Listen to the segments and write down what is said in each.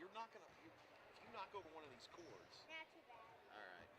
you're not gonna. If you knock over one of these cords. Not too bad. All right.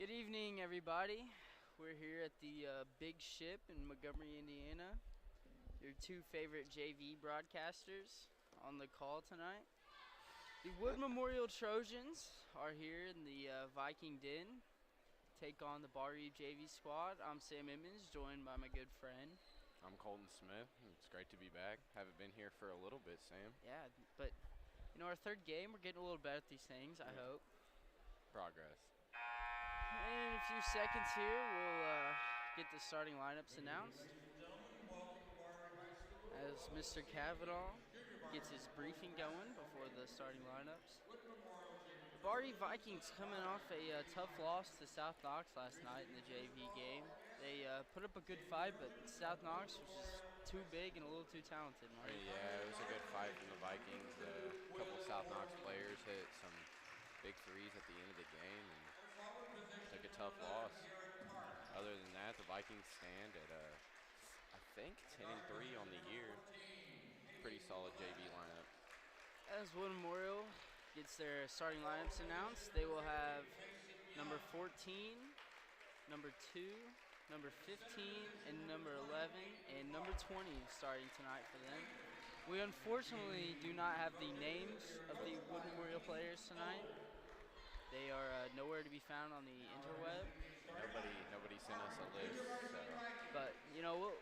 Good evening, everybody. We're here at the Big Ship in Montgomery, Indiana. Your two favorite JV broadcasters on the call tonight. The Wood Memorial Trojans are here in the Viking Den. Take on the Bar Eve JV squad. I'm Sam Emmons, joined by my good friend. I'm Colton Smith. It's great to be back. Haven't been here for a little bit, Sam. Yeah, but our third game, we're getting a little better at these things, I hope. Progress. In a few seconds here, we'll get the starting lineups announced. As Mr. Kavanaugh gets his briefing going before the starting lineups. The Bar Eve Vikings coming off a tough loss to South Knox last night in the JV game. They put up a good fight, but South Knox was just too big and a little too talented, Mark. Yeah, it was a good fight from the Vikings. A couple South Knox players hit some big threes at the end of the game and took a tough loss. Other than that, the Vikings stand at, I think, 10-3 on the year. Pretty solid JV lineup. As Wood Memorial gets their starting lineups announced, they will have number 14, number 2, number 15, and number 11, and number 20 starting tonight for them. We unfortunately do not have the names of the Wood Memorial players tonight. They are nowhere to be found on the interweb. Nobody sent us a list, so. But, we'll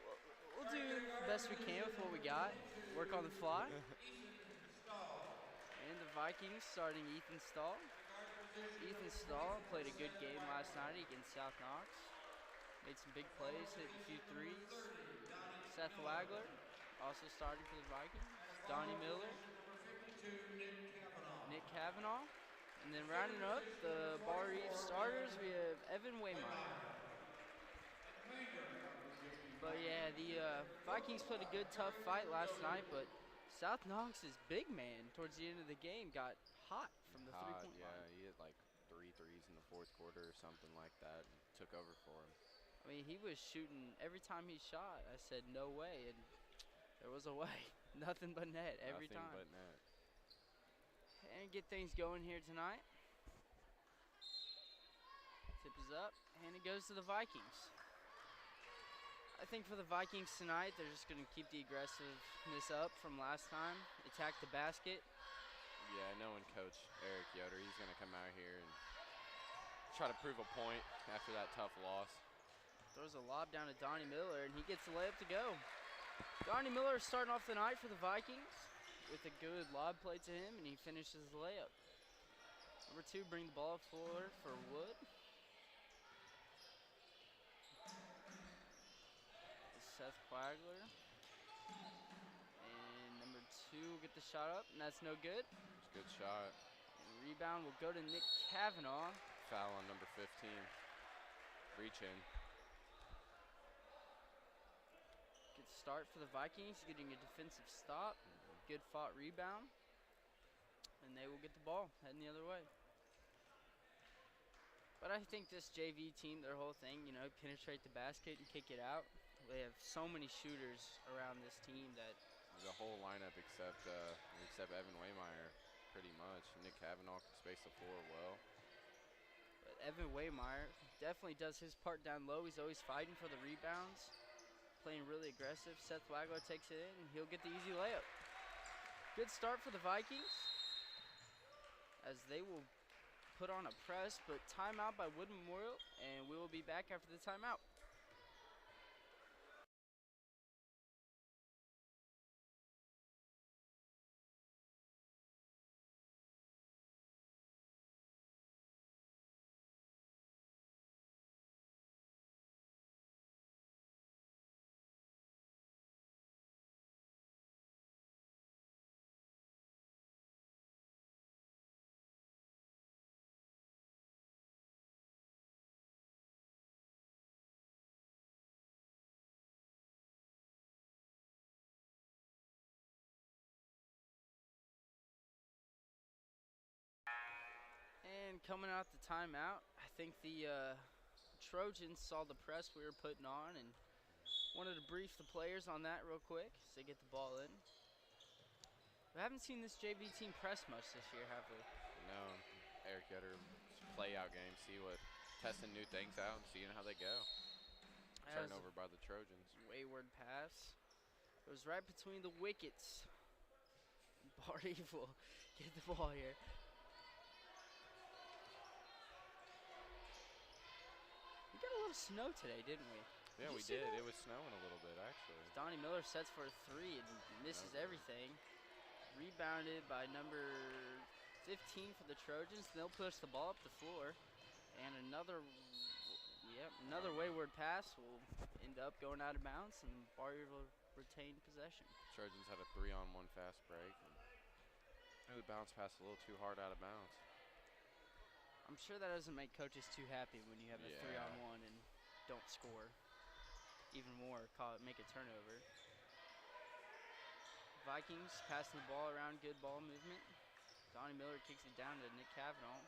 do the best we can with what we got. Work on the fly. And the Vikings starting Ethan Stahl. Ethan Stahl played a good game last night against South Knox. Made some big plays, hit a few threes. Seth Wagler also starting for the Vikings. Donnie Miller. Nick Kavanaugh. And then rounding up the Bar Eve starters, we have Evan Waymeyer. But yeah, the Vikings played a good, tough fight last night, but South Knox's big man towards the end of the game got hot from the three-point line. Yeah, he hit like 3 threes in the fourth quarter or something like that and took over for him. I mean, he was shooting every time he shot. I said, no way, and there was a way. Nothing but net every time. Nothing but net. And get things going here tonight. Tip is up, and it goes to the Vikings. I think for the Vikings tonight, they're just going to keep the aggressiveness up from last time. Attack the basket. Yeah, knowing Coach Eric Yoder, he's going to come out here and try to prove a point after that tough loss. Throws a lob down to Donnie Miller, and he gets the layup to go. Donnie Miller starting off the night for the Vikings with a good lob play to him, and he finishes the layup. Number 2, bring the ball up floor for Wood. Seth Quagler. And number 2 will get the shot up, and that's no good. It's a good shot. And rebound will go to Nick Kavanaugh. Foul on number 15. Reach in. Good start for the Vikings, getting a defensive stop. Good fought rebound. And they will get the ball heading the other way. But I think this JV team, their whole thing, penetrate the basket and kick it out. They have so many shooters around this team that the whole lineup except Evan Waymeyer, pretty much. Nick Kavanaugh can space the floor well. But Evan Waymeyer definitely does his part down low. He's always fighting for the rebounds, playing really aggressive. Seth Wagler takes it in, and he'll get the easy layup. Good start for the Vikings, as they will put on a press, but timeout by Wood Memorial, and we will be back after the timeout. And coming out the timeout, I think the Trojans saw the press we were putting on and wanted to brief the players on that real quick as they get the ball in. We haven't seen this JV team press much this year, have we? No, Eric Yoder play out game, see what testing new things out and seeing how they go. That was Turnover by the Trojans. a wayward pass. It was right between the wickets. Barty will get the ball here. We got a little snow today, didn't we? Yeah, we did. It was snowing a little bit, actually. Donnie Miller sets for a 3 and misses everything. Rebounded by number 15 for the Trojans. They'll push the ball up the floor. And another wayward pass will end up going out of bounds, and Barry will retain possession. Trojans had a 3-on-1 fast break. The bounce pass a little too hard out of bounds. I'm sure that doesn't make coaches too happy when you have a 3-on-1 and don't score. Even more, make a turnover. Vikings passing the ball around, good ball movement. Donnie Miller kicks it down to Nick Cavanaugh.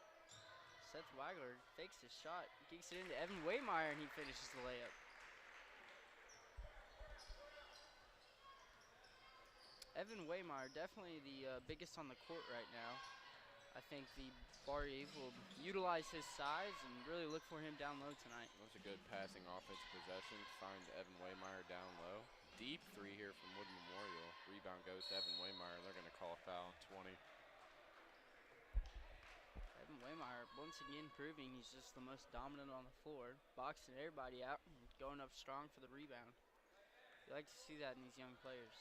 Seth Wagler fakes his shot, kicks it into Evan Waymeyer, and he finishes the layup. Evan Waymeyer, definitely the biggest on the court right now. I think the Bar Eve will utilize his size and really look for him down low tonight. That was a good passing offensive possession. Find Evan Waymeyer down low. Deep 3 here from Wood Memorial. Rebound goes to Evan Waymeyer. They're going to call a foul, 20. Evan Waymeyer, once again proving he's just the most dominant on the floor. Boxing everybody out and going up strong for the rebound. You like to see that in these young players.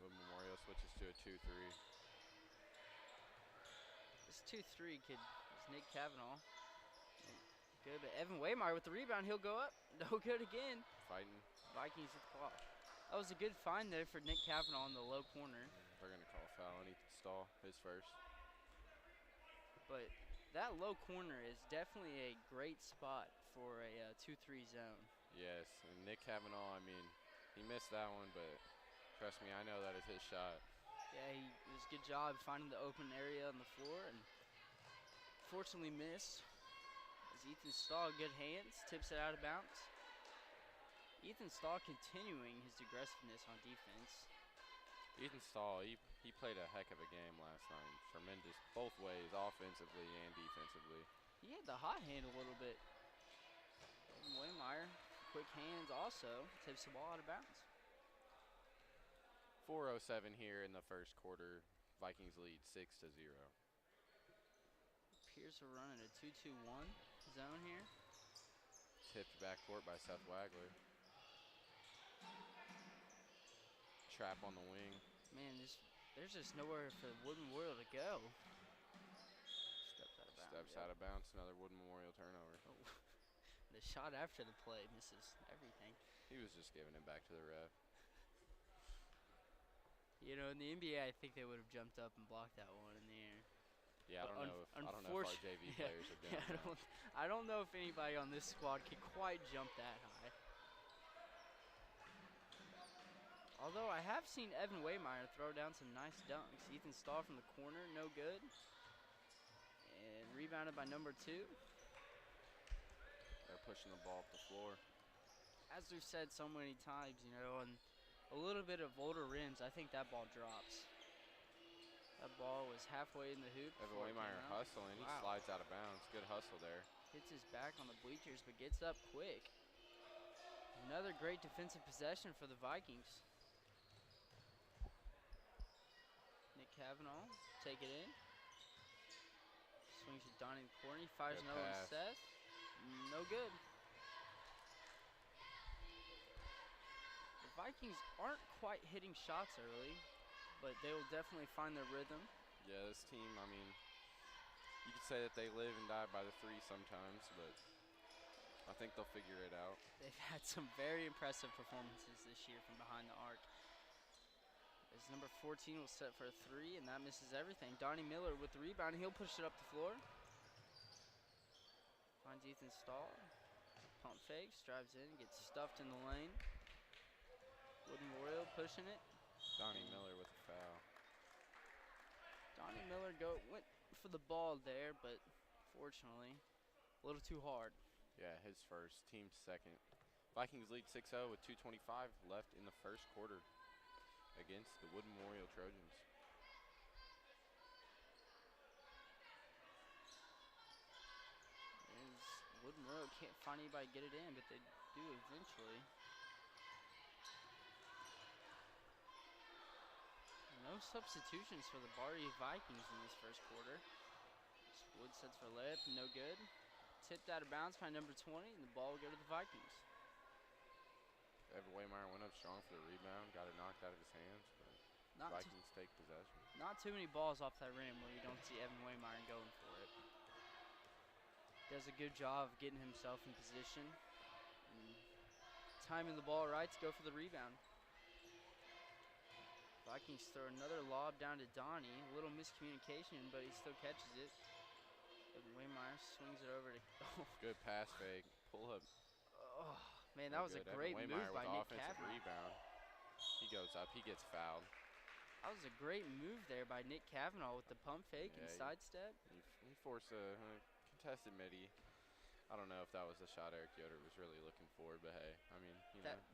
Wood Memorial switches to a 2-3. This 2-3 kid is Nick Cavanaugh. Good, but Evan Waymeyer with the rebound. He'll go up. No good again. Fighting. Vikings at the clock. That was a good find there for Nick Cavanaugh in the low corner. They're going to call a foul on Ethan Stahl, his first. But that low corner is definitely a great spot for a 2-3 zone. Yes, and Nick Cavanaugh, I mean, he missed that one, but trust me, I know that is his shot. Yeah, it was a good job finding the open area on the floor, and fortunately missed. As Ethan Stahl, good hands, tips it out of bounds. Ethan Stahl continuing his aggressiveness on defense. Ethan Stahl, he played a heck of a game last night. Tremendous both ways, offensively and defensively. He had the hot hand a little bit. Waymeyer, quick hands also, tips the ball out of bounds. 4:07 here in the first quarter. Vikings lead 6-0. Appears we're running a 2-2-1 zone here. Tipped backcourt by Seth Wagler. Trap on the wing. Man, there's just nowhere for Wood Memorial to go. Steps out of bounds. Another Wood Memorial turnover. Oh. The shot after the play misses everything. He was just giving it back to the ref. You know, in the NBA, I think they would have jumped up and blocked that one in the air. Yeah, I don't know if our JV players have done that. I don't know if anybody on this squad could quite jump that high. Although I have seen Evan Waymeyer throw down some nice dunks. Ethan Stahl from the corner, no good. And rebounded by number 2. They're pushing the ball up the floor. As we've said so many times, you know, on a little bit of older rims, I think that ball drops. That ball was halfway in the hoop. Evan Waymeyer hustling. He slides out of bounds. Good hustle there. Hits his back on the bleachers, but gets up quick. Another great defensive possession for the Vikings. Nick Cavanaugh, take it in. Swings to Donnie in the corner. He fires another one to Seth. No good. The Vikings aren't quite hitting shots early, but they will definitely find their rhythm. Yeah, this team, I mean, you could say that they live and die by the 3 sometimes, but I think they'll figure it out. They've had some very impressive performances this year from behind the arc. As number 14 will set for a 3, and that misses everything. Donnie Miller with the rebound. He'll push it up the floor. Finds Ethan Stahl. Pump fakes, drives in, gets stuffed in the lane. Wood Memorial pushing it. Donnie Miller with a foul. Donnie Miller went for the ball there, but fortunately, a little too hard. Yeah, his first, team's second. Vikings lead 6-0 with 2:25 left in the first quarter against the Wood Memorial Trojans. No, can't find anybody to get it in, but they do eventually. No substitutions for the Varsity Vikings in this first quarter. Wood sets for layup, no good. Tipped out of bounds by number 20, and the ball will go to the Vikings. Evan Waymeyer went up strong for the rebound, got it knocked out of his hands, but Vikings take possession. Not too many balls off that rim where you don't see Evan Waymeyer going for it. Does a good job of getting himself in position and timing the ball right to go for the rebound. Vikings throw another lob down to Donnie. A little miscommunication, but he still catches it. Evan Waymeyer swings it over to. Good pass fake, pull up. Oh man, that was a great move by Nick Kavanaugh. Rebound. He goes up, he gets fouled. That was a great move there by Nick Kavanaugh with the pump fake and sidestep. He forced a contested midi. I don't know if that was the shot Eric Yoder was really looking for, but hey, I mean,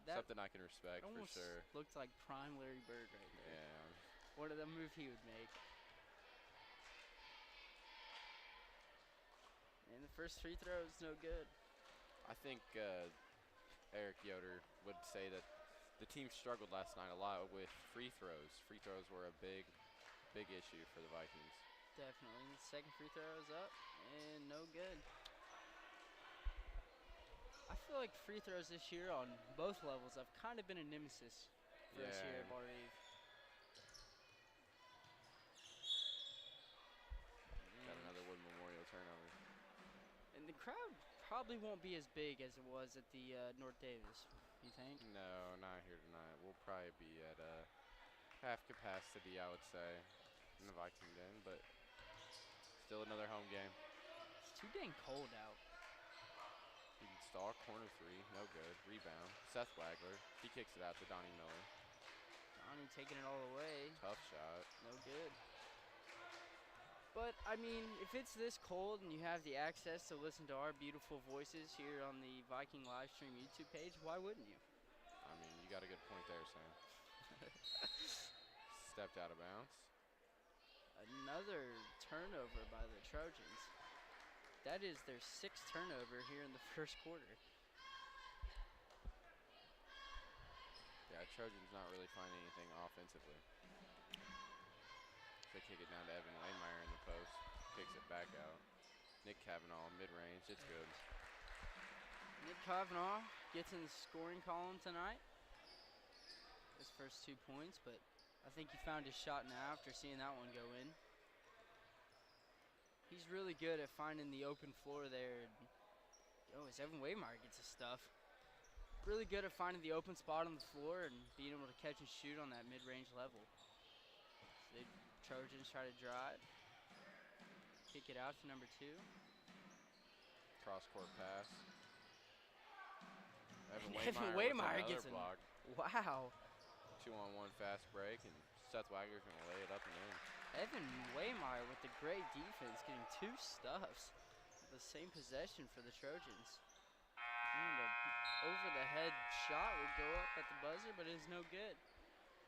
something I can respect for sure. Looked like prime Larry Bird right there. Yeah. What a move he would make. And the first free throw is no good. I think Eric Yoder would say that the team struggled last night a lot with free throws. Free throws were a big issue for the Vikings. Definitely. The second free throw is up and no good. I feel like free throws this year on both levels have kind of been a nemesis for us here at Bar Eve. Got another Wood Memorial turnover. And the crowd probably won't be as big as it was at the North Davis, you think? No, not here tonight. We'll probably be at half capacity, I would say, in the Viking Den, but still another home game. It's too dang cold out. Stalk, corner three, no good. Rebound, Seth Wagler. He kicks it out to Donnie Miller. Donnie taking it all the way. Tough shot. No good. But, I mean, if it's this cold and you have the access to listen to our beautiful voices here on the Viking Livestream YouTube page, why wouldn't you? I mean, you got a good point there, Sam. Stepped out of bounds. Another turnover by the Trojans. That is their 6th turnover here in the first quarter. Yeah, Trojans not really finding anything offensively. They kick it down to Evan Waymeyer in the post. Kicks it back out. Nick Kavanaugh, mid-range. It's good. Nick Kavanaugh gets in the scoring column tonight. His first 2 points, but I think he found his shot now after seeing that one go in. He's really good at finding the open floor there. As Evan Waymeyer gets his stuff. Really good at finding the open spot on the floor and being able to catch and shoot on that mid-range level. So the Trojans try to drive. Kick it out to number 2. Cross-court pass. Evan Waymeyer gets a block. Wow. 2-on-1 fast break, and Seth Wagner's going to lay it up and in. Evan Waymeyer with the great defense, getting 2 stuffs. The same possession for the Trojans. And an over-the-head shot would go up at the buzzer, but it is no good.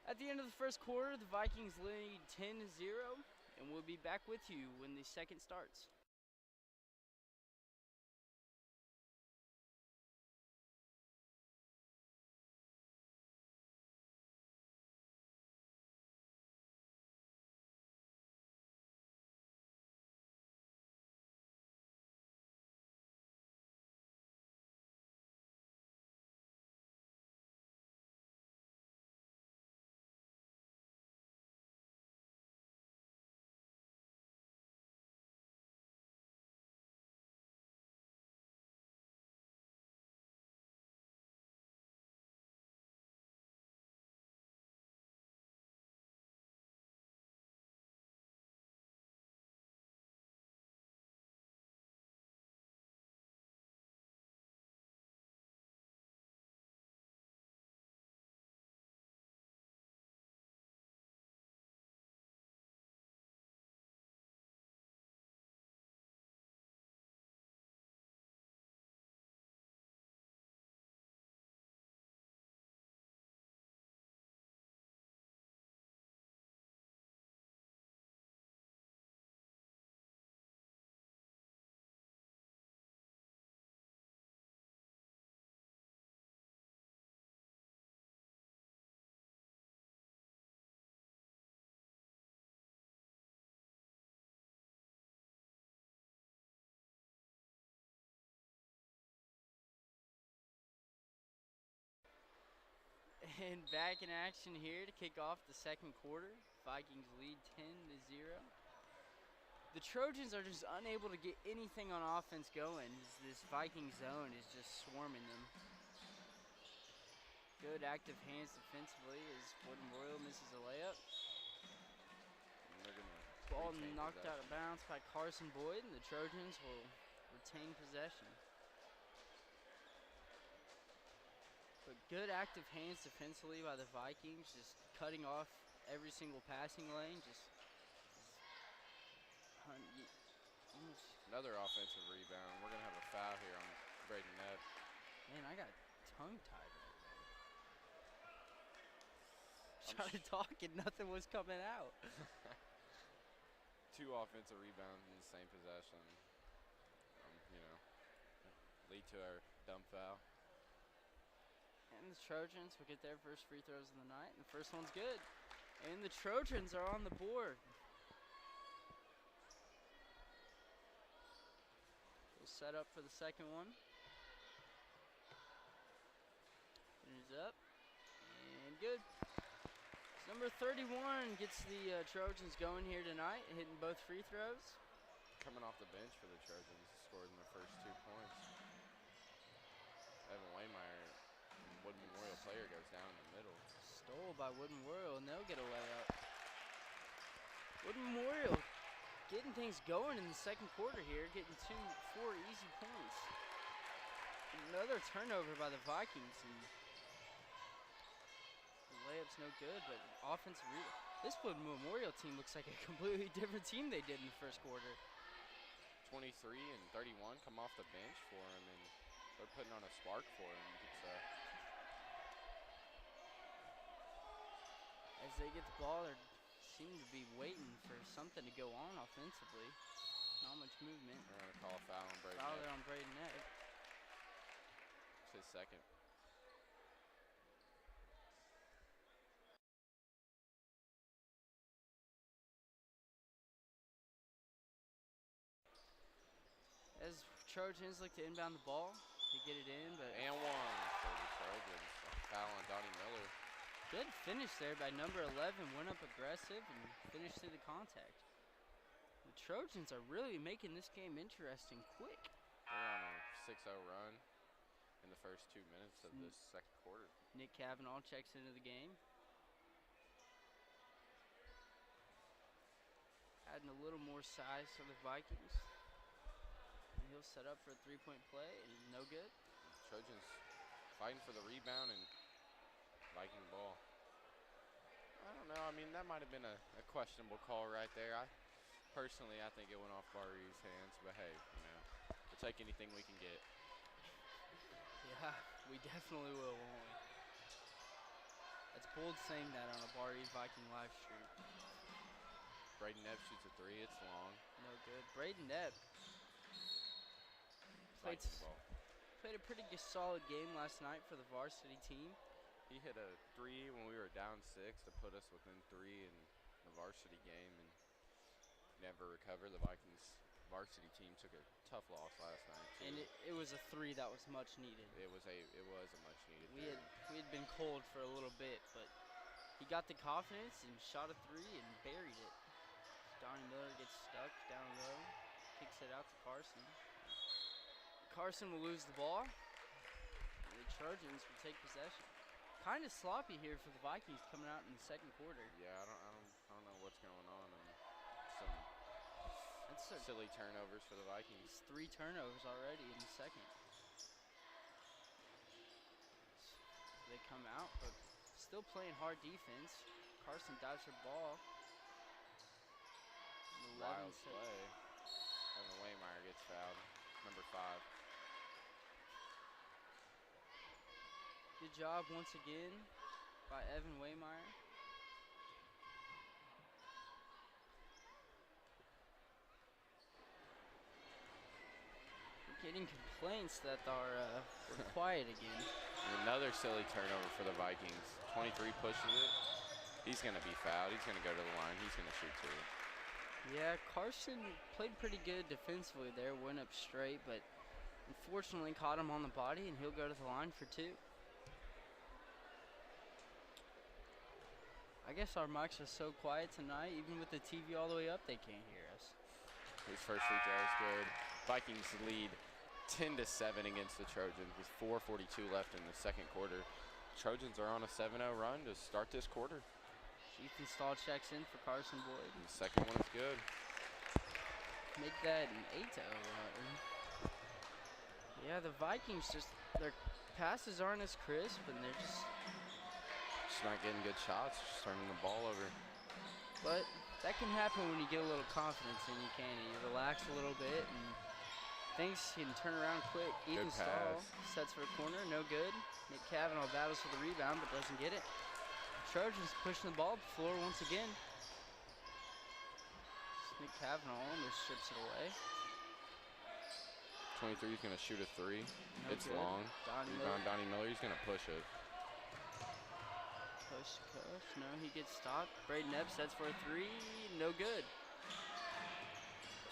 At the end of the first quarter, the Vikings lead 10-0, and we'll be back with you when the second starts. And back in action here to kick off the second quarter. Vikings lead 10-0. The Trojans are just unable to get anything on offense going. This Viking zone is just swarming them. Good active hands defensively as Woodland Royal misses a layup. Ball knocked out of bounds by Carson Boyd, and the Trojans will retain possession. But good active hands defensively by the Vikings, just cutting off every single passing lane. Another offensive rebound. We're going to have a foul here on Braden Knapp. Man, I got tongue-tied right there. Started talking, nothing was coming out. 2 offensive rebounds in the same possession. Lead to our dumb foul. And the Trojans will get their first free throws of the night, and the first one's good. And the Trojans are on the board. We'll set up for the second one. Finish up, and good. So number 31 gets the Trojans going here tonight, hitting both free throws. Coming off the bench for the Trojans, scored in their first 2 points. Evan Waymeyer, Wood Memorial player, goes down in the middle. Stole by Wood Memorial, and they'll get a layup. Wood Memorial getting things going in the second quarter here, getting 4 easy points. Another turnover by the Vikings, and the layup's no good, but offensive rebound. This Wood Memorial team looks like a completely different team they did in the first quarter. 23 and 31 come off the bench for him, and they're putting on a spark for him, you could say. As they get the ball, they seem to be waiting for something to go on offensively. Not much movement. They're going to call a foul on Braden. Foul there on Braden Knapp. It's his second. As Trojans look to inbound the ball, they get it in, but... And one for the Trojans. Foul on Donnie Miller. Good finish there by number 11. Went up aggressive and finished through the contact. The Trojans are really making this game interesting quick. They're on a 6-0 run in the first 2 minutes of this second quarter. Nick Cavanaugh checks into the game. Adding a little more size for the Vikings. And he'll set up for a 3-point play, and no good. Trojans fighting for the rebound and Viking ball. I don't know. I mean, that might have been a questionable call right there. Personally, I think it went off Barry's hands, but hey, we'll take anything we can get. Yeah, we definitely will, won't we? That's bold saying that on a Barry's Viking live stream. Braden Knapp shoots a 3. It's long. No good. Braden Knapp played a pretty solid game last night for the varsity team. He hit a 3 when we were down 6 to put us within 3 in the varsity game, and never recovered. The Vikings varsity team took a tough loss last night too. And it was a 3 that was much needed. It was a much needed. We had been cold for a little bit, but he got the confidence and shot a 3 and buried it. Donnie Miller gets stuck down low, kicks it out to Carson. Carson will lose the ball. And the Trojans will take possession. Kind of sloppy here for the Vikings coming out in the second quarter. Yeah, I don't know what's going on. Some silly turnovers for the Vikings. 3 turnovers already in the second. They come out, but still playing hard defense. Carson dives for the ball. Wild play. Evan Waymeyer gets fouled. Number 5. Good job once again by Evan Waymeyer. We're getting complaints that we're quiet again. Another silly turnover for the Vikings. 23 pushes it. He's going to be fouled. He's going to go to the line. He's going to shoot 2. Yeah, Carson played pretty good defensively there. Went up straight, but unfortunately caught him on the body, and he'll go to the line for 2. guess our mics are so quiet tonight, even with the TV all the way up, they can't hear us. His first free throw is good. Vikings lead 10-7 against the Trojans with 4:42 left in the second quarter. Trojans are on a 7-0 run to start this quarter. Ethan Stahl checks in for Carson Boyd. And the second one is good. Make that an 8-0 run. Yeah, the Vikings their passes aren't as crisp, and they're just not getting good shots, just turning the ball over. But that can happen when you get a little confidence in you, can't you? You relax a little bit, and things can turn around quick. Ethan Stahl sets for a corner, no good. Nick Cavanaugh battles for the rebound, but doesn't get it. Trojans pushing the ball up the floor once again. Nick Cavanaugh almost strips it away. 23 is going to shoot a three. No it's good. long. Rebound, Donnie Miller, he's going to push it. Push. No, he gets stopped. Braden Epps sets for a three. No good.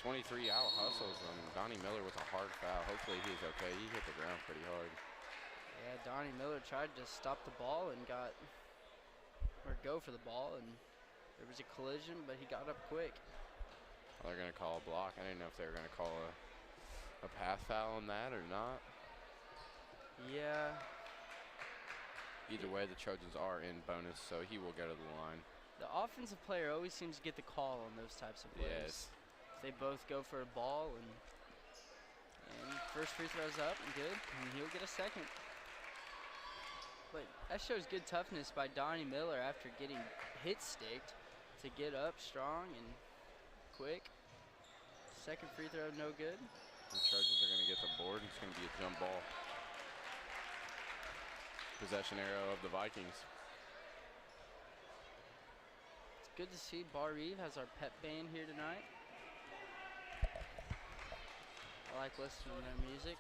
23 out hustles him. Donnie Miller with a hard foul. Hopefully he's okay. He hit the ground pretty hard. Yeah, Donnie Miller tried to stop the ball and go for the ball, and there was a collision, but he got up quick. They're going to call a block. I didn't know if they were going to call a pass foul on that or not. Yeah. Either way, the Trojans are in bonus, so he will go to the line. The offensive player always seems to get the call on those types of plays. Yes. They both go for a ball, and first free throw's up and good, and he'll get a second. But that shows good toughness by Donnie Miller after getting hit sticked to get up strong and quick. Second free throw, no good. The Trojans are going to get the board. It's going to be a jump ball. Possession arrow of the Vikings. It's good to see Bar Eve has our pep band here tonight. I like listening to their music.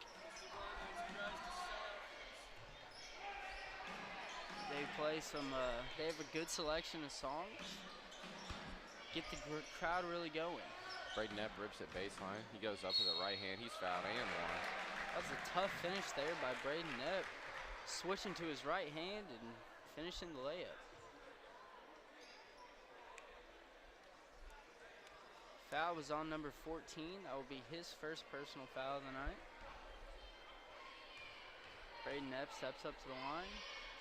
They play they have a good selection of songs. Get the crowd really going. Braden Epp rips it baseline. He goes up with the right hand. He's fouled and one. That was a tough finish there by Braden Epp. Switching to his right hand and finishing the layup. Foul was on number 14. That will be his first personal foul of the night. Braden Epp steps up to the line.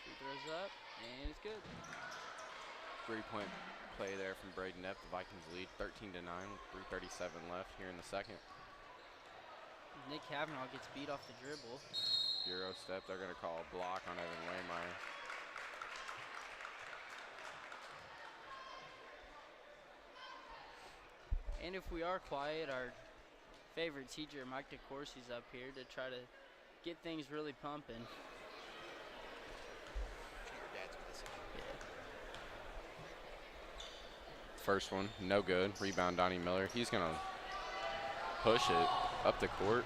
Free throws up, and it's good. 3-point play there from Braden Epp. The Vikings lead 13-9 with 3:37 left here in the second. Nick Cavanaugh gets beat off the dribble. Euro step. They're going to call a block on Evan Waymeyer. And if we are quiet, our favorite teacher, Mike DeCourcy's up here to try to get things really pumping. Your dad's missing. First one, no good. Rebound, Donnie Miller. He's going to push it up the court.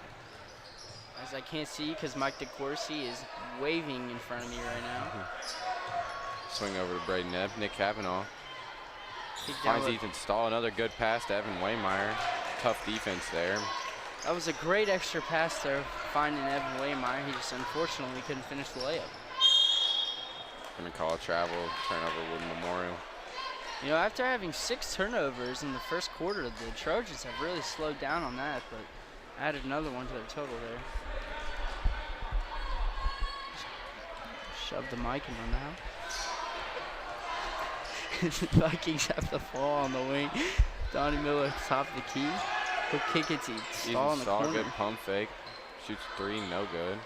As I can't see because Mike DeCourcy is waving in front of me right now. Swing over to Braden Epp. Nick Cavanaugh finds Ethan Stahl. Another good pass to Evan Waymeyer. Tough defense there. That was a great extra pass there, finding Evan Waymeyer. He just unfortunately couldn't finish the layup. Going to call a travel, turnover with Memorial. You know, after having 6 turnovers in the first quarter, the Trojans have really slowed down on that, but added another one to their total there. Shove the mic in my mouth. The Vikings have the ball on the wing. Donnie Miller top of the key. He'll kick it to Stahl in the corner. Good pump fake. Shoots 3, no good.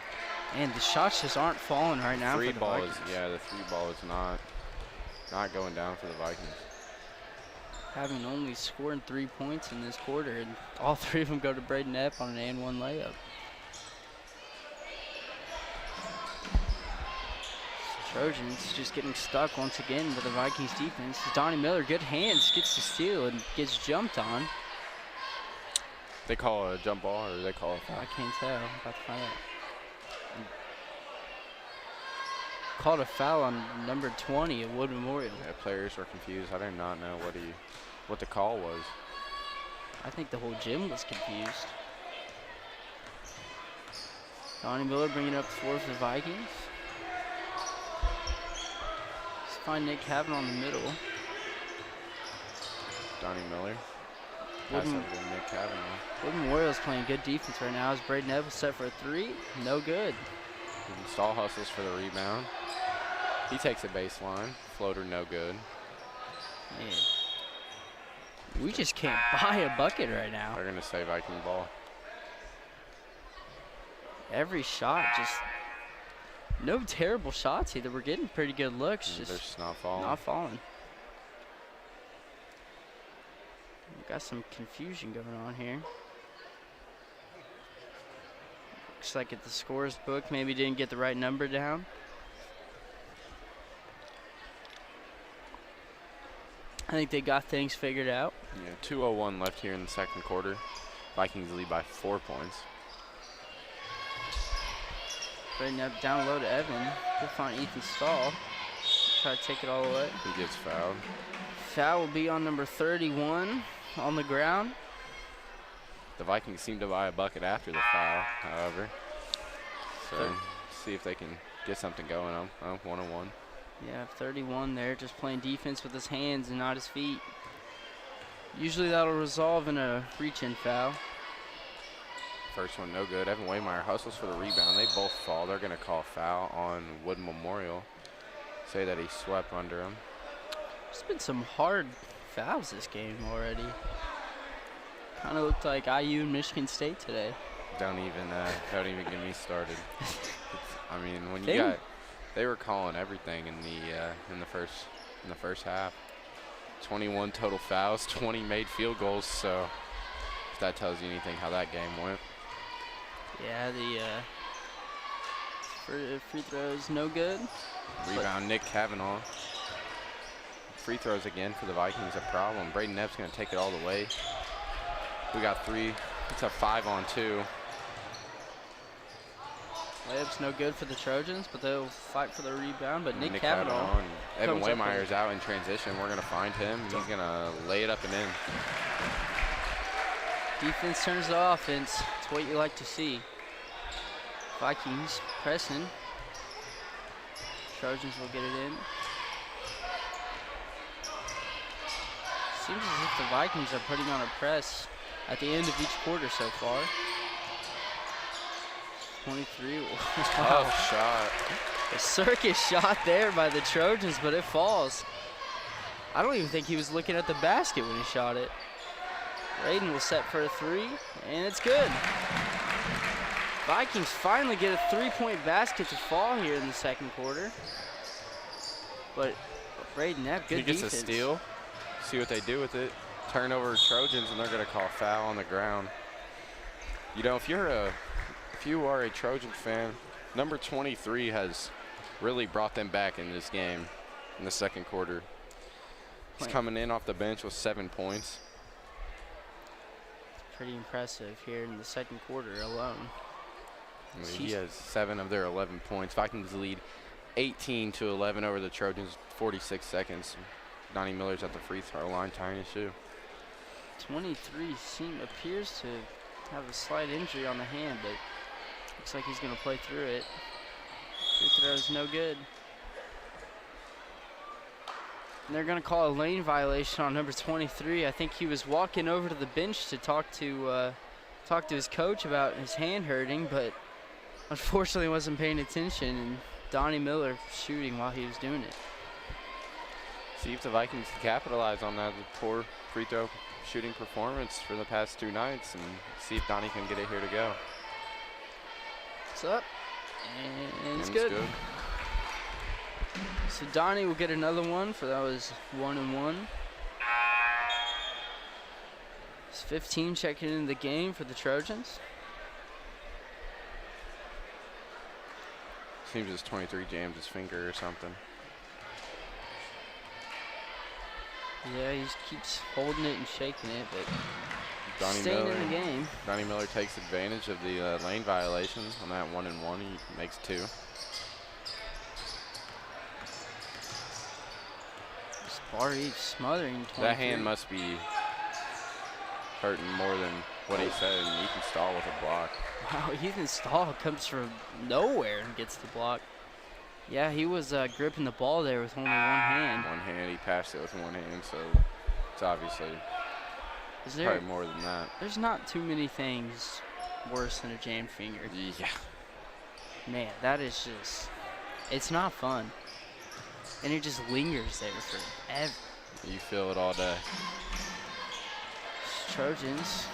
And the shots just aren't falling right now for the Vikings. The three ball is not going down for the Vikings. Having only scored 3 points in this quarter, and all 3 of them go to Braden Epp on an and-one layup. Trojans just getting stuck once again with the Vikings defense. Donnie Miller, good hands, gets the steal and gets jumped on. They call it a jump ball or they call it a foul? I can't tell. I'm about to find out. Called a foul on number 20 at Wood Memorial. Yeah, players were confused. I did not know what the call was. I think the whole gym was confused. Donnie Miller bringing up the floor for the Vikings. Let's find Nick Cavanaugh in the middle. Donnie Miller. Pass over to Nick Kavanaugh. Wood Memorial's playing good defense right now. As Braden Evans set for a 3, no good. Stahl hustles for the rebound. He takes a baseline. Floater, no good. Man, we just can't buy a bucket right now. They're going to say Viking ball. Every shot, just no terrible shots either. We're getting pretty good looks. They're just not falling. Not falling. We've got some confusion going on here. Looks like at the scores book, maybe didn't get the right number down. I think they got things figured out. Yeah, 2:01 left here in the second quarter. Vikings lead by 4 points. Right now, down low to Evan. He'll find Ethan Stahl. Try to take it all away. He gets fouled. Foul will be on number 31 on the ground. The Vikings seem to buy a bucket after the foul, however. So, see if they can get something going on. 1-on-1. Yeah, 31 there, just playing defense with his hands and not his feet. Usually that'll resolve in a reach-in foul. First one, no good. Evan Waymeyer hustles for the rebound. They both fall. They're going to call foul on Wood Memorial. Say that he swept under him. There's been some hard fouls this game already. Kind of looked like IU and Michigan State today. Don't even get me started. I mean, when you got, they were calling everything in the first half. 21 total fouls, 20 made field goals. So if that tells you anything, how that game went. Yeah, the free throws no good. Rebound, Nick Kavanaugh. Free throws again for the Vikings a problem. Braden Epp's going to take it all the way. We got 3. It's a 5-on-2. Layup's no good for the Trojans, but they'll fight for the rebound. But Nick Kavanaugh and Evan Waymeyer's out in transition. We're going to find him. He's going to lay it up and in. Defense turns to offense. It's what you like to see. Vikings pressing. Trojans will get it in. Seems as if the Vikings are putting on a press at the end of each quarter so far. 23. Tough shot. A circus shot there by the Trojans, but it falls. I don't even think he was looking at the basket when he shot it. Raiden will set for a 3, and it's good. Vikings finally get a 3-point basket to fall here in the second quarter. But Braden Epp, good defense. He gets a steal. See what they do with it. Turnover Trojans, and they're going to call foul on the ground. You know, if you are a Trojan fan, number 23 has really brought them back in this game in the second quarter. He's coming in off the bench with 7 points. Pretty impressive here in the second quarter alone. I mean, he has 7 of their 11 points. Vikings lead 18-11 over the Trojans, 46 seconds. Donnie Miller's at the free throw line, tying his shoe. 23 appears to have a slight injury on the hand, but looks like he's going to play through it. Free throw is no good. And they're going to call a lane violation on number 23. I think he was walking over to the bench to talk to his coach about his hand hurting, but unfortunately wasn't paying attention, and Donnie Miller shooting while he was doing it. See if the Vikings can capitalize on that poor free throw shooting performance for the past 2 nights, and see if Donnie can get it here to go. It's up, and it's good. So Donnie will get another one for that was 1-and-1. It's 15 checking into the game for the Trojans. Seems as 23 jammed his finger or something. Yeah, he just keeps holding it and shaking it, but Donnie staying Miller, in the game. Donnie Miller takes advantage of the lane violation on that 1-and-1. He makes 2. Bar each smothering 23. That hand must be hurting more than what he said, and Ethan Stahl with a block. Wow, Ethan Stahl comes from nowhere and gets the block. Yeah, he was gripping the ball there with only one hand. One hand, he passed it with one hand, so It's obviously probably more than that. There's not too many things worse than a jammed finger. Yeah. Man, that is just, it's not fun. And it just lingers there forever. You feel it all day. Trojans.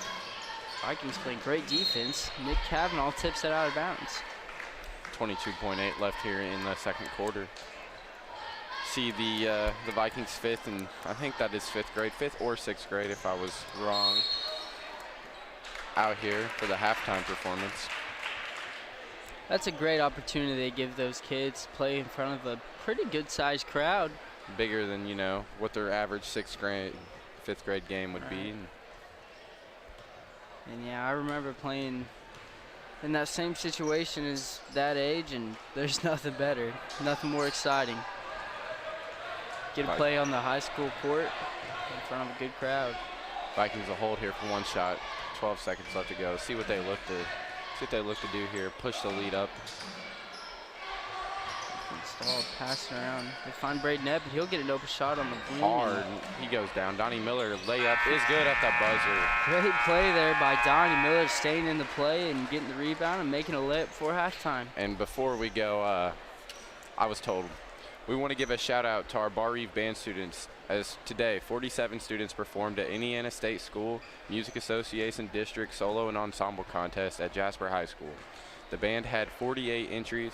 Vikings playing great defense. Nick Cavanaugh tips it out of bounds. 22.8 left here in the second quarter. See the Vikings fifth, and I think that is fifth or sixth grade if I was wrong, out here for the halftime performance. That's a great opportunity they give those kids to play in front of a pretty good-sized crowd. Bigger than, you know, what their average fifth grade game would be. And yeah, I remember playing in that same situation as that age, and there's nothing better, nothing more exciting. Get a play on the high school court in front of a good crowd. Vikings a hold here for one shot. 12 seconds left to go. See what they look to do here. Push the lead up. Installed, passing around. They find Braden Epp, and he'll get an open shot on the green. Hard. He goes down. Donnie Miller layup is good at the buzzer. Great play there by Donnie Miller, staying in the play and getting the rebound and making a layup before halftime. And before we go, I was told we want to give a shout out to our Bar Eve band students, as today 47 students performed at Indiana State School Music Association District Solo and Ensemble Contest at Jasper High School. The band had 48 entries.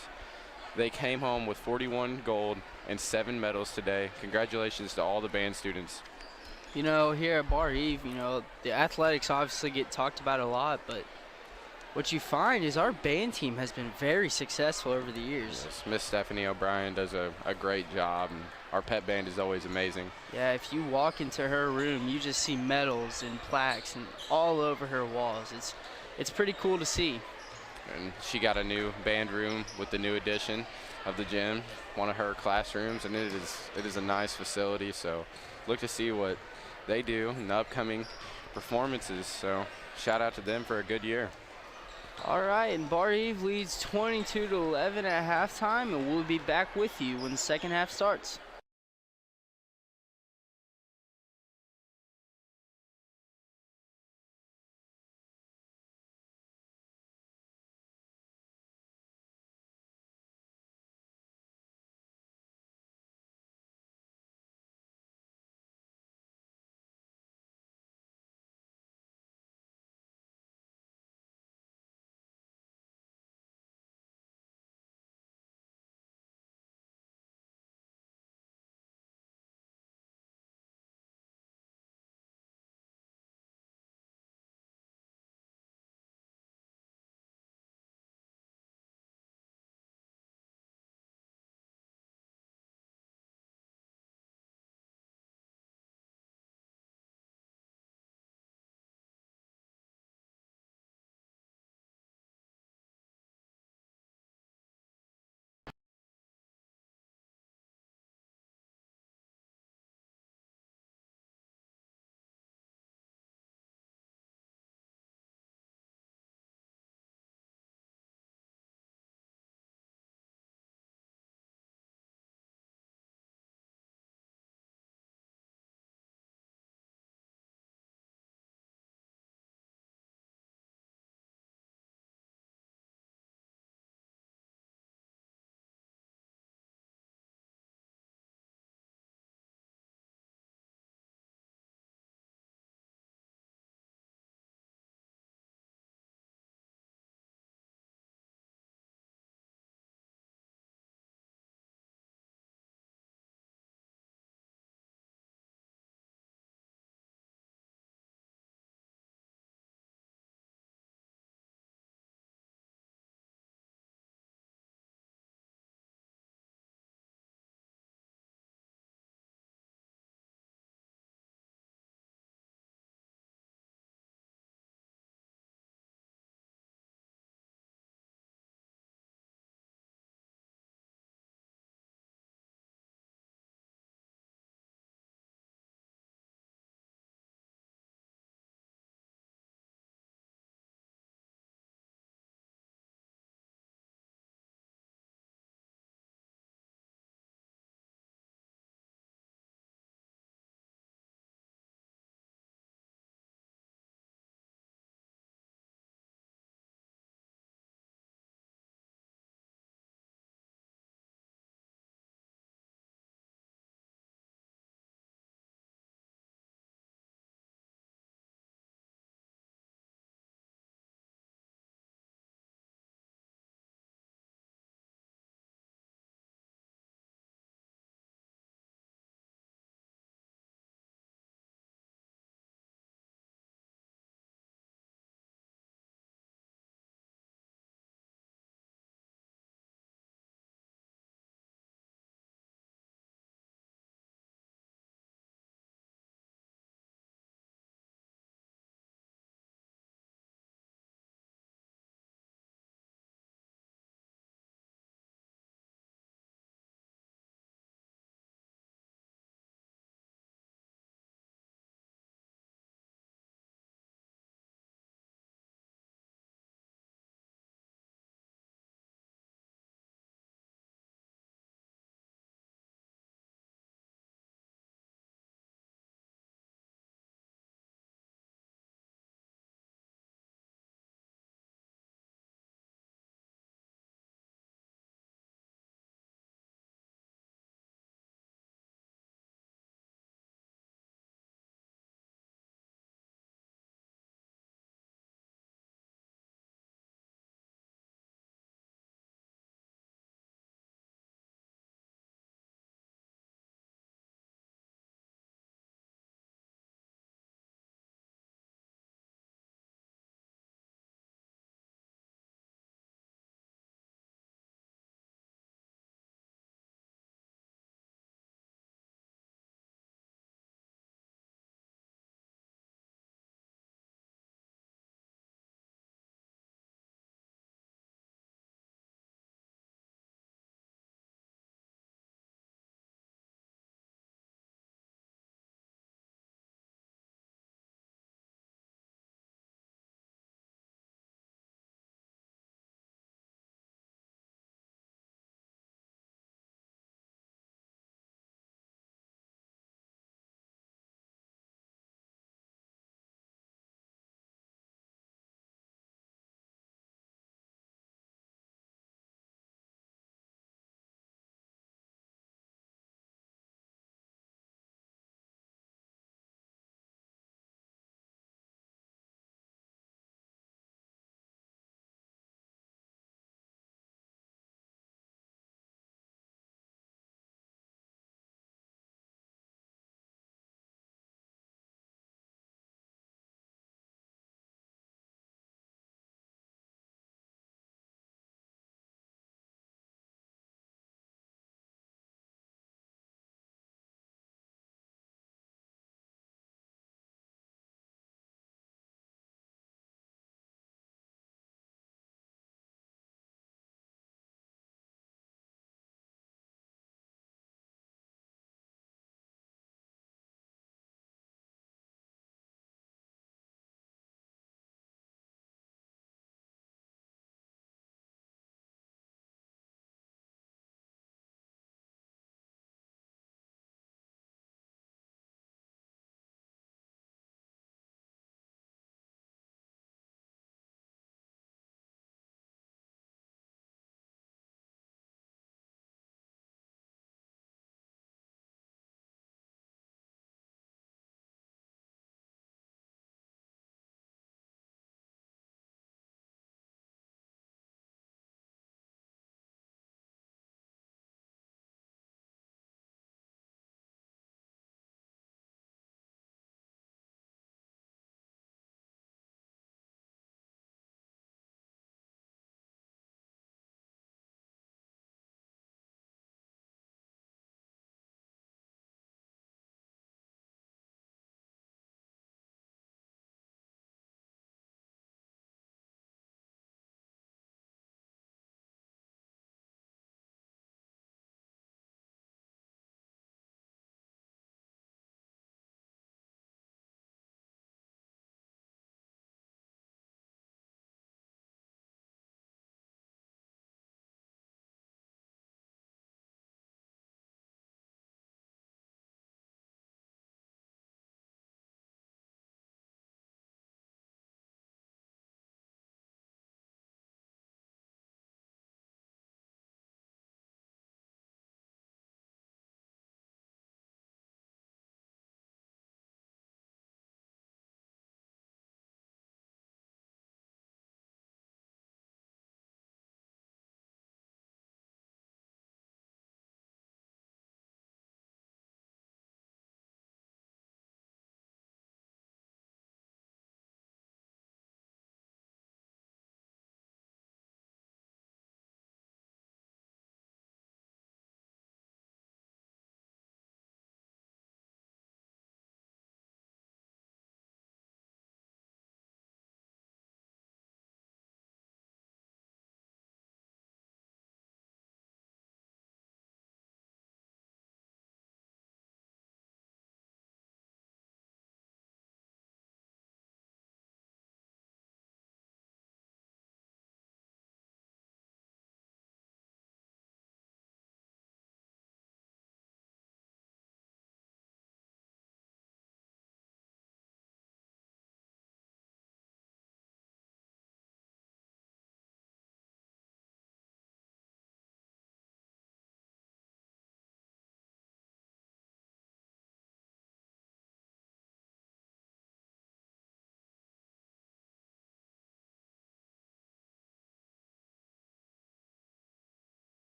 They came home with 41 gold and 7 medals today. Congratulations to all the band students. You know, here at Bar Eve, you know, the athletics obviously get talked about a lot, but what you find is our band team has been very successful over the years. Yes, Miss Stephanie O'Brien does a great job, and our pep band is always amazing. Yeah, if you walk into her room, you just see medals and plaques and all over her walls. It's pretty cool to see. And she got a new band room with the new addition of the gym, one of her classrooms, and it is a nice facility. So look to see what they do in the upcoming performances. So shout out to them for a good year. All right, and Bar Eve leads 22-11 at halftime, and we'll be back with you when the second half starts.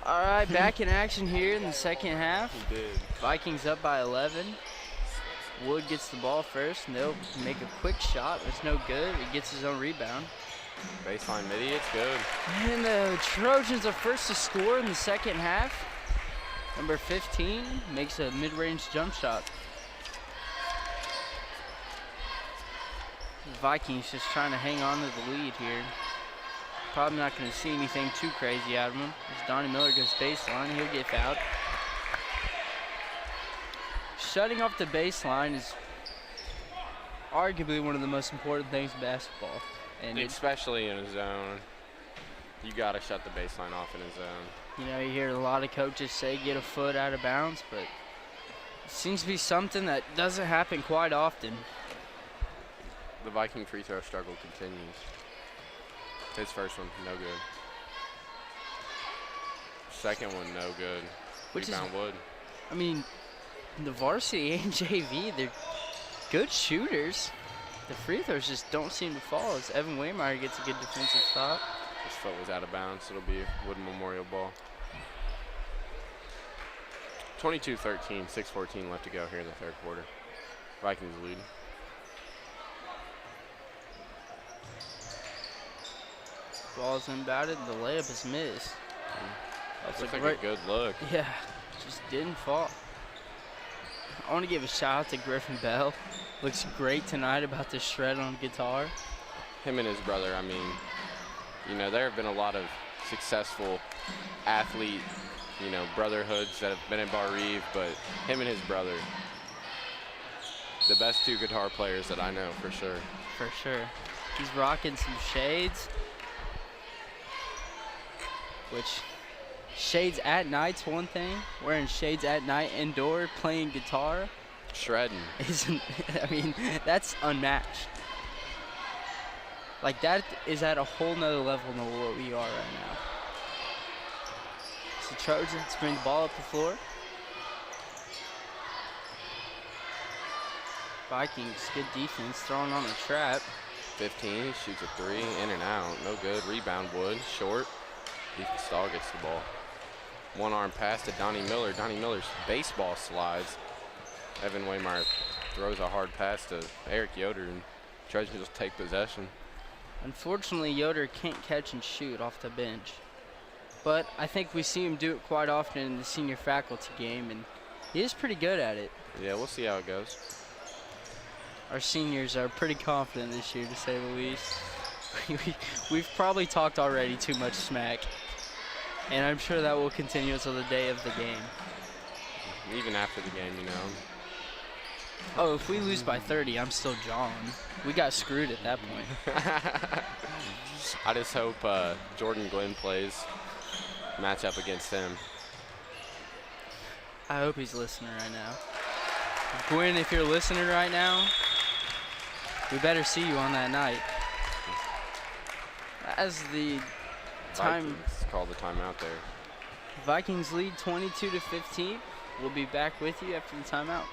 All right, back in action here in the second half. He did. Vikings up by 11. Wood gets the ball first, and they'll make a quick shot. It's no good. He gets his own rebound. Baseline midi, it's good. And the Trojans are first to score in the second half. Number 15 makes a mid-range jump shot. The Vikings just trying to hang on to the lead here. Probably not going to see anything too crazy out of him. As Donnie Miller goes baseline, he'll get fouled. Shutting off the baseline is arguably one of the most important things in basketball. And especially in a zone. You got to shut the baseline off in a zone. You know, you hear a lot of coaches say get a foot out of bounds, but it seems to be something that doesn't happen quite often. The Viking free throw struggle continues. His first one, no good. Second one, no good. Rebound Wood. I mean, the varsity and JV, they're good shooters. The free throws just don't seem to fall as Evan Waymeyer gets a good defensive stop. His foot was out of bounds. It'll be Wood Memorial ball. 22-13, 6:14 left to go here in the third quarter. Vikings lead. Ball's inbounded, the layup is missed. That's looks like a good look. Yeah, just didn't fall. I want to give a shout out to Griffin Bell. Looks great tonight about the shred on guitar. Him and his brother, I mean, you know, there have been a lot of successful athlete, you know, brotherhoods that have been in Bar Reeve, but him and his brother, the best two guitar players that I know for sure. For sure. He's rocking some shades, which shades at night's one thing. Wearing shades at night indoor playing guitar. Shredding. Isn't, I mean, that's unmatched. Like, that is at a whole nother level than what we are right now. So Trojans bring the ball up the floor. Vikings, good defense, throwing on a trap. 15, shoots a three, in and out, no good. Rebound Wood, short. Ethan Stahl gets the ball. One arm pass to Donnie Miller. Donnie Miller's baseball slides. Evan Waymeyer throws a hard pass to Eric Yoder, and Trojans just take possession. Unfortunately, Yoder can't catch and shoot off the bench. But I think we see him do it quite often in the senior faculty game, and he is pretty good at it. Yeah, we'll see how it goes. Our seniors are pretty confident this year, to say the least. We've probably talked already too much smack, and I'm sure that will continue until the day of the game. Even after the game, you know. Oh, if we lose by 30, I'm still John. We got screwed at that point. I just hope Jordan Glenn plays match up against him. I hope he's listening right now. Gwen, if you're listening right now, we better see you on that night. As the time Vikings call the timeout there. Vikings lead 22-15. We'll be back with you after the timeout.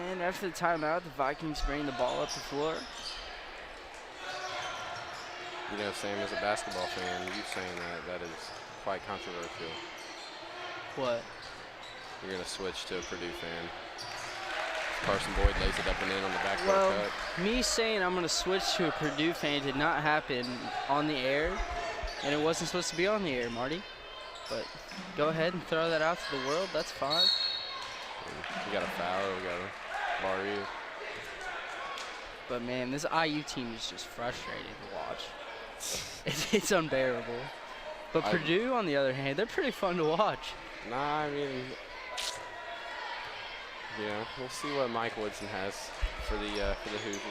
And after the timeout, the Vikings bring the ball up the floor. You know, Sam, as a basketball fan, you saying that is quite controversial. What? You're going to switch to a Purdue fan. Carson Boyd lays it up and in on the backboard Well, cut. me saying I'm going to switch to a Purdue fan did not happen on the air, and it wasn't supposed to be on the air, Marty. But go ahead and throw that out to the world. That's fine. You got a foul. We got Baru. But, man, this IU team is just frustrating to watch. It's unbearable. But Purdue, on the other hand, they're pretty fun to watch. Nah, I mean, yeah, we'll see what Mike Woodson has for the Hoosiers.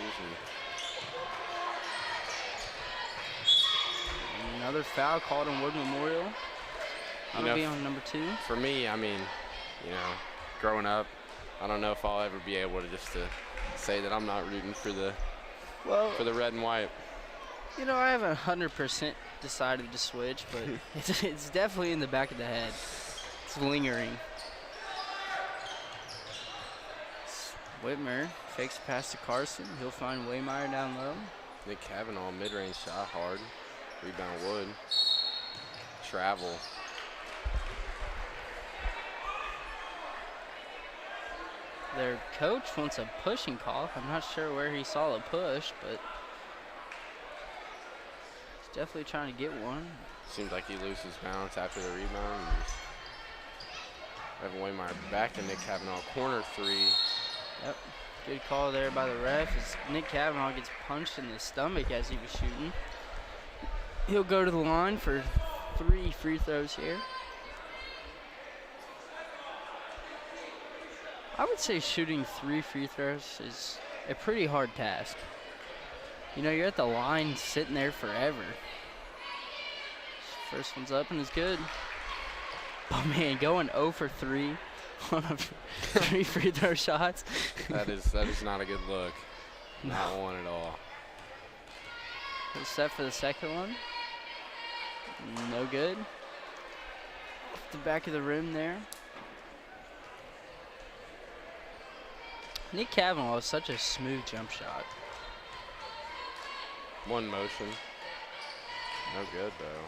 And another foul called on Wood Memorial. That'll be on number 2. For me, I mean, growing up, I don't know if I'll ever be able to say that I'm not rooting for the red and white. I haven't 100% decided to switch, but it's definitely in the back of the head. It's lingering. Whitmer fakes pass to Carson. He'll find Waymeyer down low. Nick Cavanaugh, mid-range shot hard. Rebound Wood. Travel. Their coach wants a pushing call. I'm not sure where he saw the push, but he's definitely trying to get one. Seems like he loses balance after the rebound. Evan Waymeyer back to Nick Cavanaugh. Corner 3. Yep. Good call there by the ref as Nick Cavanaugh gets punched in the stomach as he was shooting. He'll go to the line for 3 free throws here. I would say shooting 3 free throws is a pretty hard task. You're at the line sitting there forever. First one's up and it's good. Oh man, going 0 for 3 on 3 free throw shots. That is not a good look. No. Not one at all. He's set for the second one. No good. Off the back of the rim there. Nick Cavanaugh is such a smooth jump shot. One motion. No good, though.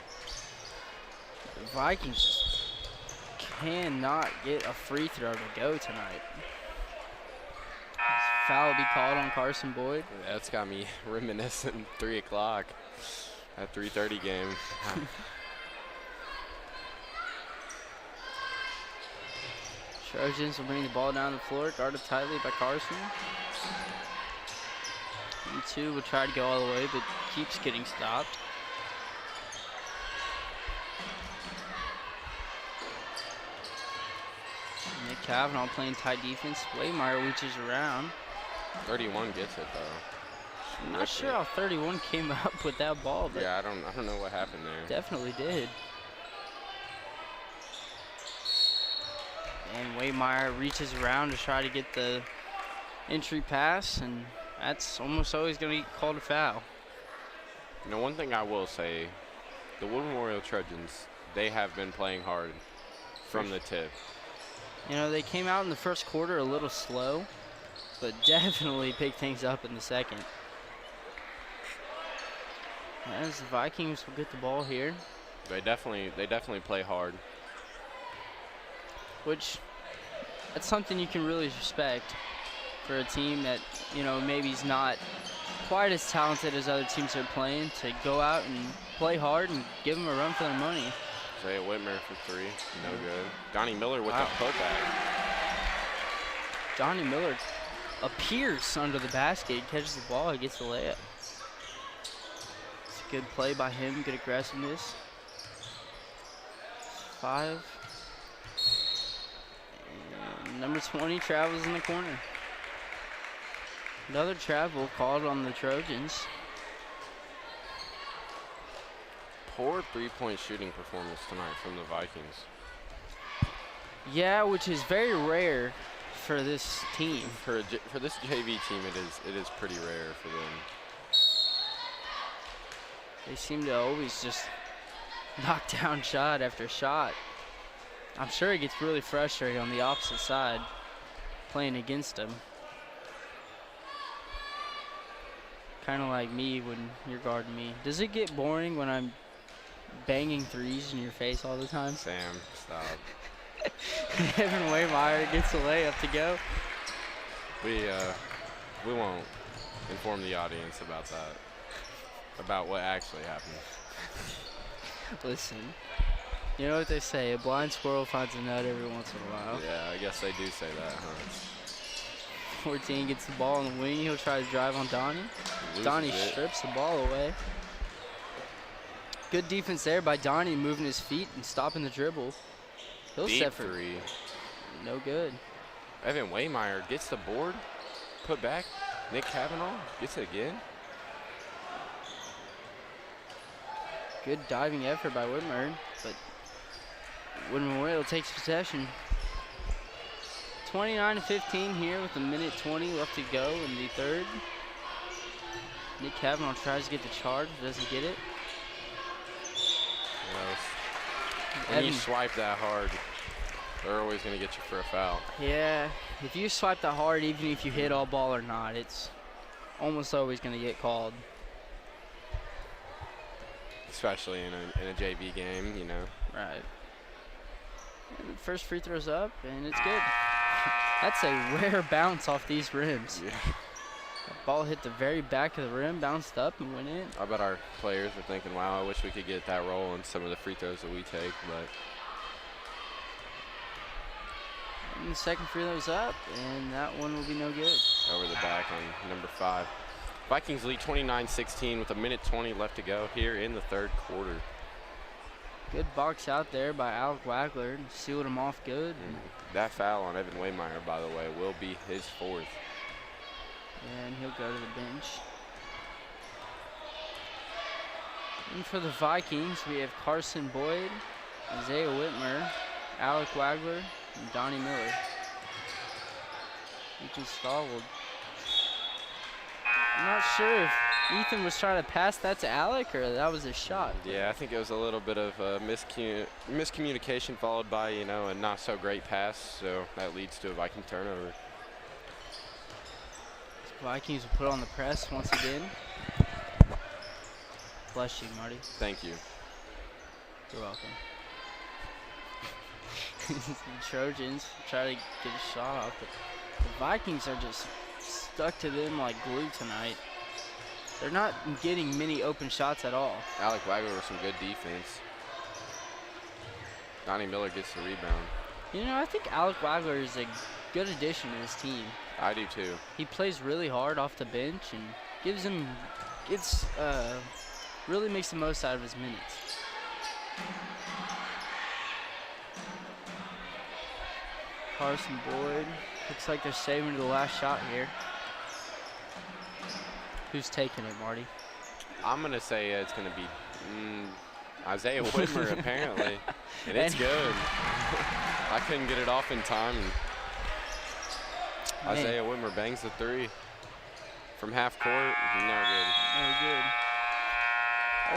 The Vikings cannot get a free throw to go tonight. Foul will be called on Carson Boyd. That's got me reminiscing 3 o'clock. That 3:30 game. Trojans will bring the ball down the floor, guarded tightly by Carson. E2 will try to go all the way, but keeps getting stopped. Nick Cavanaugh playing tight defense. Waymeyer reaches around. 31 gets it, though. I'm not sure how 31 came up with that ball, but yeah, I don't know what happened there. Definitely did. And Waymeyer reaches around to try to get the entry pass, and that's almost always going to get called a foul. One thing I will say, the Wood Memorial Trojans, they have been playing hard from the tip. They came out in the first quarter a little slow, but definitely picked things up in the second. As the Vikings will get the ball here. They definitely play hard. Which, that's something you can really respect for a team that, maybe is not quite as talented as other teams are playing, to go out and play hard and give them a run for their money. Isaiah Whitmer for 3, no good. Donnie Miller with the putback. Donnie Miller appears under the basket, catches the ball, he gets the layup. It's a good play by him, good aggressiveness. 5. And number 20 travels in the corner. Another travel called on the Trojans. Poor 3-point shooting performance tonight from the Vikings. Yeah, which is very rare for this team. For this JV team, it is pretty rare for them. They seem to always just knock down shot after shot. I'm sure it gets really frustrating on the opposite side, playing against them. Kind of like me when you're guarding me. Does it get boring when I'm banging threes in your face all the time? Sam, stop. Evan Waymeyer gets a layup to go. We won't inform the audience about that, about what actually happened. Listen, you know what they say, a blind squirrel finds a nut every once in a while. Yeah, I guess they do say that, huh? 14 gets the ball on the wing. He'll try to drive on Donnie. Donnie strips the ball away. Good defense there by Donnie, moving his feet and stopping the dribble. He'll Deep set for three. no good. Evan Waymeyer gets the board, put back. Nick Cavanaugh gets it again. Good diving effort by Whitmer, but Woodland Memorial takes possession. 29-15 here with 1:20 left to go in the third. Nick Cavanaugh tries to get the charge, doesn't get it. When you swipe that hard, they're always going to get you for a foul. Yeah, if you swipe that hard, even if you hit all ball or not, it's almost always going to get called. Especially in a JV game, you know. Right. And the first free throw's up, and it's good. That's a rare bounce off these rims. Yeah. That ball hit the very back of the rim, bounced up, and went in. I bet our players are thinking, wow, I wish we could get that roll in some of the free throws that we take, but. And the second free throw's up, and that one will be no good. Over the back on number 5. Vikings lead 29-16 with 1:20 left to go here in the third quarter. Good box out there by Alec Wagler, sealed him off good. That foul on Evan Waymeyer, by the way, will be his 4th. And he'll go to the bench. And for the Vikings, we have Carson Boyd, Isaiah Whitmer, Alec Wagler, and Donnie Miller. He just fouled. I'm not sure if Ethan was trying to pass that to Alec or that was a shot. Yeah, I think it was a little bit of miscommunication followed by, you know, a not so great pass, so that leads to a Viking turnover. Vikings will put on the press once again. Bless you, Marty. Thank you. You're welcome. The Trojans try to get a shot off, but the Vikings are just stuck to them like glue tonight. They're not getting many open shots at all. Alec Wagler with some good defense. Donnie Miller gets the rebound. You know, I think Alec Wagler is a good addition to his team. I do too. He plays really hard off the bench and really makes the most out of his minutes. Carson Boyd. Looks like they're saving the last shot here. Who's taking it, Marty? I'm going to say it's going to be Isaiah Whitmer, apparently. And it's good. I couldn't get it off in time. And Isaiah Whitmer bangs the 3 from half court. No good. No good.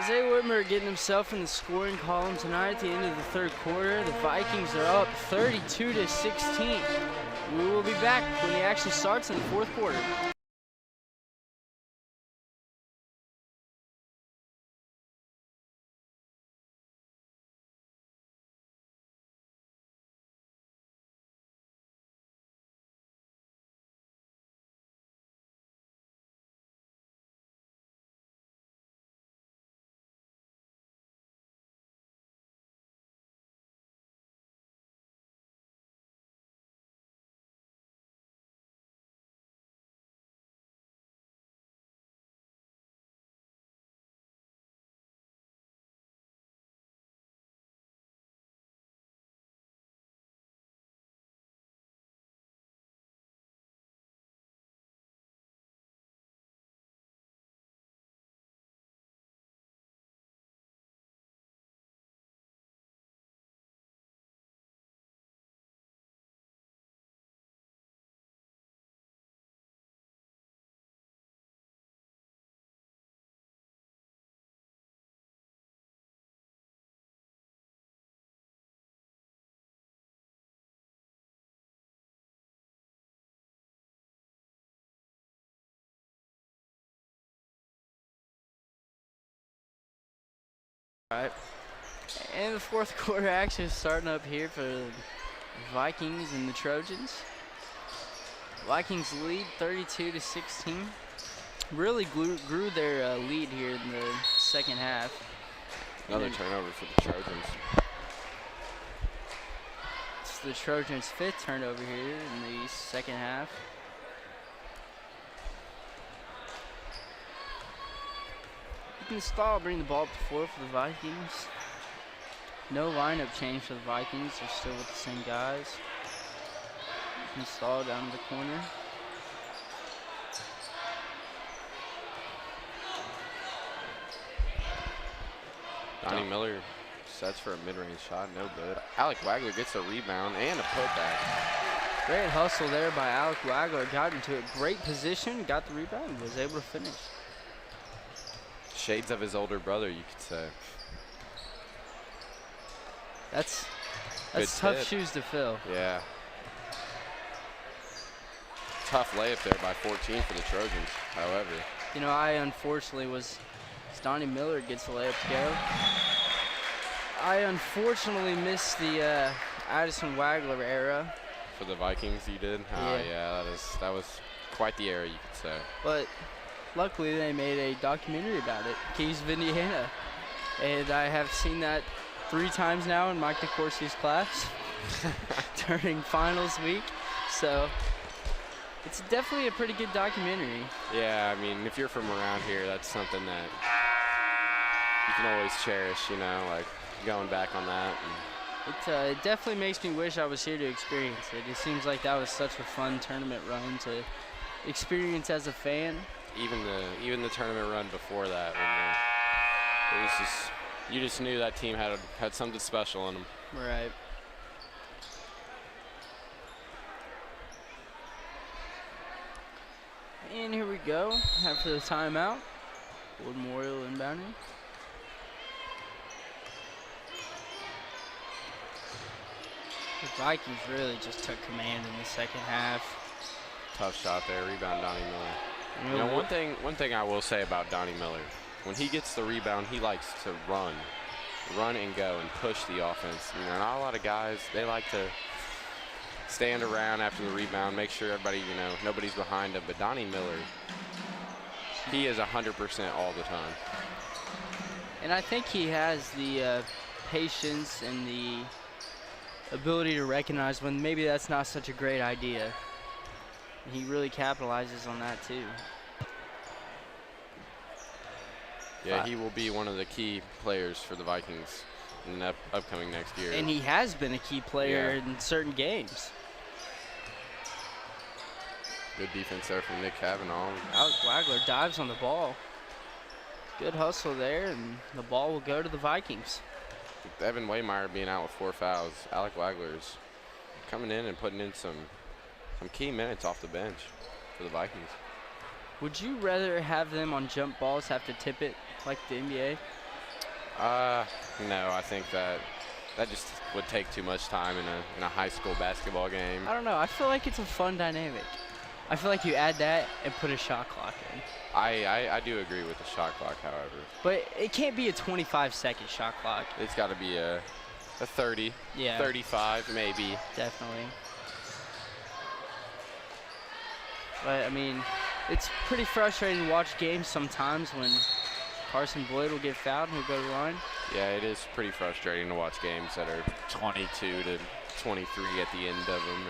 Isaiah Whitmer getting himself in the scoring column tonight at the end of the third quarter. The Vikings are up 32-16. We will be back when the action starts in the fourth quarter. All right. And the fourth quarter action is starting up here for the Vikings and the Trojans. Vikings lead 32-16. Really grew their lead here in the second half. Another turnover for the Trojans. It's the Trojans' 5th turnover here in the second half. Install, bring the ball up the floor for the Vikings. No lineup change for the Vikings. They're still with the same guys. Install down in the corner. Donnie Miller sets for a mid-range shot, no good. Alec Wagler gets a rebound and a putback. Great hustle there by Alec Wagler. Got into a great position, got the rebound, was able to finish. Shades of his older brother, you could say. That's Good tough tip. shoes to fill. Yeah. Tough layup there by 14 for the Trojans, however. You know, I unfortunately was, as Donnie Miller gets the layup to go, I unfortunately missed the Addison Wagler era. For the Vikings, you did? Oh, yeah, that was quite the era, you could say. But luckily, they made a documentary about it, Keys of Indiana. And I have seen that 3 times now in Mike DeCourcy's class during finals week. So it's definitely a pretty good documentary. Yeah, I mean, if you're from around here, that's something that you can always cherish, you know, like going back on that. It definitely makes me wish I was here to experience it. It seems like that was such a fun tournament run to experience as a fan. Even the tournament run before that, it was just, you just knew that team had something special in them. Right. And here we go after the timeout. Wood Memorial inbounding. The Vikings really just took command in the second half. Tough shot there, rebound Donnie Miller. You know, one thing I will say about Donnie Miller, when he gets the rebound, he likes to run and go and push the offense. You know, not a lot of guys, they like to stand around after the rebound, make sure everybody, you know, nobody's behind him. But Donnie Miller, he is 100% all the time. And I think he has the patience and the ability to recognize when maybe that's not such a great idea. And he really capitalizes on that too. Yeah, he will be one of the key players for the Vikings in the upcoming next year. And he has been a key player in certain games. Good defense there from Nick Cavanaugh. Alec Wagler dives on the ball. Good hustle there, and the ball will go to the Vikings. With Evan Waymeyer being out with 4 fouls, Alec Wagler's coming in and putting in some key minutes off the bench for the Vikings. Would you rather have them on jump balls have to tip it like the NBA? No, I think that just would take too much time in a high school basketball game. I don't know. I feel like it's a fun dynamic. I feel like you add that and put a shot clock in. I do agree with the shot clock, however. But it can't be a 25-second shot clock. It's got to be a 30, 35 maybe. Definitely. But, I mean, it's pretty frustrating to watch games sometimes when Carson Boyd will get fouled and he'll go to the line. Yeah, it is pretty frustrating to watch games that are 22 to 23 at the end of them.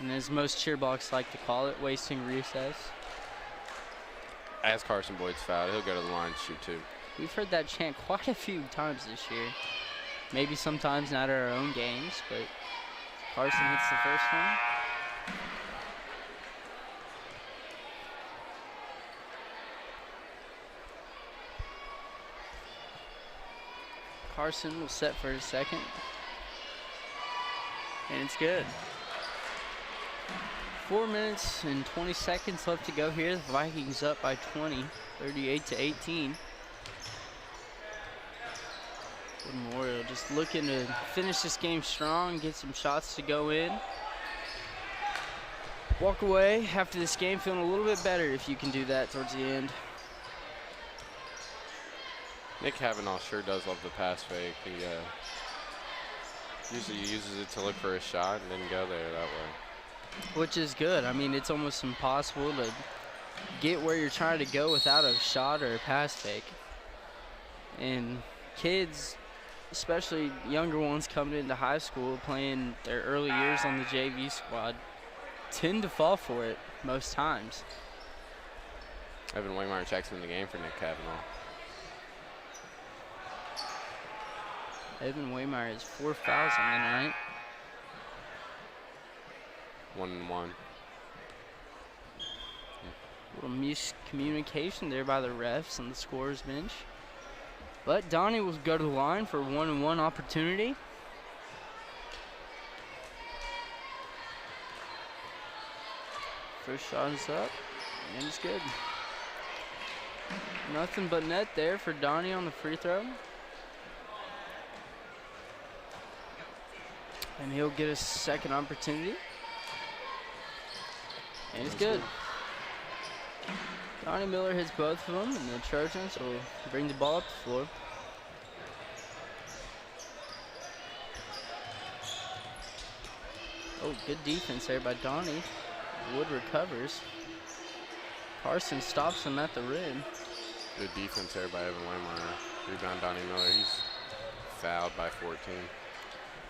And as most cheerbox like to call it, wasting recess. As Carson Boyd's fouled, he'll go to the line and shoot too. We've heard that chant quite a few times this year. Maybe sometimes not at our own games, but Carson hits the first one. Carson will set for his second. And it's good. 4 minutes and 20 seconds left to go here. The Vikings up by 20, 38-18. Memorial just looking to finish this game strong, get some shots to go in. Walk away after this game feeling a little bit better if you can do that towards the end. Nick Cavanaugh sure does love the pass fake. He usually uses it to look for a shot and then go there that way. Which is good. I mean, it's almost impossible to get where you're trying to go without a shot or a pass fake. And kids, especially younger ones coming into high school, playing their early years on the JV squad, tend to fall for it most times. Evan Waymeyer checks in the game for Nick Cavanaugh. Evan Waymeyer has 4 fouls on the night. 1-1. Little miscommunication there by the refs on the scorer's bench. But Donnie will go to the line for a 1-on-1 opportunity. First shot is up, and it's good. Nothing but net there for Donnie on the free throw. And he'll get a second opportunity. And it's good. Donnie Miller hits both of them, and the Trojans will bring the ball up the floor. Oh, good defense there by Donnie. Wood recovers. Carson stops him at the rim. Good defense there by Evan Waymeyer. Rebound Donnie Miller. He's fouled by 14.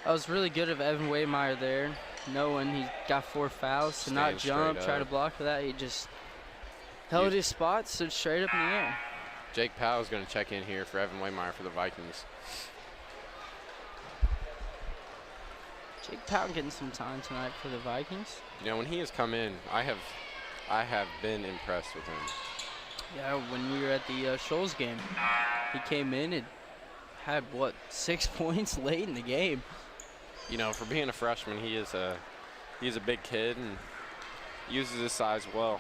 That was really good of Evan Waymeyer there, knowing he got 4 fouls, to not jump, try to block for that. He just held his spot, stood straight up in the air. Jake Powell is going to check in here for Evan Waymeyer for the Vikings. Jake Powell getting some time tonight for the Vikings. You know, when he has come in, I have been impressed with him. Yeah, when we were at the Shoals game, he came in and had, what, 6 points late in the game. You know, for being a freshman, he's a big kid and uses his size well.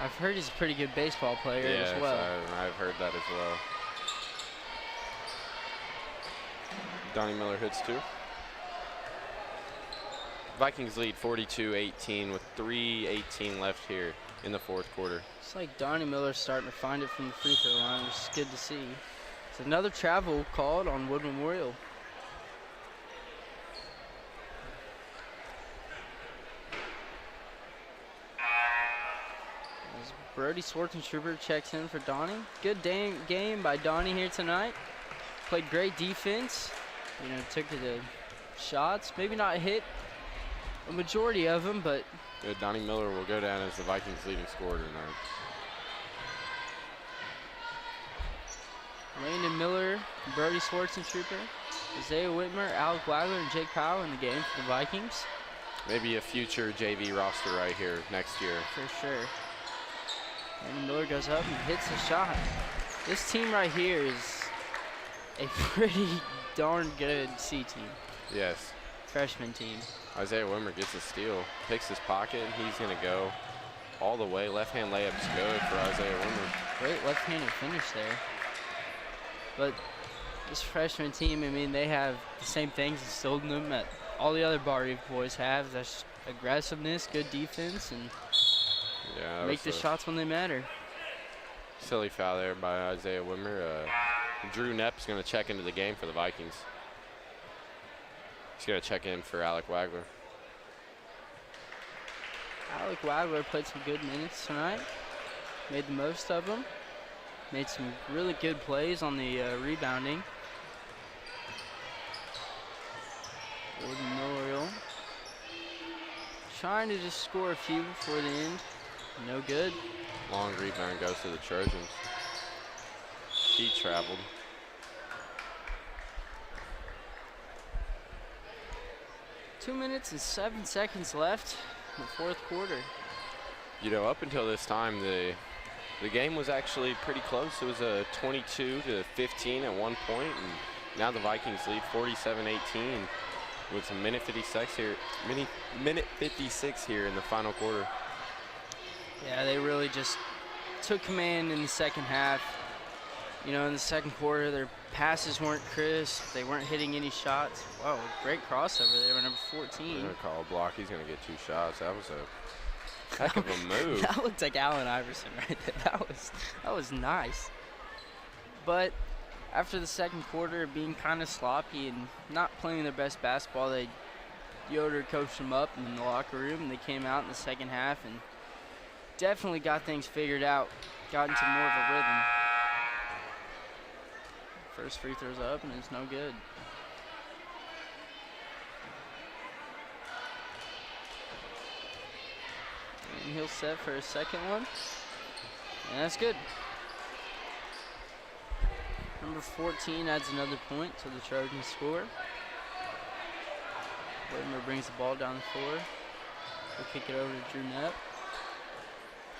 I've heard he's a pretty good baseball player as well. I've heard that as well. Donnie Miller hits 2. Vikings lead 42-18 with 3:18 left here in the fourth quarter. It's like Donnie Miller's starting to find it from the free throw line, which is good to see. It's another travel called on Wood Memorial. As Brody Schwarzentrooper checks in for Donnie. Good game by Donnie here tonight. Played great defense. You know, took the shots. Maybe not hit a majority of them, but good. Donnie Miller will go down as the Vikings' leading scorer tonight. Landon Miller, Brody Schwarzentrooper, Isaiah Whitmer, Alec Wagler, and Jake Powell in the game for the Vikings. Maybe a future JV roster right here next year. For sure. Landon Miller goes up and hits the shot. This team right here is a pretty darn good C team. Yes. Freshman team. Isaiah Whitmer gets a steal, picks his pocket, and he's going to go all the way. Left-hand layup's good for Isaiah Whitmer. Great left-handed finish there. But this freshman team, I mean, they have the same things instilled in them that all the other Bar Eve boys have. That's aggressiveness, good defense, and make the shots when they matter. Silly foul there by Isaiah Whitmer. Drew Knapp's going to check into the game for the Vikings. He's going to check in for Alec Wagler. Alec Wagler played some good minutes tonight. Made the most of them. Made some really good plays on the rebounding. Wood Memorial trying to just score a few before the end. No good. Long rebound goes to the Trojans. He traveled. Two minutes and 7 seconds left in the fourth quarter. You know, up until this time, the game was actually pretty close. It was a 22-15 at one point, and now the Vikings lead 47-18 with a minute 56 here. Minute 56 here in the final quarter. Yeah, they really just took command in the second half. You know, in the second quarter, their passes weren't crisp. They weren't hitting any shots. Wow, great crossover there by number 14. We're going to call a block. He's going to get 2 shots. That was a heck of a move. That looked like Allen Iverson right there. That was nice. But after the second quarter being kind of sloppy and not playing their best basketball, Yoder coached them up in the locker room, and they came out in the second half and definitely got things figured out, got into more of a rhythm. First free throw's up, and it's no good. And he'll set for a second one, and that's good. Number 14 adds another point to the Trojans score. Whitmer brings the ball down the floor. He'll kick it over to Drew Knapp.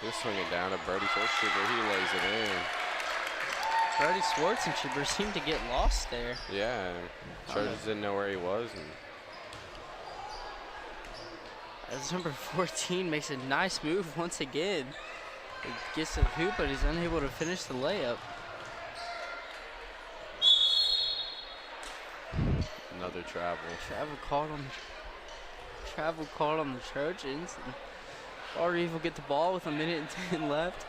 He'll swing it down to Brody Schwartzschuber. He lays it in. Brody Schwartzschuber seemed to get lost there. Yeah, Trojans didn't know where he was. And as number 14 makes a nice move once again. He gets to the hoop, but he's unable to finish the layup. Another travel. Travel called on the Trojans. And Bar Eve will get the ball with 1:10 left.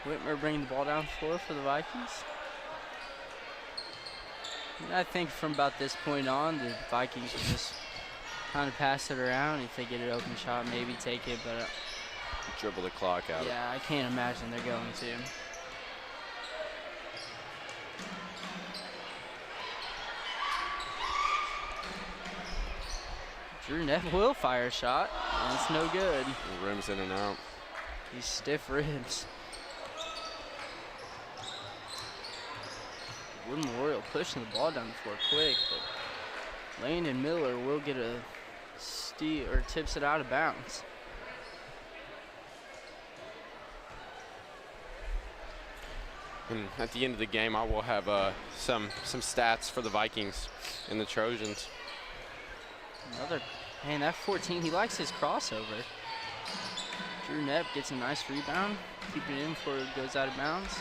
Whitmer bringing the ball down the floor for the Vikings. And I think from about this point on, the Vikings will just kind of pass it around. If they get an open shot, maybe take it, but Dribble the clock out. yeah, I can't imagine they're going to. Drew Knapp will fire a shot, and it's no good. The rim's in and out. These stiff ribs. Wood Memorial pushing the ball down the floor quick, but Lane and Miller will get a steal or tips it out of bounds. And at the end of the game, I will have some stats for the Vikings and the Trojans. Man, that 14, he likes his crossover. Drew Knapp gets a nice rebound, keep it in before it goes out of bounds.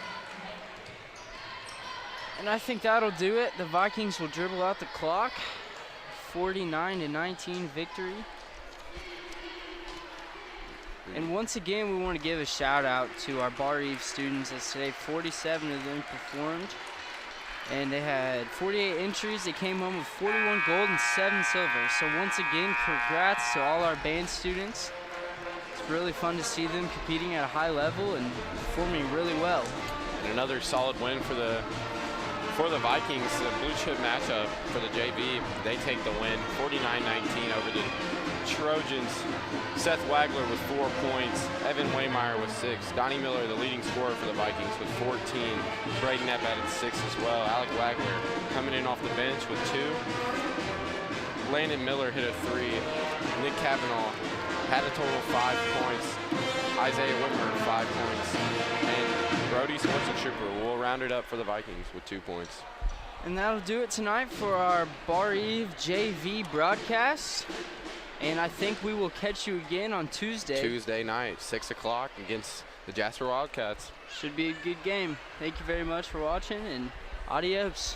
And I think that'll do it. The Vikings will dribble out the clock. 49-19 victory. And once again, we want to give a shout out to our Bar Eve students as today 47 of them performed. And they had 48 entries. They came home with 41 gold and 7 silver. So once again, congrats to all our band students. It's really fun to see them competing at a high level and performing really well. And another solid win for the Vikings, the blue chip matchup for the JV. They take the win 49-19 over the Trojans. Seth Wagler with 4 points. Evan Waymeyer with 6. Donnie Miller, the leading scorer for the Vikings, with 14. Braden Knapp added 6 as well. Alec Wagler coming in off the bench with 2. Landon Miller hit a 3. Nick Cavanaugh had a total of 5 points. Isaiah Whitmer, 5 points. And Brody Schwartzschuber will round it up for the Vikings with 2 points. And that'll do it tonight for our Bar Eve JV broadcast. And I think we will catch you again on Tuesday. Tuesday night, 6 o'clock against the Jasper Wildcats. Should be a good game. Thank you very much for watching, and adios.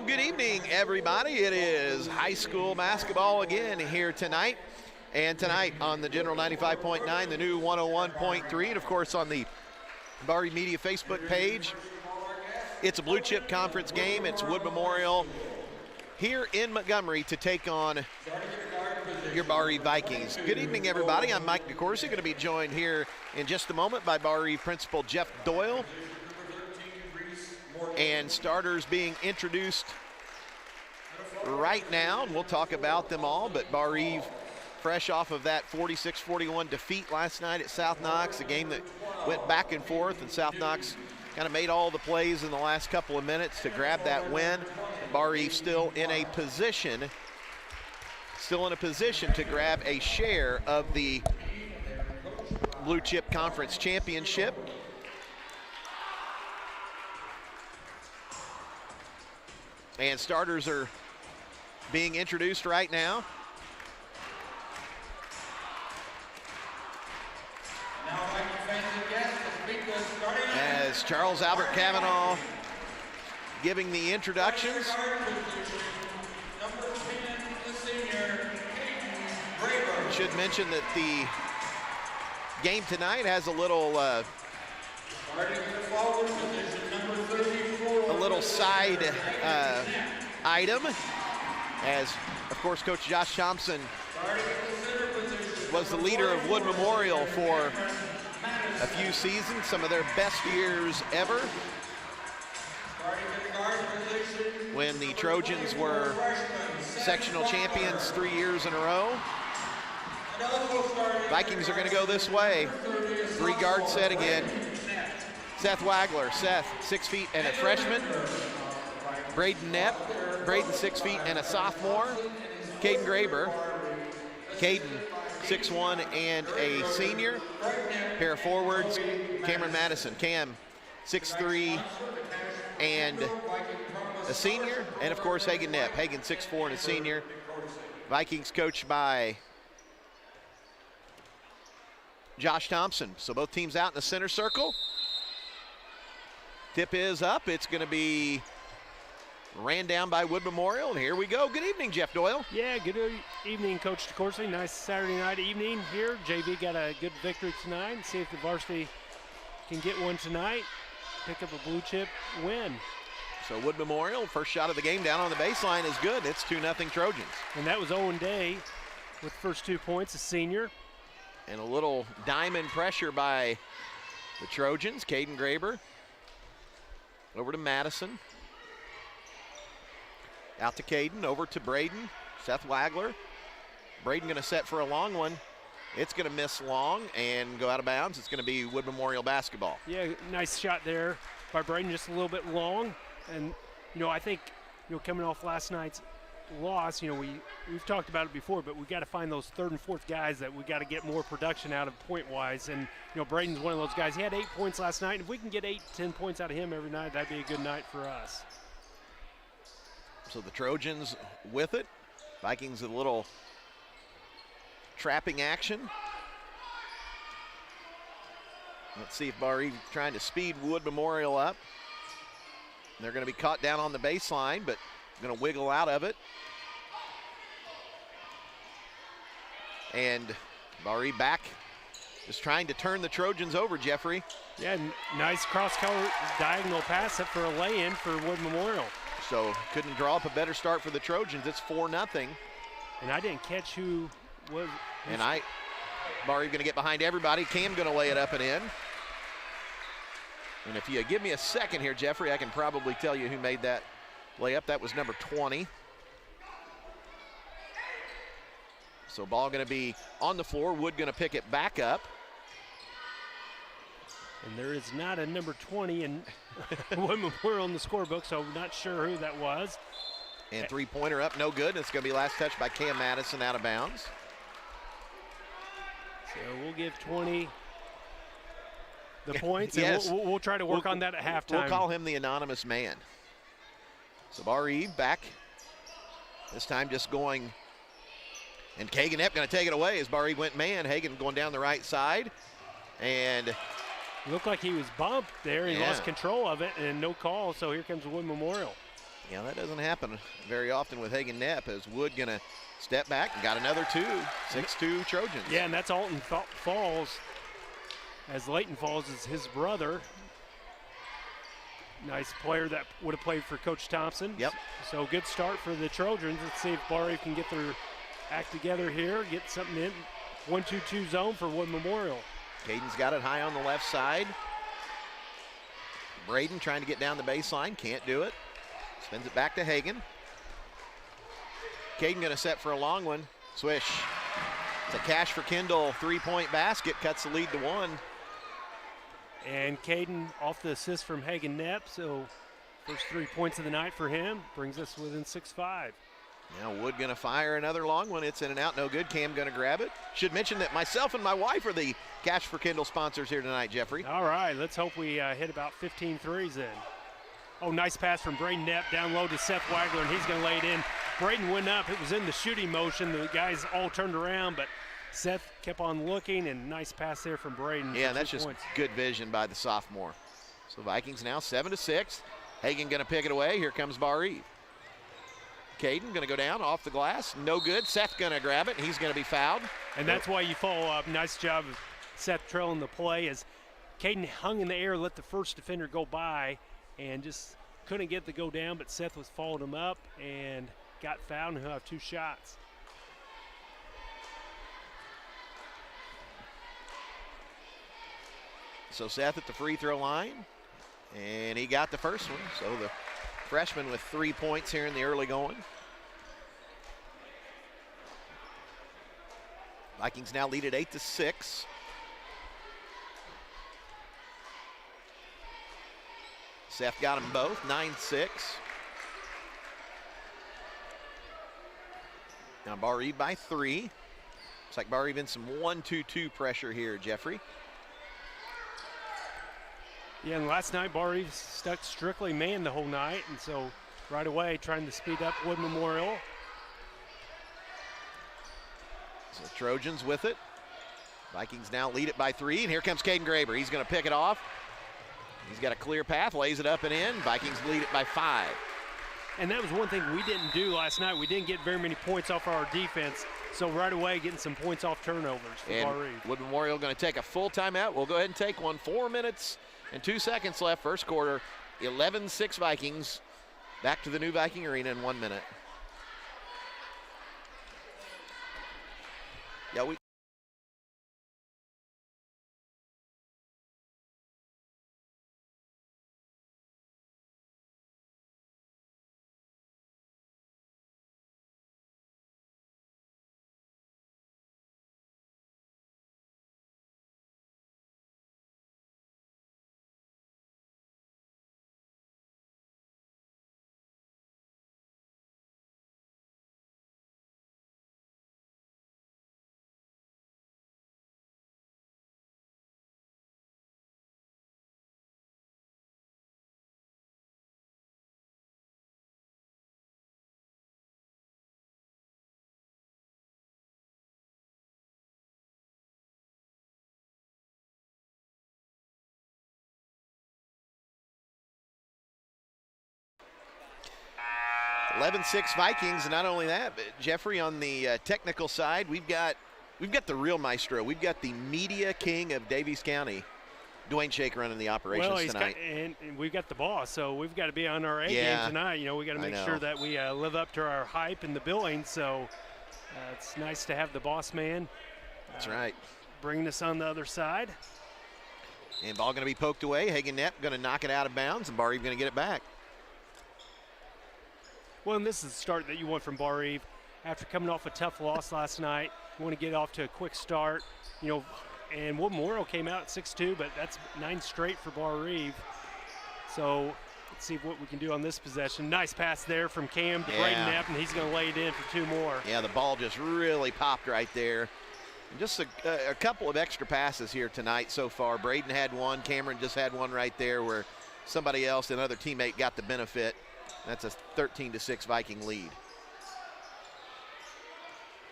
And good evening, everybody. It is high school basketball again here tonight. And tonight on the General 95.9, the new 101.3, and of course on the Varsity Media Facebook page. It's a blue chip conference game. It's Wood Memorial here in Montgomery to take on your Varsity Vikings. Good evening, everybody. I'm Mike DeCourcy, going to be joined here in just a moment by Varsity Principal Jeff Doyle. And starters being introduced right now, and we'll talk about them all, but Varsity fresh off of that 46-41 defeat last night at South Knox, a game that went back and forth, and South Knox kind of made all the plays in the last couple of minutes to grab that win. Varsity still in a position to grab a share of the Blue Chip Conference Championship. And starters are being introduced right now. As Charles Albert Cavanaugh giving the introductions. Should mention that the game tonight has a little side item, as of course Coach Josh Thompson was the leader of Wood Memorial for a few seasons, some of their best years ever, when the Trojans were sectional champions 3 years in a row. Vikings are going to go this way. Three-guard set again. Seth Wagler. Seth, 6 feet and a freshman. Braden Knepp. Braden, 6 feet and a sophomore. Caden Graber. Caden, 6'1" and a senior. Pair of forwards, Cameron Madison. Cam, 6'3" and a senior. And of course, Hagan Knepp. Hagan, 6'4" and a senior. Vikings coached by Josh Thompson. So both teams out in the center circle. Tip is up. It's going to be ran down by Wood Memorial, and here we go. Good evening, Jeff Doyle. Yeah, good evening, Coach DeCourcy. Nice Saturday night evening here. JV got a good victory tonight. See if the varsity can get one tonight, pick up a blue chip win. So Wood Memorial, first shot of the game down on the baseline is good. It's 2-0 Trojans. And that was Owen Day with the first 2 points, a senior. And a little diamond pressure by the Trojans. Caden Graber over to Madison. Out to Caden, over to Braden. Seth Wagler. Braden going to set for a long one. It's going to miss long and go out of bounds. It's going to be Wood Memorial basketball. Yeah, nice shot there by Braden, just a little bit long. And, I think, coming off last night's loss, we've talked about it before, but we got to find those third and fourth guys that we got to get more production out of point-wise. And, Braden's one of those guys. He had 8 points last night. If we can get 8-10 points out of him every night, that'd be a good night for us. So the Trojans with it. Vikings a little trapping action. Let's see if Varsity trying to speed Wood Memorial up. They're going to be caught down on the baseline, but going to wiggle out of it. And Varsity back, just trying to turn the Trojans over, Jeffrey. Yeah, nice cross-color diagonal pass up for a lay-in for Wood Memorial. So couldn't draw up a better start for the Trojans. It's 4-0. And I didn't catch who was. And Varsity going to get behind everybody. Cam going to lay it up and in. And if you give me a second here, Jeffrey, I can probably tell you who made that layup. That was number 20. So ball going to be on the floor. Wood going to pick it back up. And there is not a number 20 in Wood Memorial on the scorebook, so I'm not sure who that was. And three-pointer up, no good. It's going to be last touch by Cam Madison out of bounds. So we'll give 20 the points, yes. And we'll try to work on that at halftime. We'll call him the anonymous man. So Varsity back. This time just going, and Hagan Knepp going to take it away as Varsity went man. Hagan going down the right side. And it looked like he was bumped there. He lost control of it and no call, so here comes Wood Memorial. Yeah, that doesn't happen very often with Hagen Knapp, as Wood going to step back and got another 2, 6-2 Trojans. Yeah, and that's Alton Falls, as Leighton Falls is his brother. Nice player that would have played for Coach Thompson. Yep. So good start for the Trojans. Let's see if Bar Eve can get their act together here, get something in. 1-2-2 zone for Wood Memorial. Caden's got it high on the left side. Braden trying to get down the baseline, can't do it. Spins it back to Hagen. Caden going to set for a long one. Swish. It's a Cash for Kendall 3-point basket, cuts the lead to 1. And Caden off the assist from Hagen Knapp, so first 3 points of the night for him, brings us within 6-5. Now Wood going to fire another long one. It's in and out, no good. Cam going to grab it. Should mention that myself and my wife are the Cash for Kendall sponsors here tonight, Jeffrey. All right, let's hope we hit about 15 threes then. Oh, nice pass from Braden Knapp down low to Seth Wagler, and he's going to lay it in. Braden went up. It was in the shooting motion. The guys all turned around, but Seth kept on looking, and nice pass there from Braden. Yeah, that's just good vision by the sophomore. So Vikings now 7-6. Hagen going to pick it away. Here comes Bar Eve. Caden going to go down off the glass. No good. Seth going to grab it, and he's going to be fouled. And that's why you follow up. Nice job of Seth trailing the play as Caden hung in the air, let the first defender go by, and just couldn't get the go down, but Seth was following him up and got fouled, and he'll have 2 shots. So Seth at the free throw line, and he got the first one. So the freshman with 3 points here in the early going. Vikings now lead at 8-6. Seth got them both, 9-6. Now Bar Eve by 3. Looks like Bar Eve in some 1-2-2 pressure here, Jeffrey. Yeah, and last night Bar Eve stuck strictly man the whole night, and so right away trying to speed up Wood Memorial. So Trojans with it. Vikings now lead it by 3, and here comes Caden Graber. He's going to pick it off. He's got a clear path, lays it up and in. Vikings lead it by 5. And that was one thing we didn't do last night. We didn't get very many points off our defense, so right away getting some points off turnovers for Bar Eve. Wood Memorial going to take a full timeout. We'll go ahead and take one. 4 minutes and 2 seconds left, first quarter. 11-6 Vikings. Back to the new Viking Arena in 1 minute. Yeah, we. (11-6) Vikings, and not only that, but Jeffrey, on the technical side, we've got the real maestro. We've got the media king of Davies County, Dwayne Shake, running the operations tonight. And we've got the boss, so we've got to be on our A game tonight. You know, we got to make sure that we live up to our hype in the building. So it's nice to have the boss man. That's right. Bringing us on the other side. And ball going to be poked away. Hagen Knapp going to knock it out of bounds, and Bar Eve going to get it back. Well, and this is the start that you want from Bar Eve. After coming off a tough loss last night, you want to get off to a quick start. You know, and Wood Memorial came out at 6-2, but that's 9 straight for Bar Eve. So let's see what we can do on this possession. Nice pass there from Cam to Braden Knapp, and he's going to lay it in for 2 more. Yeah, the ball just really popped right there. And just a couple of extra passes here tonight so far. Braden had one. Cameron just had one right there where somebody else, another teammate, got the benefit. That's a 13-6 Viking lead.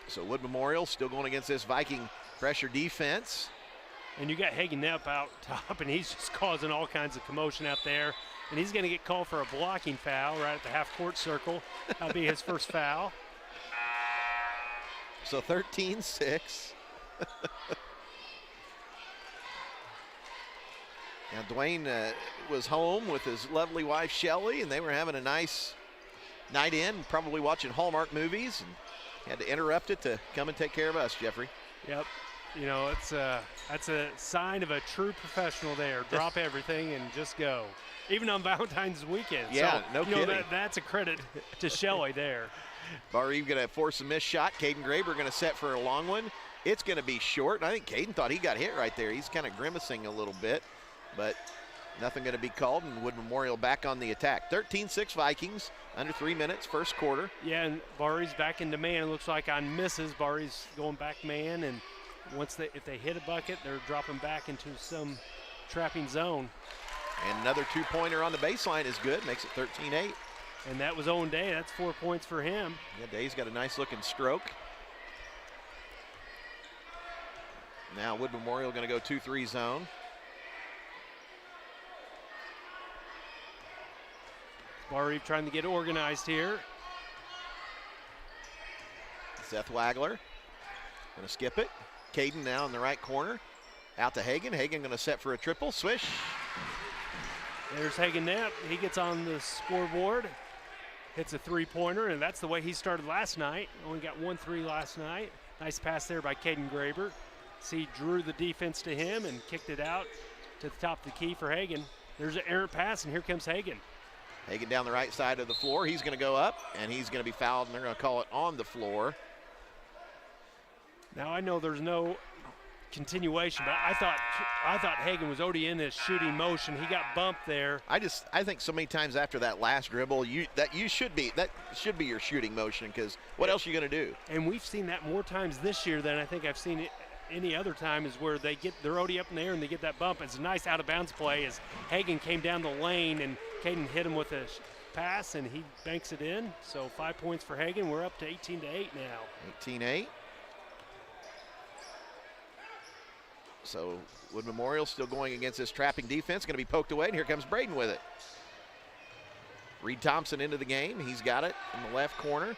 So Wood Memorial still going against this Viking pressure defense. And you got Hagen Knapp out top, and he's just causing all kinds of commotion out there. and he's going to get called for a blocking foul right at the half-court circle. That'll be his first foul. So 13-6. Now, Dwayne was home with his lovely wife, Shelly, and they were having a nice night in, probably watching Hallmark movies, and had to interrupt it to come and take care of us, Jeffrey. Yep. You know, that's a sign of a true professional there. Drop everything and just go. Even on Valentine's weekend. Yeah, so, no kidding. That's a credit to Shelly there. Bar-Eve going to force a missed shot. Caden Graber going to set for a long one. It's going to be short, and I think Caden thought he got hit right there. He's kind of grimacing a little bit, but nothing going to be called, and Wood Memorial back on the attack. 13-6 Vikings, under 3 minutes, first quarter. Yeah, and Bar-Eve's back into man. It looks like on misses, Bar-Eve's going back man, and if they hit a bucket, they're dropping back into some trapping zone. And another two-pointer on the baseline is good, makes it 13-8. And that was Owen Day. That's 4 points for him. Yeah, Day's got a nice-looking stroke. Now Wood Memorial going to go 2-3 zone. Bar-Eve trying to get organized here. Seth Wagler going to skip it. Caden now in the right corner. Out to Hagan. Hagan going to set for a triple. Swish. There's Hagan Knapp. He gets on the scoreboard. Hits a three-pointer, and that's the way he started last night. Only got 1 3 last night. Nice pass there by Caden Graber. See, drew the defense to him and kicked it out to the top of the key for Hagan. There's an errant pass, and here comes Hagan. Hagan down the right side of the floor. He's going to go up, and he's going to be fouled, and they're going to call it on the floor. Now I know there's no continuation, but I thought Hagan was already in this shooting motion. He got bumped there. I think so many times after that last dribble, that should be your shooting motion, because what else are you going to do? And we've seen that more times this year than I think I've seen it any other time, is where they're already up in the air and they get that bump. It's a nice out of bounds play as Hagan came down the lane and Caden hit him with a pass and he banks it in. So 5 points for Hagan. We're up to 18-8 now. 18-8. So Wood Memorial still going against this trapping defense. Going to be poked away, and here comes Braden with it. Reed Thompson into the game. He's got it in the left corner.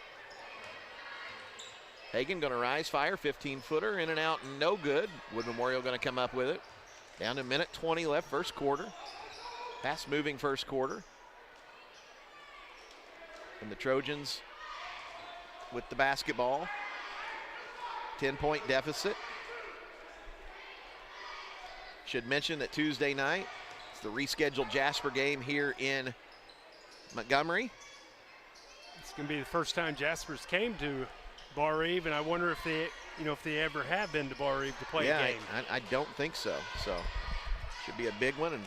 Hagan going to rise, fire, 15-footer, in and out, no good. Wood Memorial going to come up with it. Down to a minute 20 left, first quarter. Fast-moving first quarter. And the Trojans with the basketball. 10-point deficit. Should mention that Tuesday night, it's the rescheduled Jasper game here in Montgomery. It's going to be the first time Jaspers came to Bar-Eve, and I wonder if they ever have been to Bar-Eve to play a game. I don't think so. So should be a big one and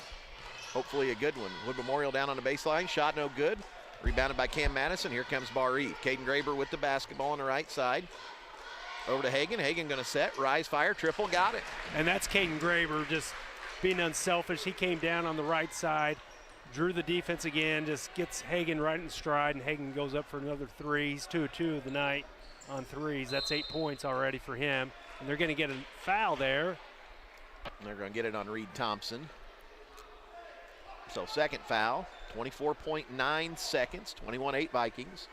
hopefully a good one. Wood Memorial down on the baseline, shot no good. Rebounded by Cam Madison. Here comes Bar-Eve. Caden Graber with the basketball on the right side. Over to Hagan. Hagan going to set, rise, fire, triple, got it. And that's Caden Graber just being unselfish. He came down on the right side, drew the defense again, just gets Hagan right in stride, and Hagan goes up for another three. He's 2 of 2 of the night on threes. That's 8 points already for him. And they're going to get a foul there. And they're going to get it on Reed Thompson. So second foul, 24.9 seconds, 21-8 Vikings.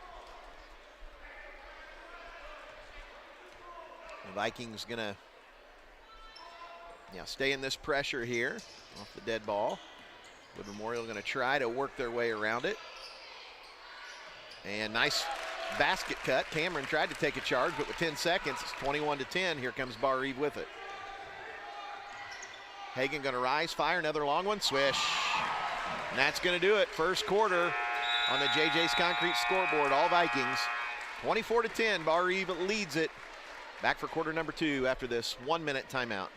The Vikings going to stay in this pressure here off the dead ball. Wood Memorial going to try to work their way around it. And nice basket cut. Cameron tried to take a charge, but with 10 seconds, it's 21-10. Here comes Bar-Eve with it. Hagan going to rise, fire, another long one, swish. And that's going to do it. First quarter on the JJ's Concrete scoreboard, all Vikings. 24-10, Bar-Eve leads it. Back for quarter number 2 after this 1-minute timeout.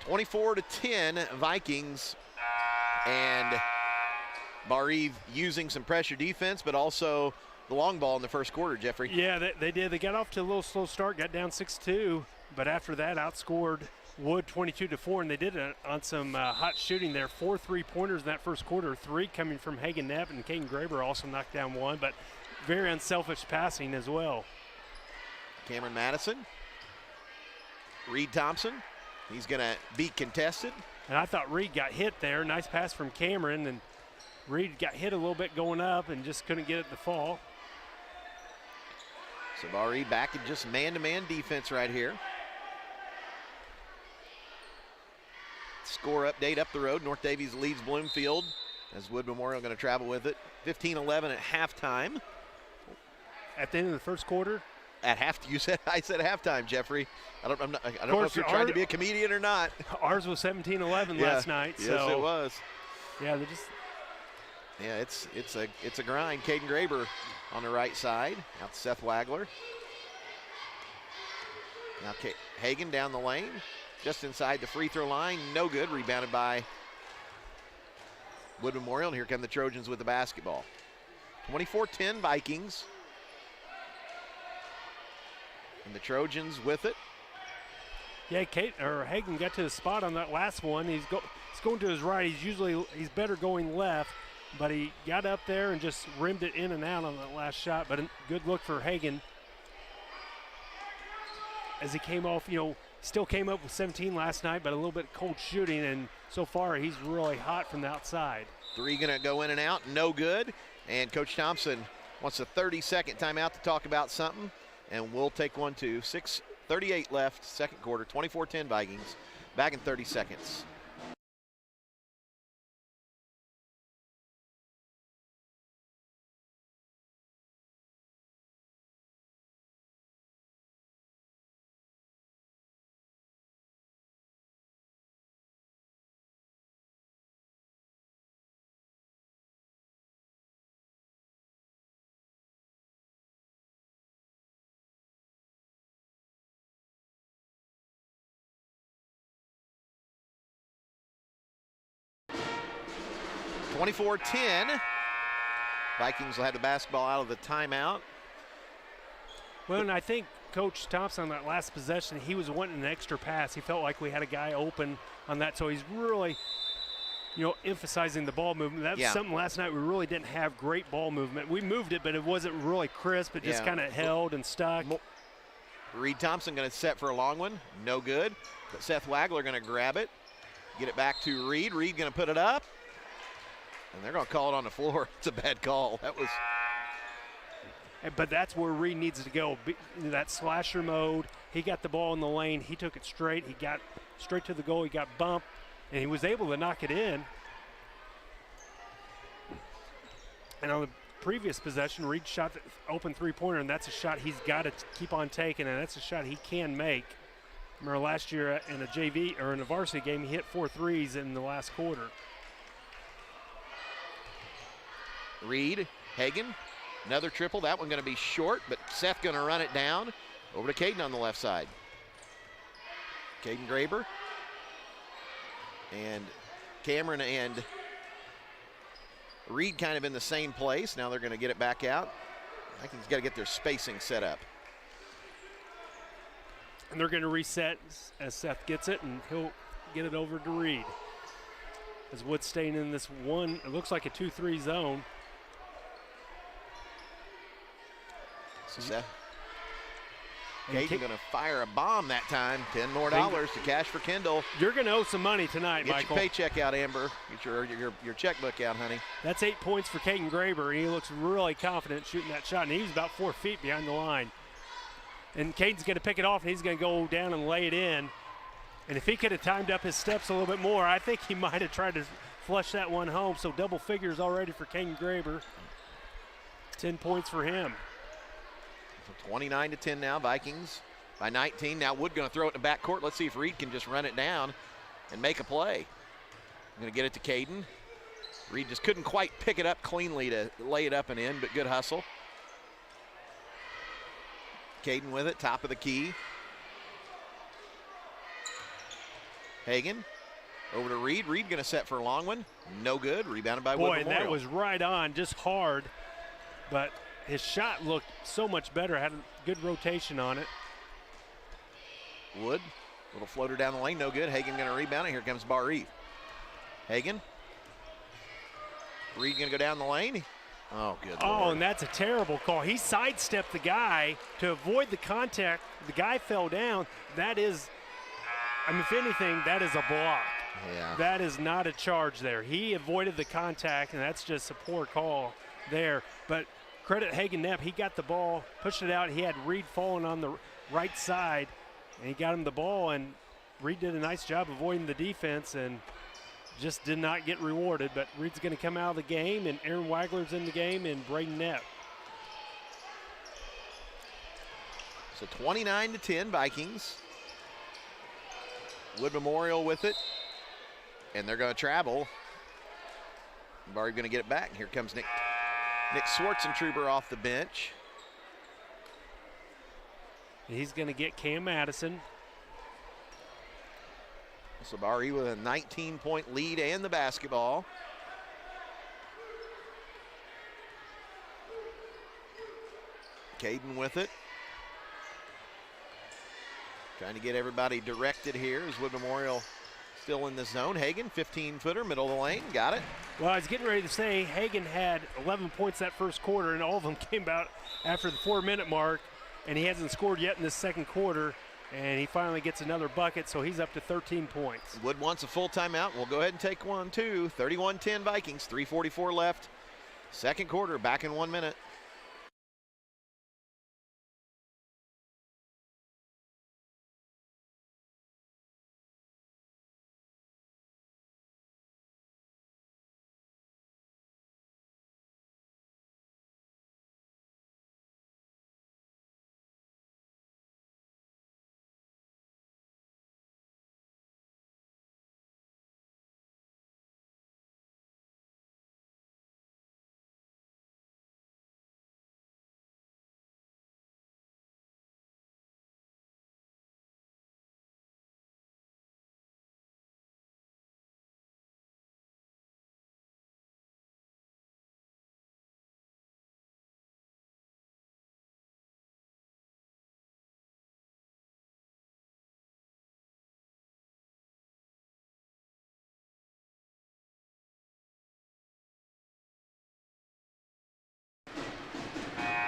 24-10 Vikings, and Bar-Eve using some pressure defense, but also the long ball in the first quarter, Jeffrey. Yeah, they did. They got off to a little slow start, got down 6-2, but after that outscored Wood 22-4, and they did it on some hot shooting there. 4 3-pointers in that first quarter, 3 coming from Hagen Knapp, and Caden Graber also knocked down 1, but very unselfish passing as well. Cameron Madison, Reed Thompson, he's gonna be contested. And I thought Reed got hit there. Nice pass from Cameron, and Reed got hit a little bit going up and just couldn't get it to fall. So Bar-Eve back in just man-to-man defense right here. Score update up the road. North Davies leads Bloomfield as Wood Memorial going to travel with it. 15-11 at halftime. At the end of the first quarter? At I said halftime, Jeffrey. I don't know if you're trying to be a comedian or not. Ours was 17-11 last night. Yes, so it was. Yeah, they just. Yeah, it's a grind. Caden Graber on the right side. Out to Seth Wagler. Now Hagen down the lane, just inside the free throw line. No good. Rebounded by Wood Memorial. And here come the Trojans with the basketball. 24-10 Vikings. And the Trojans with it. Yeah, Hagen got to the spot on that last one. He's going to his right. He's better going left, but he got up there and just rimmed it in and out on that last shot. But a good look for Hagen as he came off. Still came up with 17 last night, but a little bit cold shooting, and so far he's really hot from the outside. 3 gonna go in and out, no good. And Coach Thompson wants a 30-second timeout to talk about something. And we'll take one too. 6:38 left, second quarter, 24-10 Vikings. Back in 30 seconds. (24-10). Vikings will have the basketball out of the timeout. Well, and I think Coach Thompson on that last possession, he was wanting an extra pass. He felt like we had a guy open on that, so he's really, emphasizing the ball movement. That was something last night we really didn't have great ball movement. We moved it, but it wasn't really crisp. It just kind of held and stuck. Reed Thompson going to set for a long one. No good. But Seth Wagler going to grab it, get it back to Reed. Reed going to put it up. And they're going to call it on the floor. It's a bad call. That was. But that's where Reed needs to go. That slasher mode. He got the ball in the lane. He took it straight. He got straight to the goal. He got bumped, and he was able to knock it in. And on the previous possession, Reed shot the open three-pointer, and that's a shot he's got to keep on taking, and that's a shot he can make. Remember last year in a JV or in a varsity game, he hit 4 threes in the last quarter. Reed, Hagen, another triple. That one going to be short, but Seth going to run it down. Over to Caden on the left side. Caden Graber. And Cameron and Reed kind of in the same place. Now they're going to get it back out. I think he's got to get their spacing set up. And they're going to reset as Seth gets it, and he'll get it over to Reed. As Wood's staying in this one, it looks like a 2-3 zone. Seth. Caden going to fire a bomb that time. $10 more to cash for Kendall. You're going to owe some money tonight, Michael. Get your paycheck out, Amber. Get your checkbook out, honey. That's 8 points for Caden Graber. He looks really confident shooting that shot, and he was about 4 feet behind the line. And Caden's going to pick it off, and he's going to go down and lay it in. And if he could have timed up his steps a little bit more, I think he might have tried to flush that one home. So double figures already for Caden Graber. 10 points for him. 29-10 now, Vikings by 19. Now Wood going to throw it in the backcourt. Let's see if Reed can just run it down and make a play. I'm going to get it to Caden. Reed just couldn't quite pick it up cleanly to lay it up and in, but good hustle. Caden with it, top of the key. Hagan over to Reed. Reed going to set for a long one. No good. Rebounded by Wood Boy, and Memorial. that was right on, just hard. But his shot looked so much better. Had a good rotation on it. Wood, little floater down the lane, no good. Hagan going to rebound it. Here comes Bar Eve. Hagan. Reed going to go down the lane. Oh, good Oh, Lord. and that's a terrible call. He sidestepped the guy to avoid the contact. The guy fell down. That is, I mean, if anything, that is a block. Yeah. That is not a charge there. He avoided the contact, and that's just a poor call there. But credit Hagan Knapp. He got the ball, pushed it out. He had Reed falling on the right side, and he got him the ball, and Reed did a nice job avoiding the defense and just did not get rewarded. But Reed's going to come out of the game, and Aaron Wagler's in the game, and Braden Knapp. So 29-10 Vikings. Wood Memorial with it. And they're going to travel. Bar Eve going to get it back. And here comes Nick Schwarzentrooper off the bench. He's going to get Cam Madison. So Bar Eve with a 19-point lead and the basketball. Caden with it. Trying to get everybody directed here as Wood Memorial still in the zone. Hagan, 15-footer, middle of the lane, got it. Well, I was getting ready to say Hagan had 11 points that first quarter, and all of them came out after the 4-minute mark, and he hasn't scored yet in this second quarter, and he finally gets another bucket, so he's up to 13 points. Wood wants a full timeout. We'll go ahead and take one, too. 31-10 Vikings, 3:44 left. Second quarter, back in 1 minute.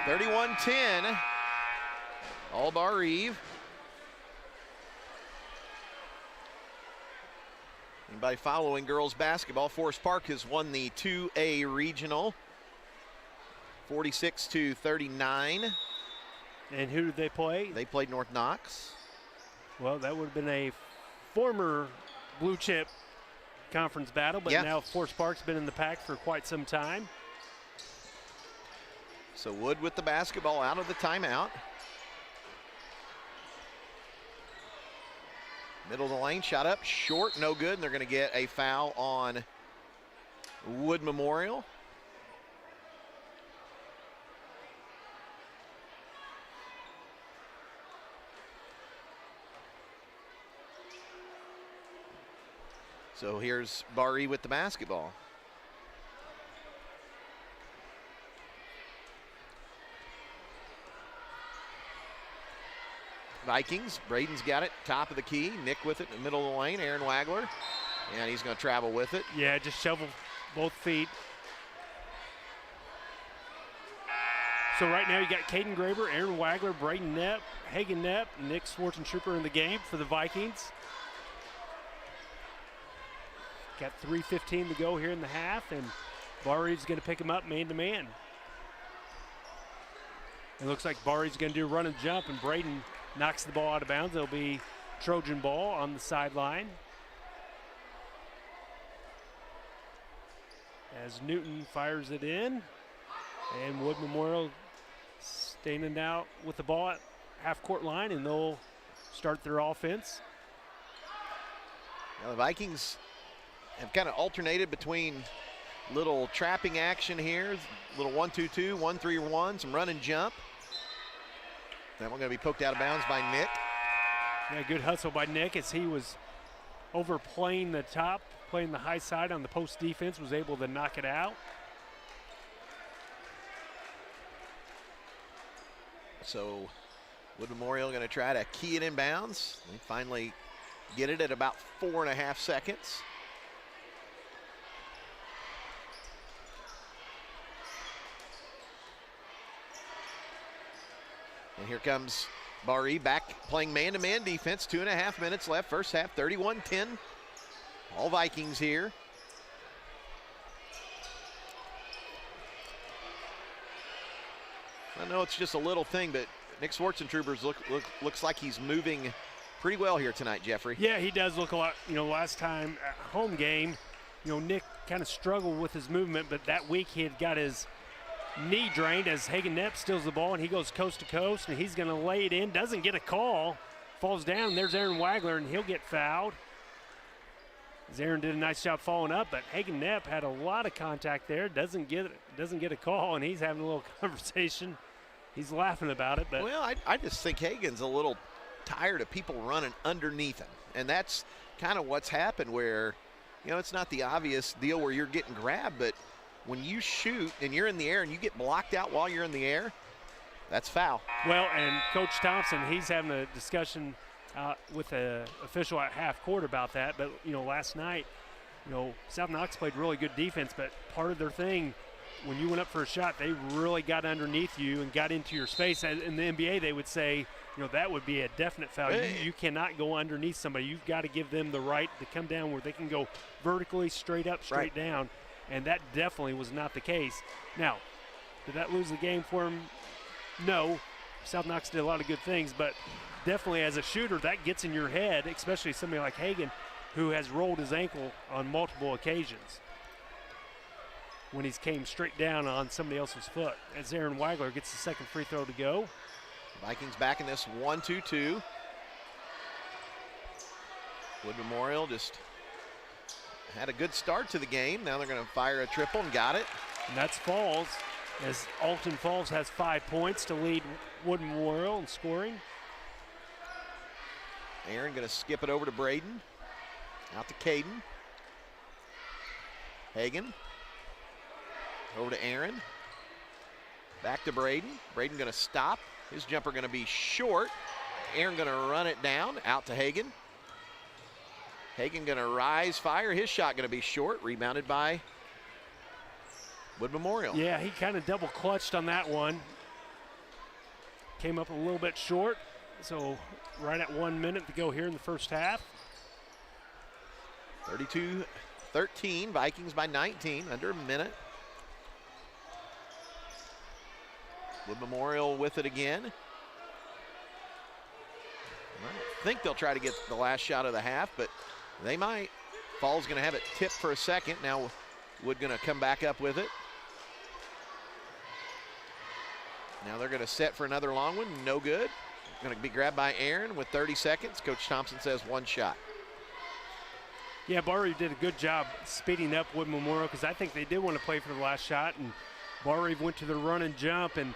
(31-10), all Bar Eve. And by following girls basketball, Forest Park has won the 2A regional, 46-39. And who did they play? They played North Knox. Well, that would have been a former blue chip conference battle, but Yeah. now Forest Park's been in the pack for quite some time. So Wood with the basketball out of the timeout. Middle of the lane, shot up, short, no good, and they're going to get a foul on Wood Memorial. So here's Bar Eve with the basketball. Vikings, Braden's got it, top of the key. Nick with it in the middle of the lane, Aaron Wagler. And he's going to travel with it. Yeah, just shovel both feet. So right now you got Caden Graber, Aaron Wagler, Braden Knapp, Hagan Knapp, Nick Schwarzentrooper in the game for the Vikings. Got 3:15 to go here in the half, and Bar Eve's going to pick him up man-to-man. It looks like Bar Eve's going to do a run and jump, and Braden knocks the ball out of bounds. It'll be Trojan ball on the sideline. As Newton fires it in, and Wood Memorial standing out with the ball at half-court line, and they'll start their offense. Now the Vikings have kind of alternated between little trapping action here, little 1-2-2, 1-3-1, some run and jump. That one going to be poked out of bounds by Nick. Yeah, good hustle by Nick as he was overplaying the top, playing the high side on the post defense, was able to knock it out. So Wood Memorial going to try to key it in bounds. They finally get it at about 4.5 seconds. And here comes Bari back playing man-to-man defense. 2.5 minutes left, first half, 31-10. All Vikings here. I know it's just a little thing, but Nick Schwarzentroopers looks like he's moving pretty well here tonight, Jeffrey. Yeah, he does look a lot. You know, last time at home game, you know, Nick kind of struggled with his movement, but that week he had got his knee drained as Hagen Knepp steals the ball, and he goes coast to coast, and he's going to lay it in. Doesn't get a call. Falls down. There's Aaron Wagler, and he'll get fouled. As Aaron did a nice job following up, but Hagen Knepp had a lot of contact there. Doesn't get a call, and he's having a little conversation. He's laughing about it, but well, I just think Hagen's a little tired of people running underneath him, and that's kind of what's happened. Where, you know, it's not the obvious deal where you're getting grabbed, but when you shoot and you're in the air and you get blocked out while you're in the air, that's foul. Well, and Coach Thompson, he's having a discussion with the official at half court about that. But, you know, last night, you know, South Knox played really good defense, but part of their thing, when you went up for a shot, they really got underneath you and got into your space. In the NBA, they would say, you know, that would be a definite foul. You cannot go underneath somebody. You've got to give them the right to come down where they can go vertically, straight up, straight down. And that definitely was not the case. Now, did that lose the game for him? No. South Knox did a lot of good things, but definitely as a shooter, that gets in your head, especially somebody like Hagen, who has rolled his ankle on multiple occasions when he's came straight down on somebody else's foot. As Aaron Wagler gets the second free throw to go. Vikings back in this 1-2-2. Wood Memorial just had a good start to the game. Now they're going to fire a triple and got it. And that's Falls, as Alton Falls has 5 points to lead Wood Memorial in scoring. Aaron going to skip it over to Braden. Out to Caden. Hagen. Over to Aaron. Back to Braden. Braden going to stop. His jumper going to be short. Aaron going to run it down. Out to Hagen. Hagen going to rise, fire. His shot going to be short. Rebounded by Wood Memorial. Yeah, he kind of double clutched on that one. Came up a little bit short. So right at 1 minute to go here in the first half. 32-13, Vikings by 19, under a minute. Wood Memorial with it again. I think they'll try to get the last shot of the half, but they might. Fall's going to have it tipped for a second. Now Wood going to come back up with it. Now they're going to set for another long one. No good. Going to be grabbed by Aaron with 30 seconds. Coach Thompson says one shot. Yeah, Bari did a good job speeding up Wood Memorial because I think they did want to play for the last shot, and Bari went to the run and jump and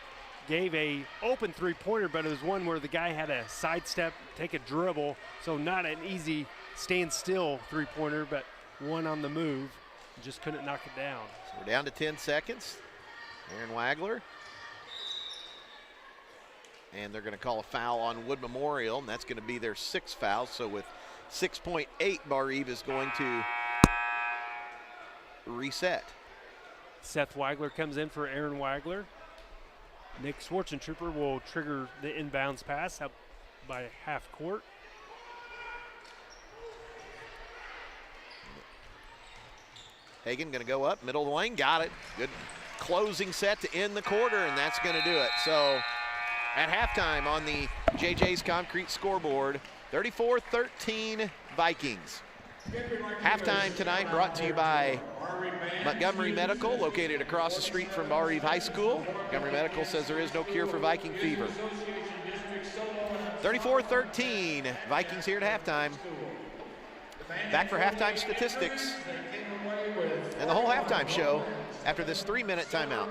gave a open three-pointer, but it was one where the guy had a sidestep, take a dribble, so not an easy stand still three-pointer, but one on the move. Just couldn't knock it down. So we're down to 10 seconds. Aaron Wagler. And they're going to call a foul on Wood Memorial, and that's going to be their sixth foul. So with 6.8, Bar-Eve is going to reset. Seth Wagler comes in for Aaron Wagler. Nick Schwarzentrooper will trigger the inbounds pass up by half court. Hagen going to go up, middle of the lane, got it. Good closing set to end the quarter, and that's going to do it. So at halftime on the JJ's Concrete scoreboard, 34-13 Vikings. Halftime tonight brought to you by Montgomery Medical, located across the street from Bar-Eve High School. Montgomery Medical says there is no cure for Viking fever. 34-13, Vikings here at halftime. Back for halftime statistics and the whole halftime show after this 3-minute timeout.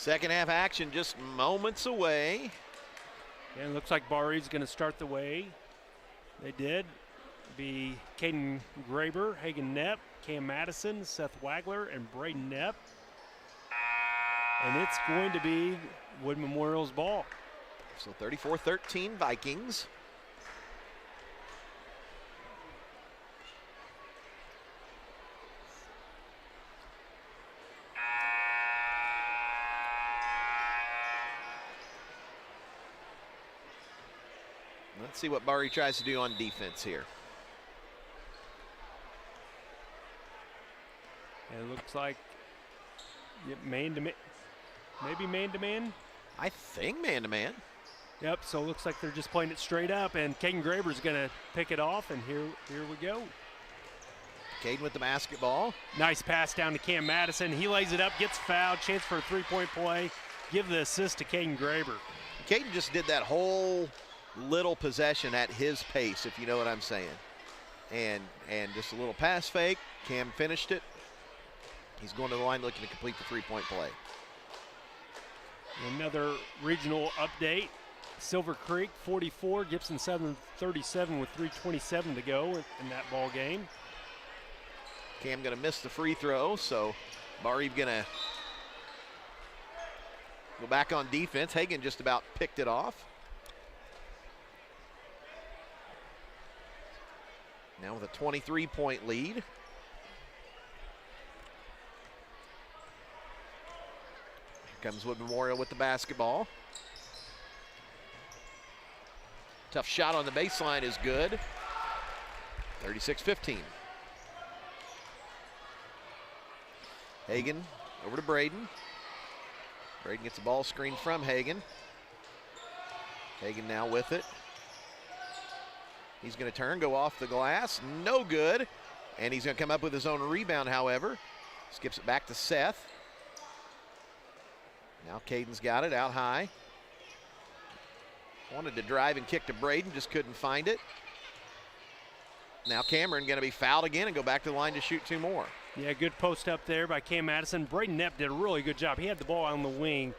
Second half action just moments away. And it looks like Bar Eve's going to start the way. They did. Be Caden Graber, Hagen Knepp, Cam Madison, Seth Wagler, and Braden Knepp. And it's going to be Wood Memorial's ball. So 34-13 Vikings. Let's see what Bari tries to do on defense here. And it looks like man-to-man, maybe man-to-man. I think man-to-man. Yep, so it looks like they're just playing it straight up, and Caden Graber's going to pick it off, and here we go. Caden with the basketball. Nice pass down to Cam Madison. He lays it up, gets fouled, chance for a three-point play. Give the assist to Caden Graber. Caden just did that whole little possession at his pace, if you know what I'm saying. And just a little pass fake. Cam finished it. He's going to the line looking to complete the three-point play. Another regional update. Silver Creek 44, Gibson Southern 37 with 3:27 to go in that ball game. Cam going to miss the free throw, so Bar Eve going to go back on defense. Hagen just about picked it off. Now with a 23-point lead. Here comes Wood Memorial with the basketball. Tough shot on the baseline is good. 36-15. Hagen over to Braden. Braden gets the ball screen from Hagen. Hagen now with it. He's going to turn, go off the glass. No good. And he's going to come up with his own rebound, however. Skips it back to Seth. Now Caden's got it out high. Wanted to drive and kick to Braden, just couldn't find it. Now Cameron going to be fouled again and go back to the line to shoot two more. Yeah, good post up there by Cam Madison. Braden Knepp did a really good job. He had the ball on the wing,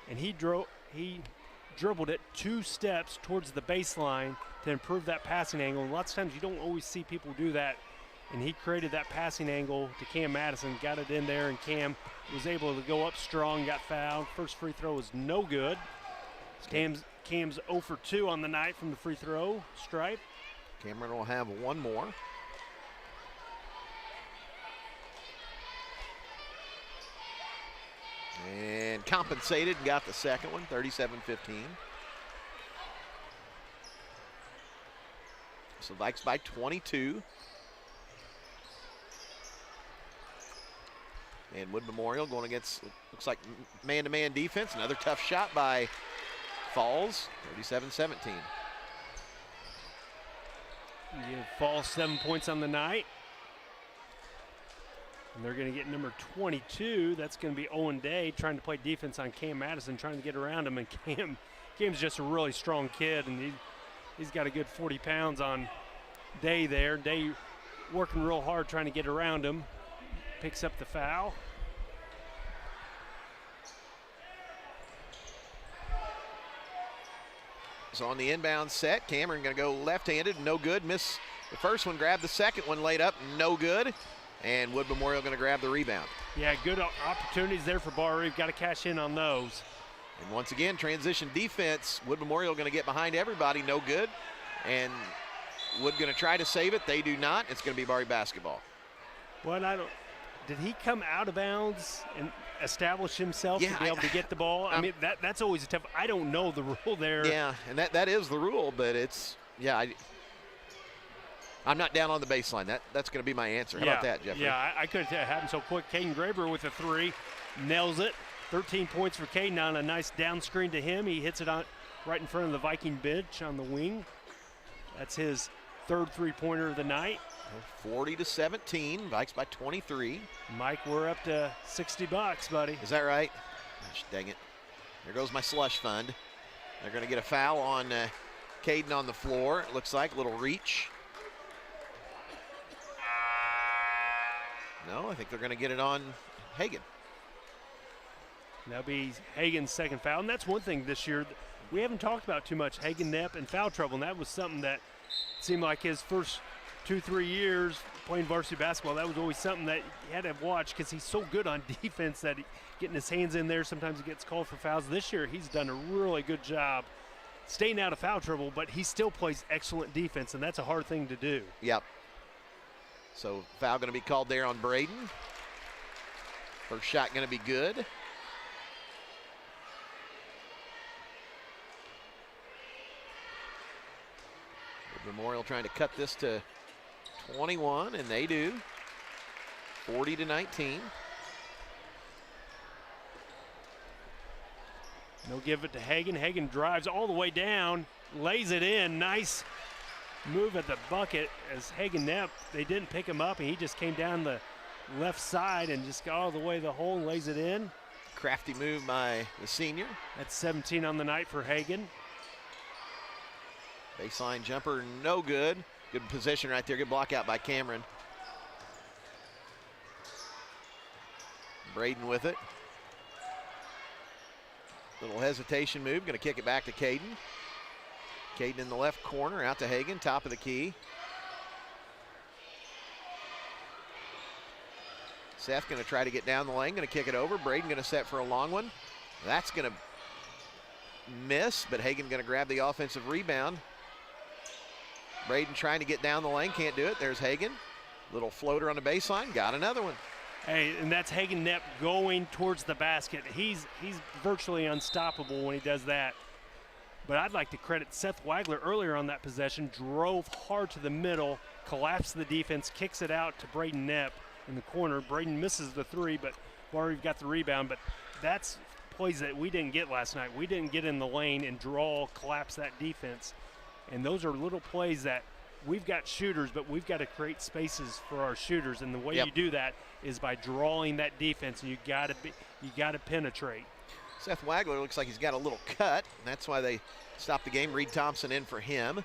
and he dribbled it 2 steps towards the baseline to improve that passing angle. And lots of times you don't always see people do that, and he created that passing angle to Cam Madison, got it in there, and Cam was able to go up strong, got fouled. First free throw was no good. Cam's 0 for 2 on the night from the free throw stripe. Cameron will have one more. And compensated and got the second one, 37-15. So Vikes by 22. And Wood Memorial going against, looks like man-to-man defense. Another tough shot by Falls, 37-17. Give Falls 7 points on the night. And they're going to get number 22. That's going to be Owen Day trying to play defense on Cam Madison, trying to get around him. And Cam's just a really strong kid, and he's got a good 40 pounds on Day there. Day working real hard trying to get around him. Picks up the foul. So on the inbound set, Cameron going to go left-handed, no good. Miss the first one, grab the second one, laid up, no good. And Wood Memorial going to grab the rebound. Yeah, good opportunities there for Bar Eve. Got to cash in on those. And once again, transition defense. Wood Memorial going to get behind everybody, no good. And Wood going to try to save it. They do not. It's going to be Bar Eve basketball. Well, did he come out of bounds and establish himself to be able to get the ball? I mean, that's always a tough. I don't know the rule there. Yeah, and that is the rule, but it's, yeah, I'm not down on the baseline. That's going to be my answer. How about that, Jeffrey? Yeah, I could have happened so quick. Caden Graber with a 3, nails it. 13 points for Caden on a nice down screen to him. He hits it on right in front of the Viking bench on the wing. That's his 3rd three-pointer of the night. 40-17, Vikes by 23. Mike, we're up to $60, buddy. Is that right? Gosh, dang it. There goes my slush fund. They're going to get a foul on Caden on the floor. It looks like a little reach. No, I think they're going to get it on Hagen. That'll be Hagen's second foul. And that's one thing this year we haven't talked about too much, Hagen Knepp and foul trouble. And that was something that seemed like his first 2-3 years playing varsity basketball, that was always something that you had to watch because he's so good on defense that getting his hands in there, sometimes he gets called for fouls. This year he's done a really good job staying out of foul trouble, but he still plays excellent defense, and that's a hard thing to do. Yep. So foul going to be called there on Braden. First shot going to be good. Memorial trying to cut this to 21, and they do. 40-19. They'll give it to Hagen. Hagen drives all the way down, lays it in. Nice move at the bucket as Hagen Knepp, they didn't pick him up, and he just came down the left side and just got all the way to the hole and lays it in. Crafty move by the senior. That's 17 on the night for Hagen. Baseline jumper, no good. Good position right there. Good block out by Cameron. Braden with it. Little hesitation move. Going to kick it back to Caden. Caden in the left corner, out to Hagen, top of the key. Seth going to try to get down the lane, going to kick it over. Braden going to set for a long one. That's going to miss, but Hagen going to grab the offensive rebound. Braden trying to get down the lane, can't do it. There's Hagen. Little floater on the baseline, got another one. Hey, and that's Hagen Knepp going towards the basket. He's virtually unstoppable when he does that. But I'd like to credit Seth Wagler earlier on that possession, drove hard to the middle, collapsed the defense, kicks it out to Braden Knepp in the corner. Braden misses the three, but Barry got the rebound. But that's plays that we didn't get last night. We didn't get in the lane and draw, collapse that defense. And those are little plays that we've got shooters, but we've got to create spaces for our shooters. And the way you do that is by drawing that defense, and you got to penetrate. Seth Wagler looks like he's got a little cut, and that's why they stopped the game. Reed Thompson in for him.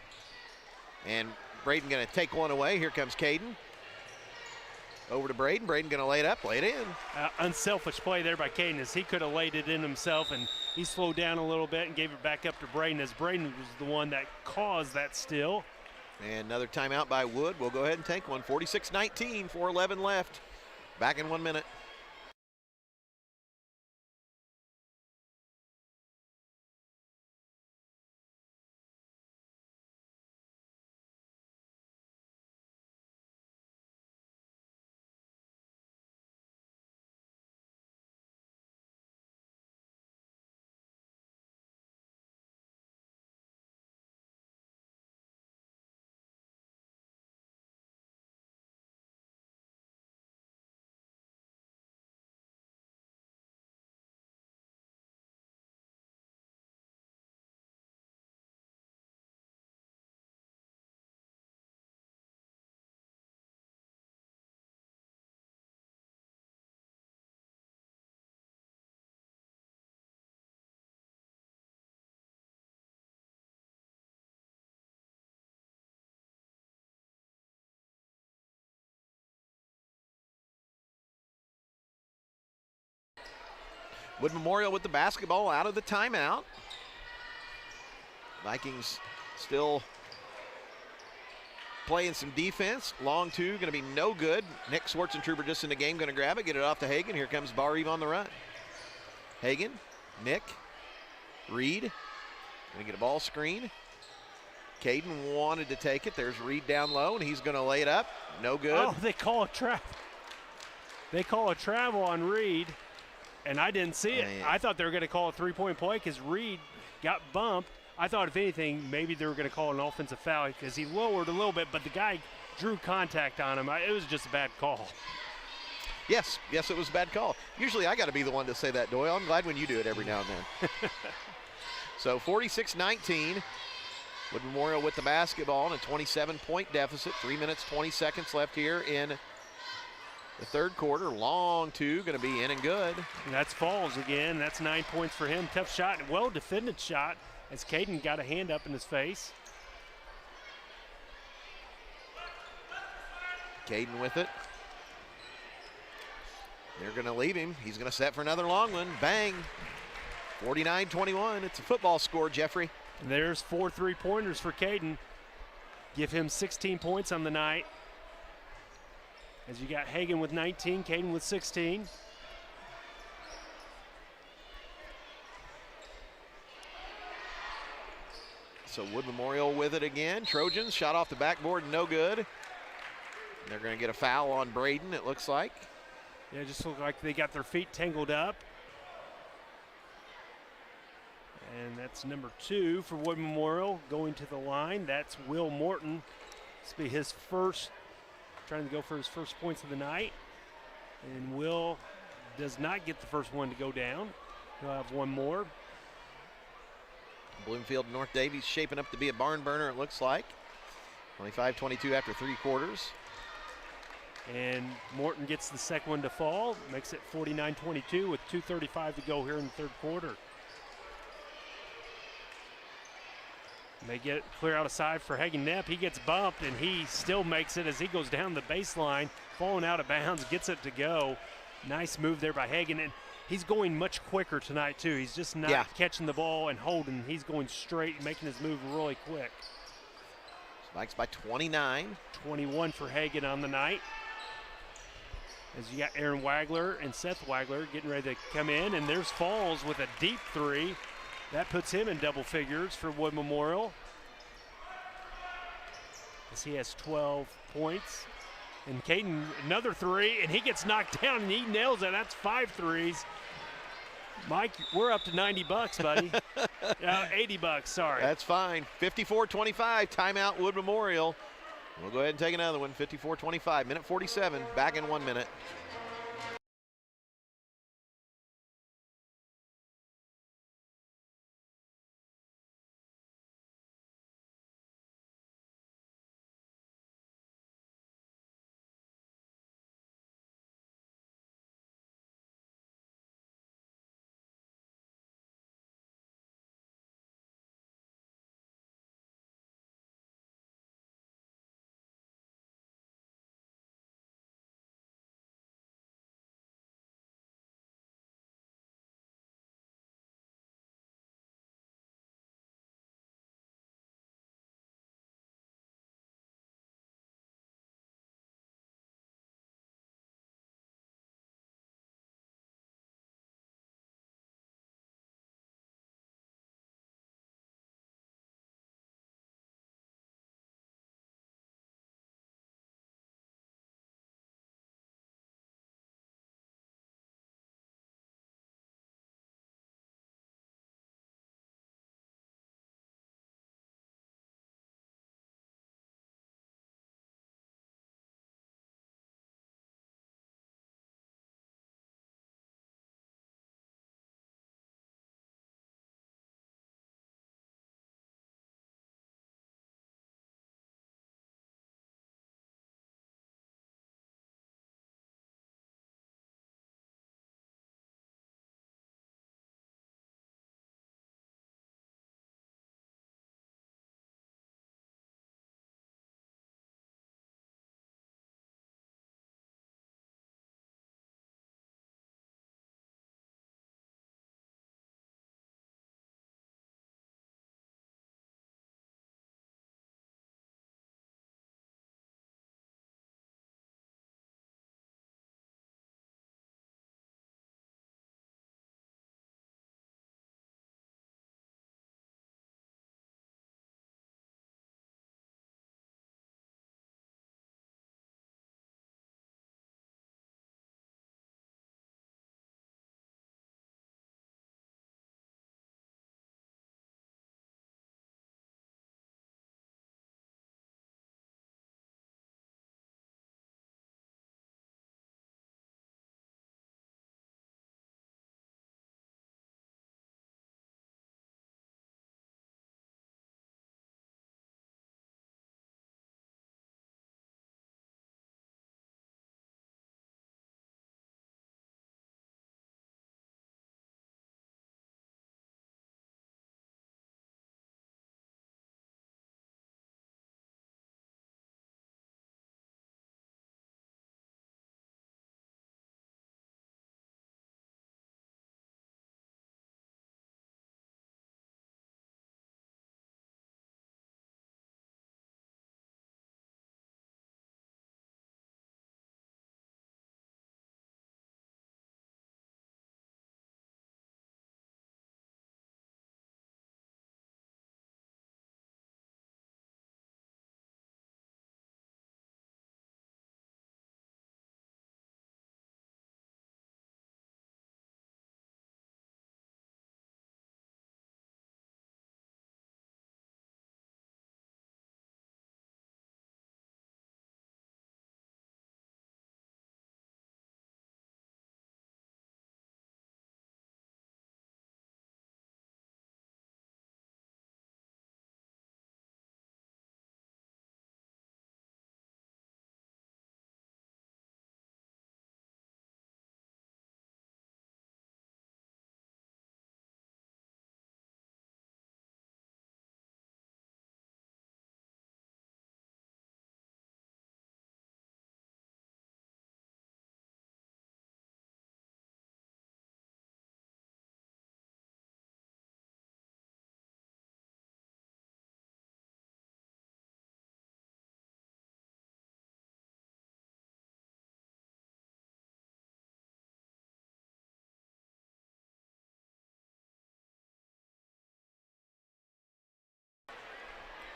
And Braden going to take one away. Here comes Caden. Over to Braden. Braden going to lay it up, lay it in. Unselfish play there by Caden, as he could have laid it in himself, and he slowed down a little bit and gave it back up to Braden, as Braden was the one that caused that steal. And another timeout by Wood. We'll go ahead and take one. 46-19, 4:11 left. Back in 1 minute. Wood Memorial with the basketball out of the timeout. Vikings still playing some defense. Long two, going to be no good. Nick Schwarzentrooper just in the game, going to grab it, get it off to Hagen. Here comes Bar-Eve on the run. Hagen, Nick, Reed, going to get a ball screen. Caden wanted to take it. There's Reed down low, and he's going to lay it up. No good. Oh, they call a travel. They call a travel on Reed. And I didn't see it. I thought they were going to call a three-point play because Reed got bumped. I thought, if anything, maybe they were going to call an offensive foul because he lowered a little bit, but the guy drew contact on him. It was just a bad call. Yes, it was a bad call. Usually I got to be the one to say that, Doyle. I'm glad when you do it every now and then. So 46-19. Wood Memorial with the basketball and a 27-point deficit. 3 minutes, 20 seconds left here in the third quarter. Long two, going to be in and good. And that's Falls again. That's 9 points for him. Tough shot, well-defended shot as Caden got a hand up in his face. Caden with it. They're going to leave him. He's going to set for another long one. Bang. 49-21. It's a football score, Jeffrey. There's 4 3-pointers for Caden. Give him 16 points on the night. As you got Hagan with 19, Caden with 16. So Wood Memorial with it again. Trojans shot off the backboard, no good. They're going to get a foul on Braden, it looks like. Yeah, it just looked like they got their feet tangled up. And that's number 2 for Wood Memorial going to the line. That's Will Morton. This will be his first, trying to go for his first points of the night. And Will does not get the first one to go down. He'll have one more. Bloomfield North Davies shaping up to be a barn burner, it looks like. 25-22 after 3 quarters. And Morton gets the second one to fall, makes it 49-22 with 2:35 to go here in the third quarter. And they get clear out of side for Hagan Knapp. He gets bumped and he still makes it as he goes down the baseline, falling out of bounds, gets it to go. Nice move there by Hagan. And he's going much quicker tonight too. He's just not catching the ball and holding. He's going straight, making his move really quick. Spikes by 29. 21 for Hagan on the night. As you got Aaron Wagler and Seth Wagler getting ready to come in, and there's Falls with a deep 3. That puts him in double figures for Wood Memorial, as he has 12 points. And Caden, another 3, and he gets knocked down, and he nails it. That's 5 threes. Mike, we're up to 90 bucks, buddy. 80 bucks, sorry. That's fine. 54-25, timeout Wood Memorial. We'll go ahead and take another one. 54-25, minute 47, back in 1 minute.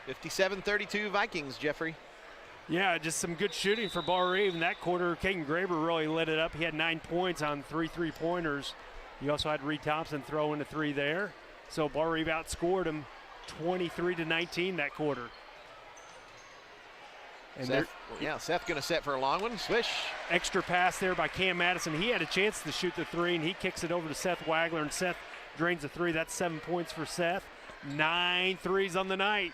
57-32 Vikings, Jeffrey. Yeah, just some good shooting for Bar Eve in that quarter. Caden Graber really lit it up. He had 9 points on 3 3-pointers. He also had Reed Thompson throw in a 3 there. So Bar Eve outscored him 23-19 that quarter. And Seth going to set for a long one. Swish. Extra pass there by Cam Madison. He had a chance to shoot the 3, and he kicks it over to Seth Wagler, and Seth drains the 3. That's 7 points for Seth. 9 threes on the night.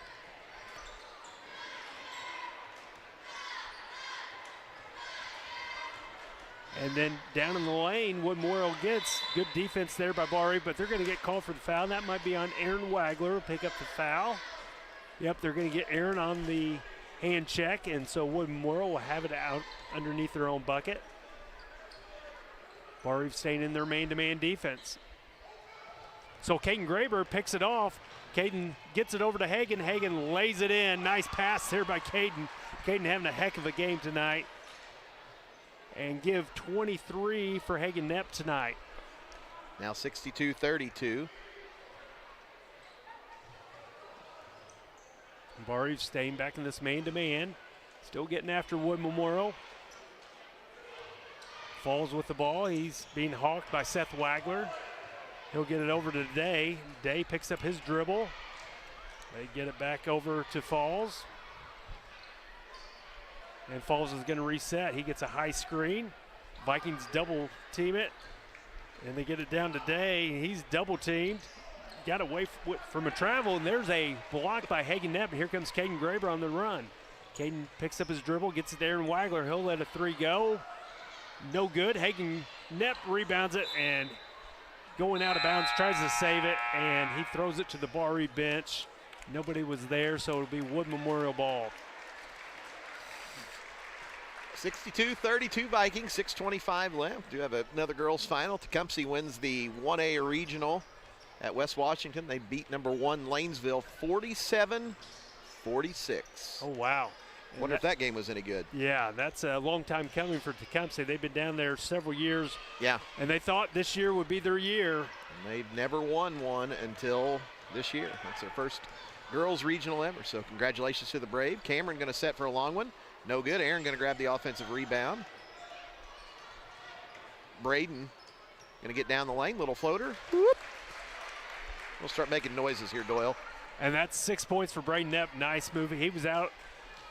And then down in the lane, Wood Memorial gets good defense there by Bar Eve, but they're going to get called for the foul. That might be on Aaron Wagler. Pick up the foul. Yep, they're going to get Aaron on the hand check, and so Wood Memorial will have it out underneath their own bucket. Bar Eve staying in their man-to-man defense. So Caden Graber picks it off. Caden gets it over to Hagan. Hagan lays it in. Nice pass there by Caden. Caden having a heck of a game tonight. And give 23 for Hagan Knepp tonight. Now 62-32. Bar Eve staying back in this man-to-man. Still getting after Wood Memorial. Falls with the ball. He's being hawked by Seth Wagler. He'll get it over to Day. Day picks up his dribble. They get it back over to Falls. And Falls is going to reset. He gets a high screen. Vikings double team it. And they get it down to Day. He's double teamed. Got away from a travel, and there's a block by Hagan Knepp. And here comes Caden Graber on the run. Caden picks up his dribble, gets it to Aaron Wagler. He'll let a 3 go. No good. Hagan Knepp rebounds it and going out of bounds, tries to save it, and he throws it to the Bar Eve bench. Nobody was there, so it'll be Wood Memorial ball. 62-32 Vikings, 6:25 left. Do have another girls final. Tecumseh wins the 1A regional at West Washington. They beat number 1 Lanesville 47-46. Oh, wow. Wonder if that game was any good. Yeah, that's a long time coming for Tecumseh. They've been down there several years. Yeah. And they thought this year would be their year. And they've never won one until this year. That's their first girls regional ever. So congratulations to the Brave. Cameron going to set for a long one. No good. Aaron going to grab the offensive rebound. Braden going to get down the lane. Little floater. Whoop. We'll start making noises here, Doyle. And that's 6 points for Braden Knepp. Nice moving. He was out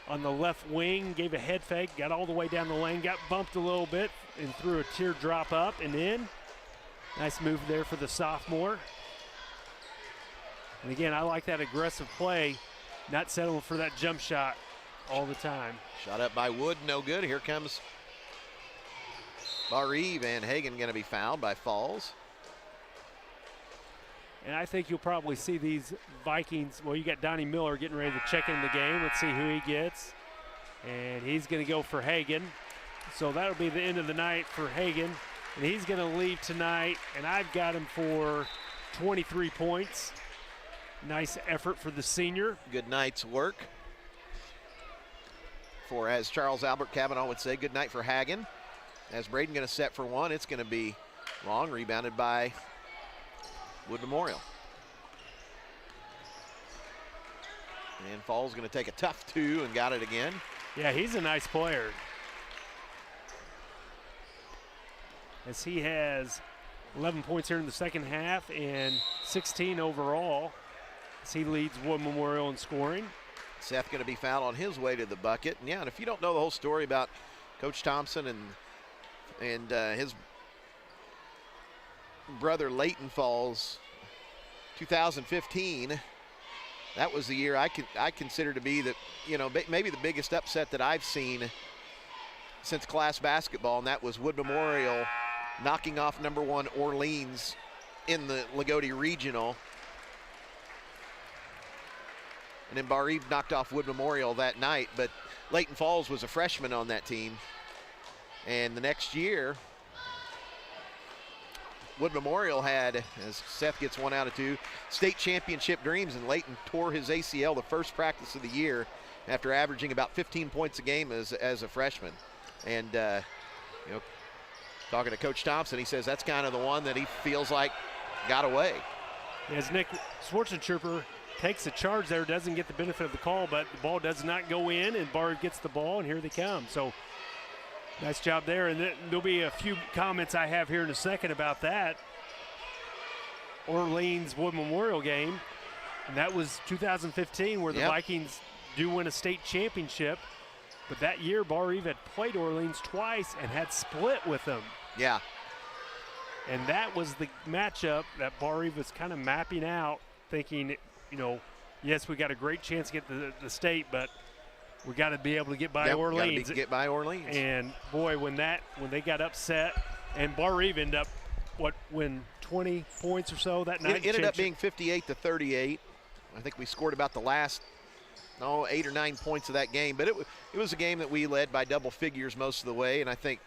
on the left wing, gave a head fake, got all the way down the lane, got bumped a little bit, and threw a teardrop up and in. Nice move there for the sophomore. And again, I like that aggressive play, not settling for that jump shot all the time. Shot up by Wood, no good. Here comes Bar Eve, and Hagan going to be fouled by Falls. And I think you'll probably see these Vikings. Well, you got Donnie Miller getting ready to check in the game. Let's see who he gets. And he's going to go for Hagan. So that'll be the end of the night for Hagan. And he's going to leave tonight. And I've got him for 23 points. Nice effort for the senior. Good night's work. For, as Charles Albert Cavanaugh would say, good night for Hagan. As Braden going to set for one, it's going to be long, rebounded by Wood Memorial. And Falls going to take a tough 2 and got it again. Yeah, he's a nice player. As he has 11 points here in the second half and 16 overall as he leads Wood Memorial in scoring. Seth going to be fouled on his way to the bucket. And yeah, and if you don't know the whole story about Coach Thompson and his brother Leighton Falls, 2015, that was the year I consider to be the, maybe the biggest upset that I've seen since class basketball, and that was Wood Memorial knocking off number 1 Orleans in the Lagodi Regional. And then Bar Eve knocked off Wood Memorial that night, but Leighton Falls was a freshman on that team. And the next year, Wood Memorial had, as Seth gets 1 out of 2, state championship dreams, and Leighton tore his ACL the first practice of the year after averaging about 15 points a game as a freshman. And, talking to Coach Thompson, he says that's kind of the one that he feels like got away. As Nick Schwarzentrooper takes a charge there, doesn't get the benefit of the call, but the ball does not go in, and Bar gets the ball, and here they come. So nice job there, and there'll be a few comments I have here in a second about that. Orleans Wood Memorial game, and that was 2015 where the Vikings do win a state championship, but that year Bar Eve had played Orleans twice and had split with them. Yeah. And that was the matchup that Bar Eve was kind of mapping out, thinking, you know, yes, we got a great chance to get the state, but we got to be able to get by Orleans. Get by Orleans. And boy, when they got upset, and Bar Eve ended up win 20 points or so that night. It ended up being 58-38. I think we scored about the last 8 or 9 points of that game, but it was a game that we led by double figures most of the way. And I think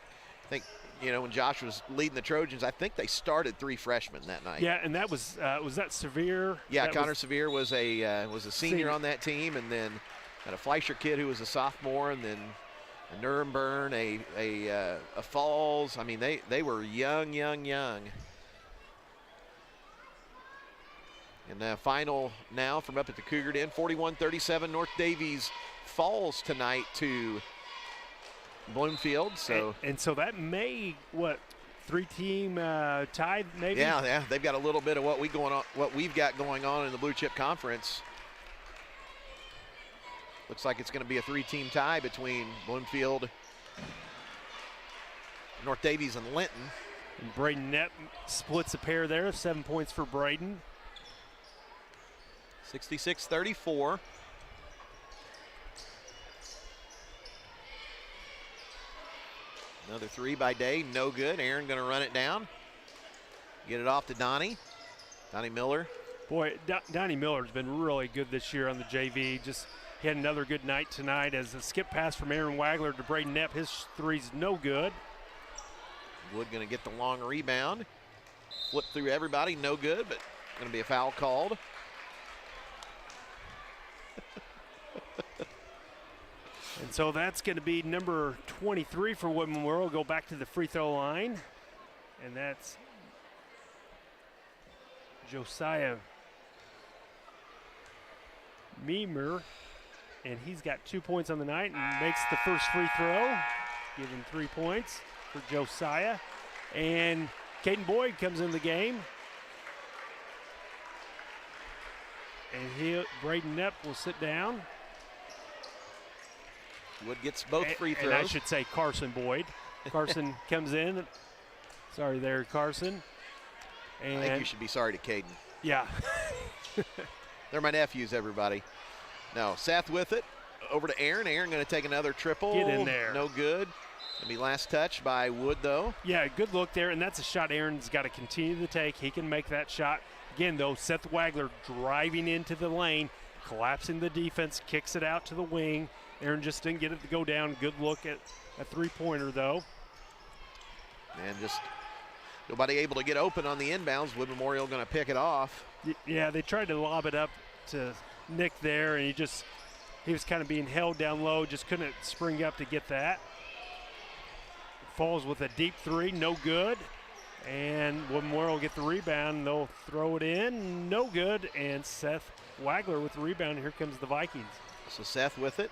you know, when Josh was leading the Trojans, I think they started 3 freshmen that night. Yeah, and that was that Sevier? Yeah, Connor Sevier was a senior on that team, and then had a Fleischer kid who was a sophomore, and then a Nuremberg, a Falls. I mean, they were young. And the final now from up at the Cougar Den, 41-37. North Davies falls tonight to Bloomfield. So and so that may 3-team tied maybe. Yeah, they've got a little bit of what we've got going on in the Blue Chip Conference. Looks like it's going to be a 3-team tie between Bloomfield, North Davies, and Linton. And Braden Knapp splits a pair there, 7 points for Braden. 66-34. Another 3 by Day, no good. Aaron going to run it down. Get it off to Donnie Miller. Boy, Donnie Miller's been really good this year on the JV. He had another good night tonight as a skip pass from Aaron Wagler to Braden Knapp. His three's no good. Wood going to get the long rebound. Flip through everybody, no good, but going to be a foul called. And so that's going to be number 23 for Wood Memorial. Go back to the free throw line. And that's Josiah Meemer. And he's got 2 points on the night and makes the first free throw, giving 3 points for Josiah. And Caden Boyd comes in the game. And Braden Knapp will sit down. Wood gets both free throws. And I should say Carson Boyd. Carson comes in. Sorry there, Carson. And I think you should be sorry to Caden. Yeah. They're my nephews, everybody. No, Seth with it. Over to Aaron. Aaron going to take another triple. Get in there. No good. Going to be last touch by Wood, though. Yeah, good look there, and that's a shot Aaron's got to continue to take. He can make that shot. Again, though, Seth Wagler driving into the lane, collapsing the defense, kicks it out to the wing. Aaron just didn't get it to go down. Good look at a three-pointer, though. And just nobody able to get open on the inbounds. Wood Memorial going to pick it off. Yeah, they tried to lob it up to Nick there, and he was kind of being held down low, just couldn't spring up to get that. Falls with a deep three, no good. And Wood Memorial will get the rebound. They'll throw it in, no good. And Seth Wagler with the rebound. Here comes the Vikings. So Seth with it.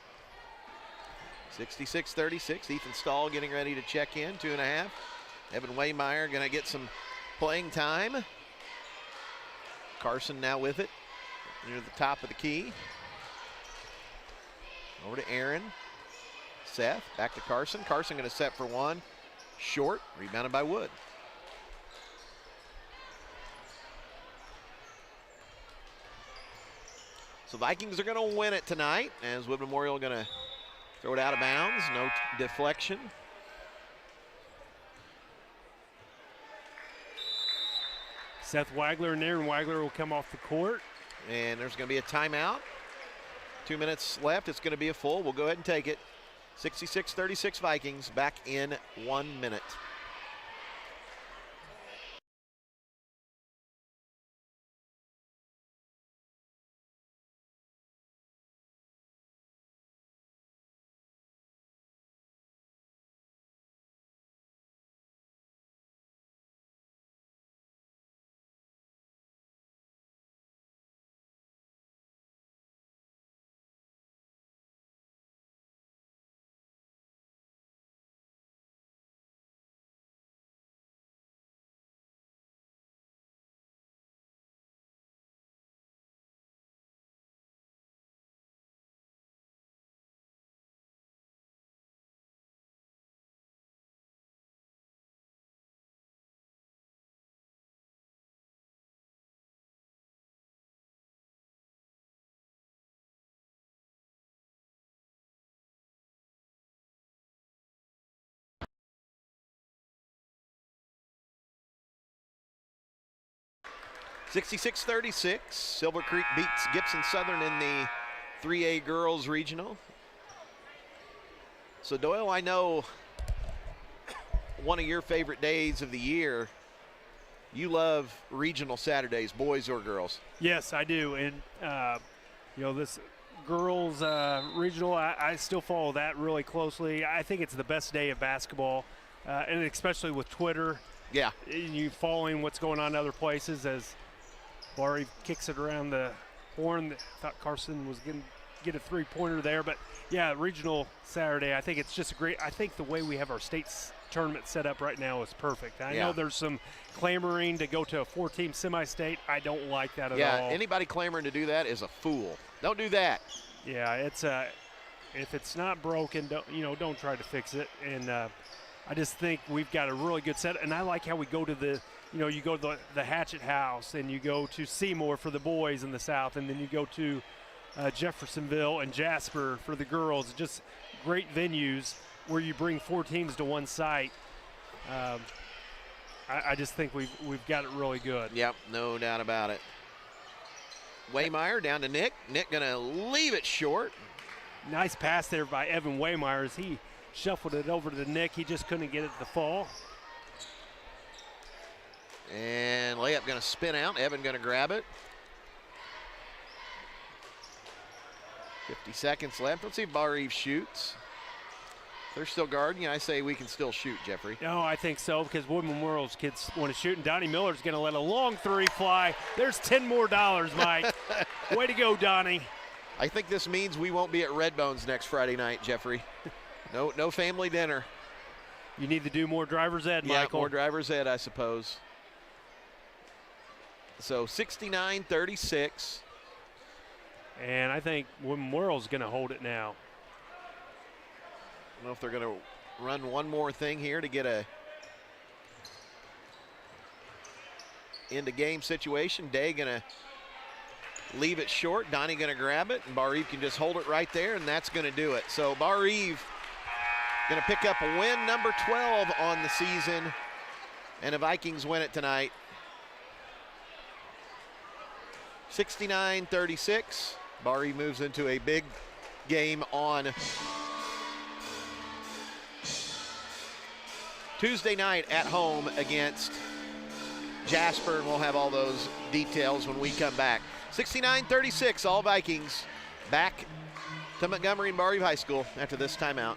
66-36. Ethan Stahl getting ready to check in, 2.5. Evan Waymeyer going to get some playing time. Carson now with it near the top of the key. Over to Aaron. Seth, back to Carson. Carson going to set for one. Short, rebounded by Wood. So Vikings are going to win it tonight as Wood Memorial going to throw it out of bounds. No deflection. Seth Wagler and Aaron Wagler will come off the court. And there's going to be a timeout. 2 minutes left. It's going to be a full. We'll go ahead and take it. 66-36 Vikings, back in 1 minute. 66-36. Silver Creek beats Gibson Southern in the 3A girls regional. So Doyle, I know one of your favorite days of the year, you love regional Saturdays, boys or girls. Yes, I do. And, this girls regional, I still follow that really closely. I think it's the best day of basketball, and especially with Twitter. Yeah. You following what's going on in other places as Barry kicks it around the horn. Thought Carson was going to get a three-pointer there. But, yeah, regional Saturday, I think it's just I think the way we have our state's tournament set up right now is perfect. I know there's some clamoring to go to a 4-team semi-state. I don't like that at all. Yeah, anybody clamoring to do that is a fool. Don't do that. Yeah, it's if it's not broken, don't try to fix it. And I just think we've got a really good set. And I like how we go to you go to the Hatchet House, and you go to Seymour for the boys in the South, and then you go to Jeffersonville and Jasper for the girls. Just great venues where you bring 4 teams to one site. I just think we've got it really good. Yep, no doubt about it. Waymeyer down to Nick. Nick gonna leave it short. Nice pass there by Evan Waymeyer as he shuffled it over to Nick. He just couldn't get it to fall. And layup gonna spin out. Evan gonna grab it. 50 seconds left. Let's see if Bar Eve shoots. They're still guarding. I say we can still shoot, Jeffrey. No, I think so, because Wood Memorial's kids want to shoot, and Donnie Miller's going to let a long 3 fly. There's $10 more, Mike. Way to go, Donnie. I think this means we won't be at Redbones next Friday night, Jeffrey. No family dinner. You need to do more driver's ed, Michael. Yeah, more driver's ed, I suppose. So 69-36. And I think Wood Memorial's going to hold it now. I don't know if they're going to run one more thing here to get a into game situation. Day going to leave it short. Donnie going to grab it, and Bar Eve can just hold it right there, and that's going to do it. So Bar Eve going to pick up a win, number 12 on the season, and the Vikings win it tonight. 69-36. Bar Eve moves into a big game on Tuesday night at home against Jasper, and we'll have all those details when we come back. 69-36, all Vikings back to Montgomery and Bar Eve High School after this timeout.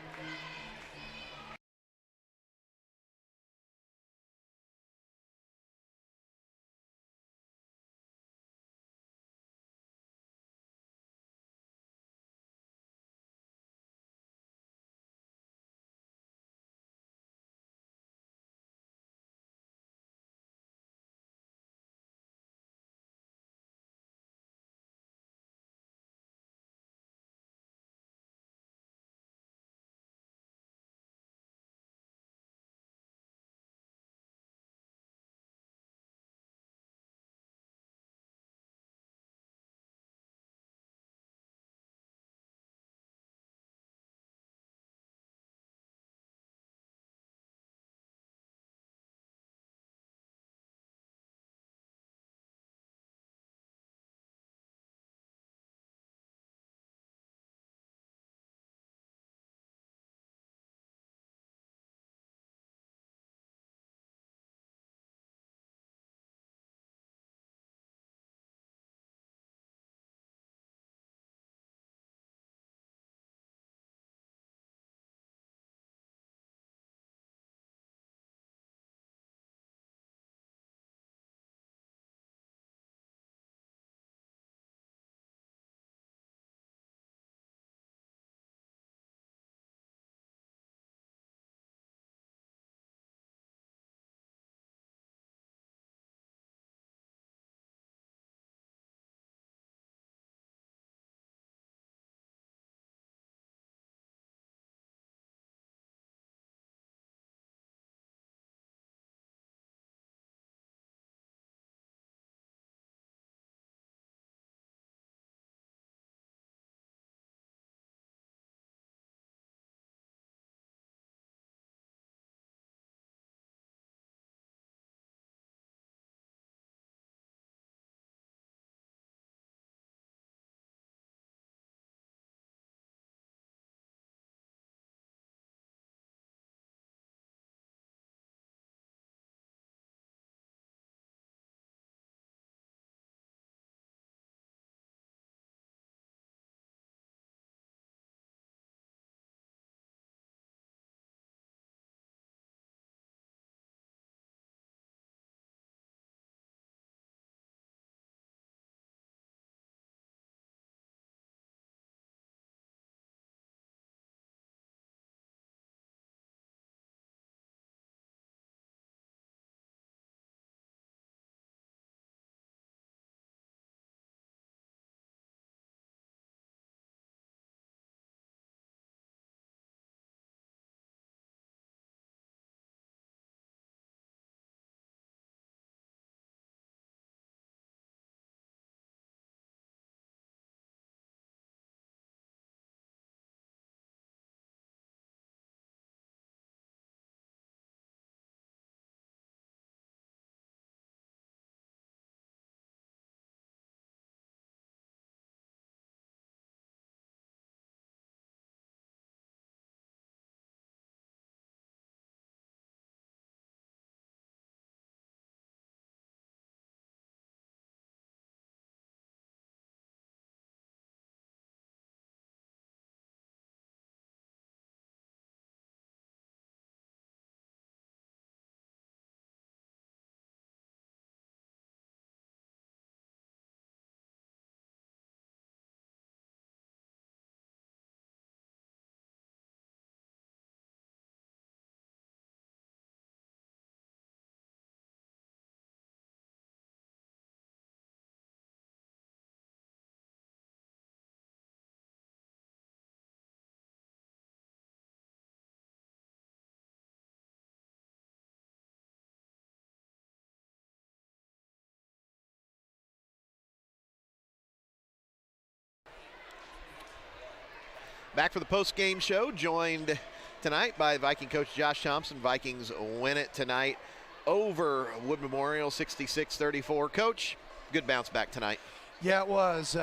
Back for the post-game show, joined tonight by Viking coach Josh Thompson. Vikings win it tonight over Wood Memorial, 66-34. Coach, good bounce back tonight. Yeah, it was.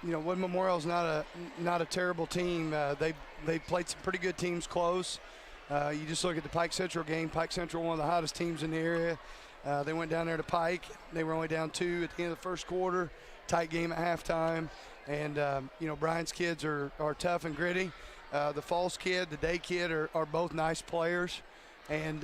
Wood Memorial's not a terrible team. They played some pretty good teams close. You just look at the Pike Central game. Pike Central, one of the hottest teams in the area. They went down there to Pike. They were only down 2 at the end of the first quarter. Tight game at halftime. And, Brian's kids are tough and gritty. The Falls kid, the Day kid are both nice players. And,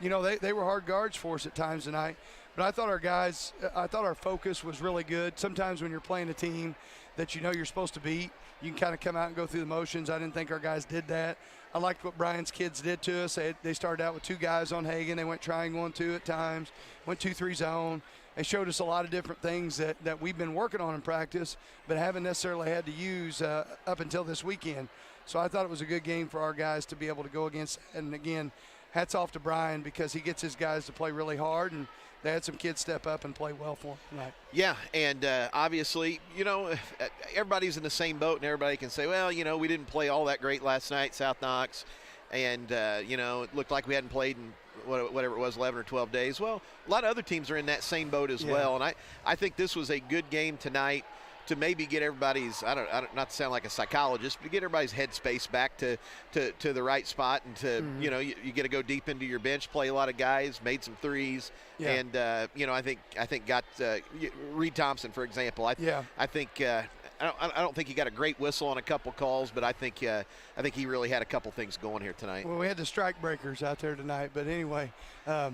they were hard guards for us at times tonight. But I thought our focus was really good. Sometimes when you're playing a team that you're supposed to beat, you can kind of come out and go through the motions. I didn't think our guys did that. I liked what Brian's kids did to us. They started out with 2 guys on Hagen. They went triangle 1-2 at times, went 2-3 zone. They showed us a lot of different things that we've been working on in practice, but haven't necessarily had to use up until this weekend. So I thought it was a good game for our guys to be able to go against. And, again, hats off to Brian because he gets his guys to play really hard, and they had some kids step up and play well for him tonight. Yeah, and obviously, everybody's in the same boat, and everybody can say, well, we didn't play all that great last night, South Knox, and, it looked like we hadn't played in whatever it was, 11 or 12 days. Well, a lot of other teams are in that same boat as well, and I think this was a good game tonight to maybe get everybody's, I don't not to sound like a psychologist, but to get everybody's headspace back to the right spot, and to, you get to go deep into your bench, play a lot of guys, made some threes, and, I think got Reed Thompson, for example. I think I don't think he got a great whistle on a couple calls, but I think he really had a couple things going here tonight. Well, we had the strike breakers out there tonight, but anyway, it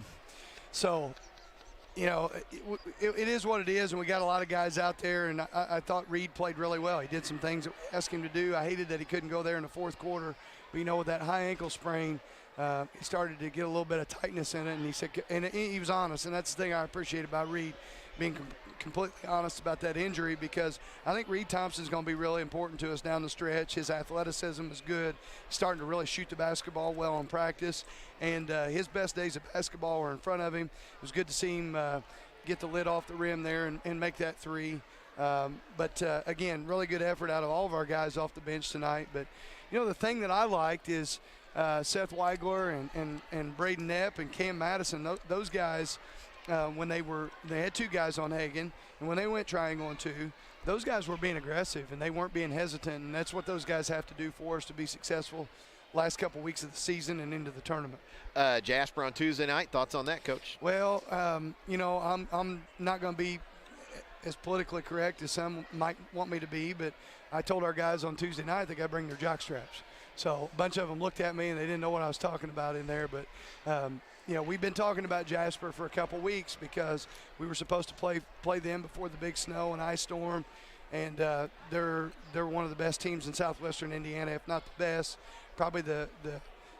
is what it is, and we got a lot of guys out there, and I thought Reed played really well. He did some things that we asked him to do. I hated that he couldn't go there in the fourth quarter, but with that high ankle sprain, he started to get a little bit of tightness in it, and he said, and he was honest, and that's the thing I appreciate about Reed, being completely honest about that injury, because I think Reed Thompson's going to be really important to us down the stretch. His athleticism is good. He's starting to really shoot the basketball well in practice, and his best days of basketball were in front of him. It was good to see him get the lid off the rim there and make that three. But again, really good effort out of all of our guys off the bench tonight. But, the thing that I liked is Seth Weigler and Braden Knapp and Cam Madison, those guys, when they had 2 guys on Hagen, and when they went triangle and 2, those guys were being aggressive and they weren't being hesitant, and that's what those guys have to do for us to be successful last couple weeks of the season and into the tournament. Jasper on Tuesday night, thoughts on that, Coach? Well, I'm not going to be as politically correct as some might want me to be, but I told our guys on Tuesday night they got to bring their jock straps. So a bunch of them looked at me and they didn't know what I was talking about in there, but we've been talking about Jasper for a couple weeks because we were supposed to play them before the big snow and ice storm, and they're one of the best teams in southwestern Indiana, if not the best, probably the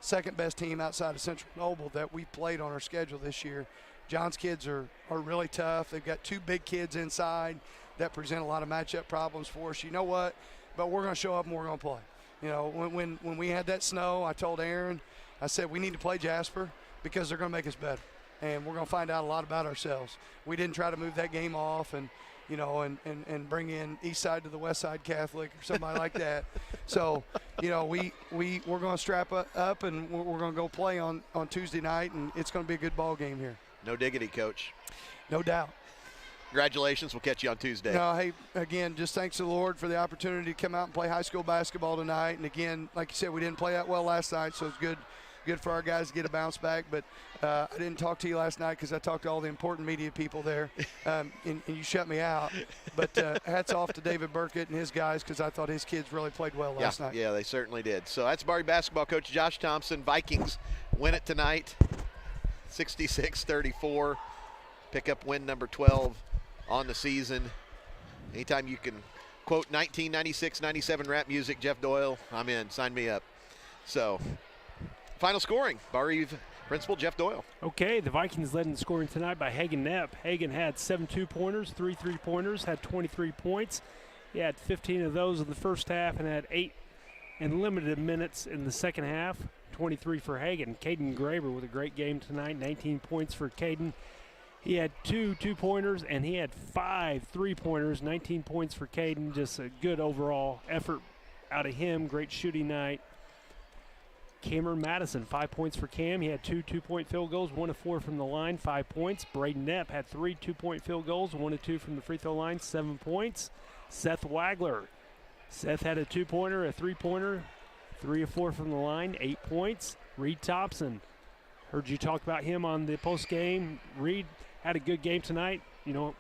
second best team outside of Central Noble that we played on our schedule this year. John's kids are really tough. They've got 2 big kids inside that present a lot of matchup problems for us. You know what? But we're going to show up and we're going to play. When we had that snow, I told Aaron, I said we need to play Jasper because they're going to make us better, and we're going to find out a lot about ourselves. We didn't try to move that game off and bring in East Side to the West Side Catholic or somebody like that. So, we're going to strap up and we're going to go play on Tuesday night, and it's going to be a good ball game here. No diggity, Coach. No doubt. Congratulations. We'll catch you on Tuesday. No, hey, again, just thanks to the Lord for the opportunity to come out and play high school basketball tonight. And, again, like you said, we didn't play that well last night, so it's good for our guys to get a bounce back. But I didn't talk to you last night because I talked to all the important media people there, and you shut me out. But hats off to David Burkett and his guys because I thought his kids really played well last night. Yeah, they certainly did. So that's Barry basketball coach Josh Thompson. Vikings win it tonight, 66-34. Pick up win number 12 on the season. Anytime you can quote 1996-97 rap music, Jeff Doyle, I'm in. Sign me up. So, final scoring, Bar Eve principal Jeff Doyle. Okay, the Vikings led in scoring tonight by Hagen Knapp. Hagen had 7 2-pointers, 3 3-pointers, had 23 points. He had 15 of those in the first half and had 8 in limited minutes in the second half. 23 for Hagen. Caden Graber with a great game tonight, 19 points for Caden. He had 2 2-pointers and he had 5 3-pointers, 19 points for Caden. Just a good overall effort out of him. Great shooting night. Cameron Madison, 5 points for Cam. He had 2 2-point field goals, 1 of 4 from the line, 5 points. Braden Knapp had 3 2-point field goals, 1 of 2 from the free throw line, 7 points. Seth Wagler. Seth had a 2-pointer, a 3-pointer, 3 of 4 from the line, 8 points. Reed Thompson. Heard you talk about him on the post game. Reed had a good game tonight. You know,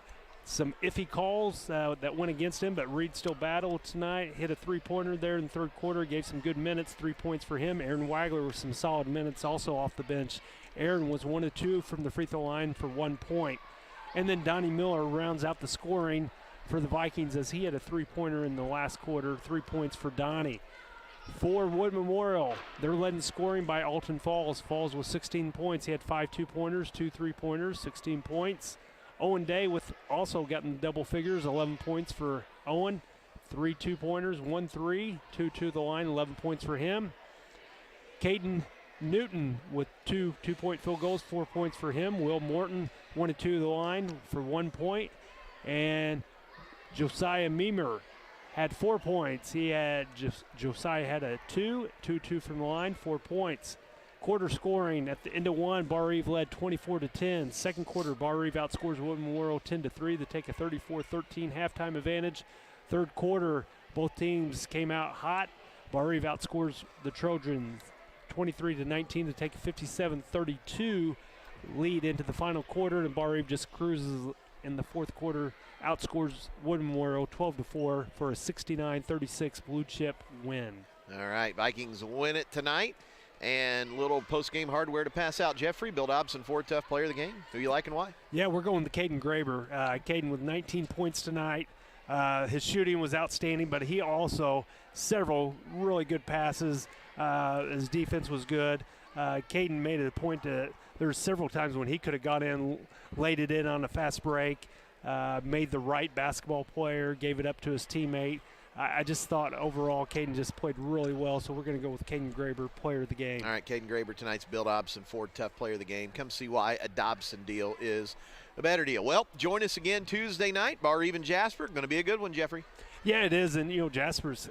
some iffy calls that went against him, but Reed still battled tonight. Hit a 3-pointer there in the third quarter, gave some good minutes, 3 points for him. Aaron Wagler with some solid minutes also off the bench. Aaron was 1 of 2 from the free throw line for 1 point. And then Donnie Miller rounds out the scoring for the Vikings as he had a 3-pointer in the last quarter, 3 points for Donnie. For Wood Memorial, they're led in scoring by Alton Falls. Falls with 16 points. He had 5 2-pointers, 2 3-pointers, 16 points. Owen Day with also gotten double figures, 11 points for Owen. 3 2-pointers, 1 3, 2 to the line, 11 points for him. Caden Newton with 2 2-point field goals, 4 points for him. Will Morton 1 of 2 to the line for 1 point. And Josiah Meemer had 4 points. He had Josiah had a 2 from the line, 4 points. Quarter scoring at the end of one, Bar Eve led 24-10. Second quarter, Bar Eve outscores Wood Memorial 10-3 to take a 34-13 halftime advantage. Third quarter, both teams came out hot. Bar Eve outscores the Trojans 23-19 to take a 57-32 lead into the final quarter, and Bar Eve just cruises in the fourth quarter, outscores Wood Memorial 12-4 for a 69-36 blue chip win. All right, Vikings win it tonight. And little post-game hardware to pass out. Jeffrey, Bill Dobson, Ford Tough player of the game. Who you like and why? Yeah, we're going with Caden Graber. Caden with 19 points tonight. His shooting was outstanding, but he also several really good passes. His defense was good. Caden made it a point to – there were several times when he could have got in, laid it in on a fast break, made the right basketball player, gave it up to his teammate. I just thought overall Caden just played really well, so we're going to go with Caden Graber, player of the game. All right, Caden Graber, tonight's Bill Dobson, Ford Tough player of the game. Come see why a Dobson deal is a better deal. Well, join us again Tuesday night. Bar Eve and Jasper, going to be a good one, Jeffrey. Yeah, it is, and you know Jasper's,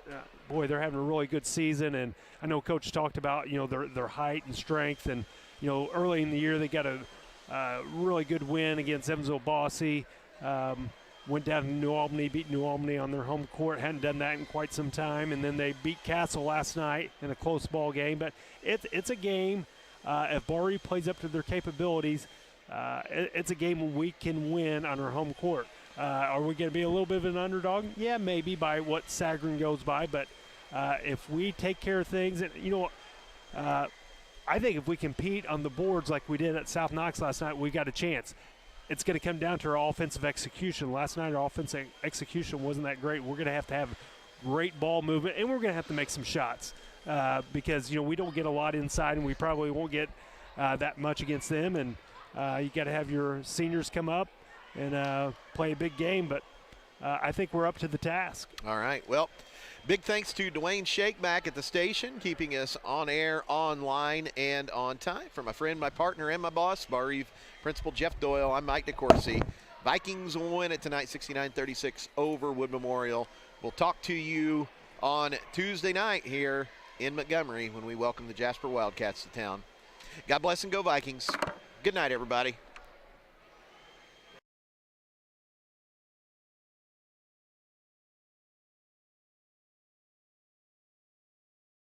boy, they're having a really good season, and I know Coach talked about their height and strength, and early in the year they got a really good win against Evansville Bossy. Went down to New Albany, beat New Albany on their home court. Hadn't done that in quite some time. And then they beat Castle last night in a close ball game. But it's a game, if Bar Eve plays up to their capabilities, it's a game we can win on our home court. Are we going to be a little bit of an underdog? Yeah, maybe by what Sagarin goes by. But if we take care of things, and I think if we compete on the boards like we did at South Knox last night, we got a chance. It's going to come down to our offensive execution. Last night, our offensive execution wasn't that great. We're going to have great ball movement, and we're going to have to make some shots because, we don't get a lot inside, and we probably won't get that much against them. And you got to have your seniors come up and play a big game. But I think we're up to the task. All right. Well, big thanks to Dwayne Shake back at the station, keeping us on air, online, and on time. For my friend, my partner, and my boss, Bar Eve Principal Jeff Doyle, I'm Mike DeCourcy. Vikings will win it tonight, 69-36 over Wood Memorial. We'll talk to you on Tuesday night here in Montgomery when we welcome the Jasper Wildcats to town. God bless and go Vikings. Good night, everybody.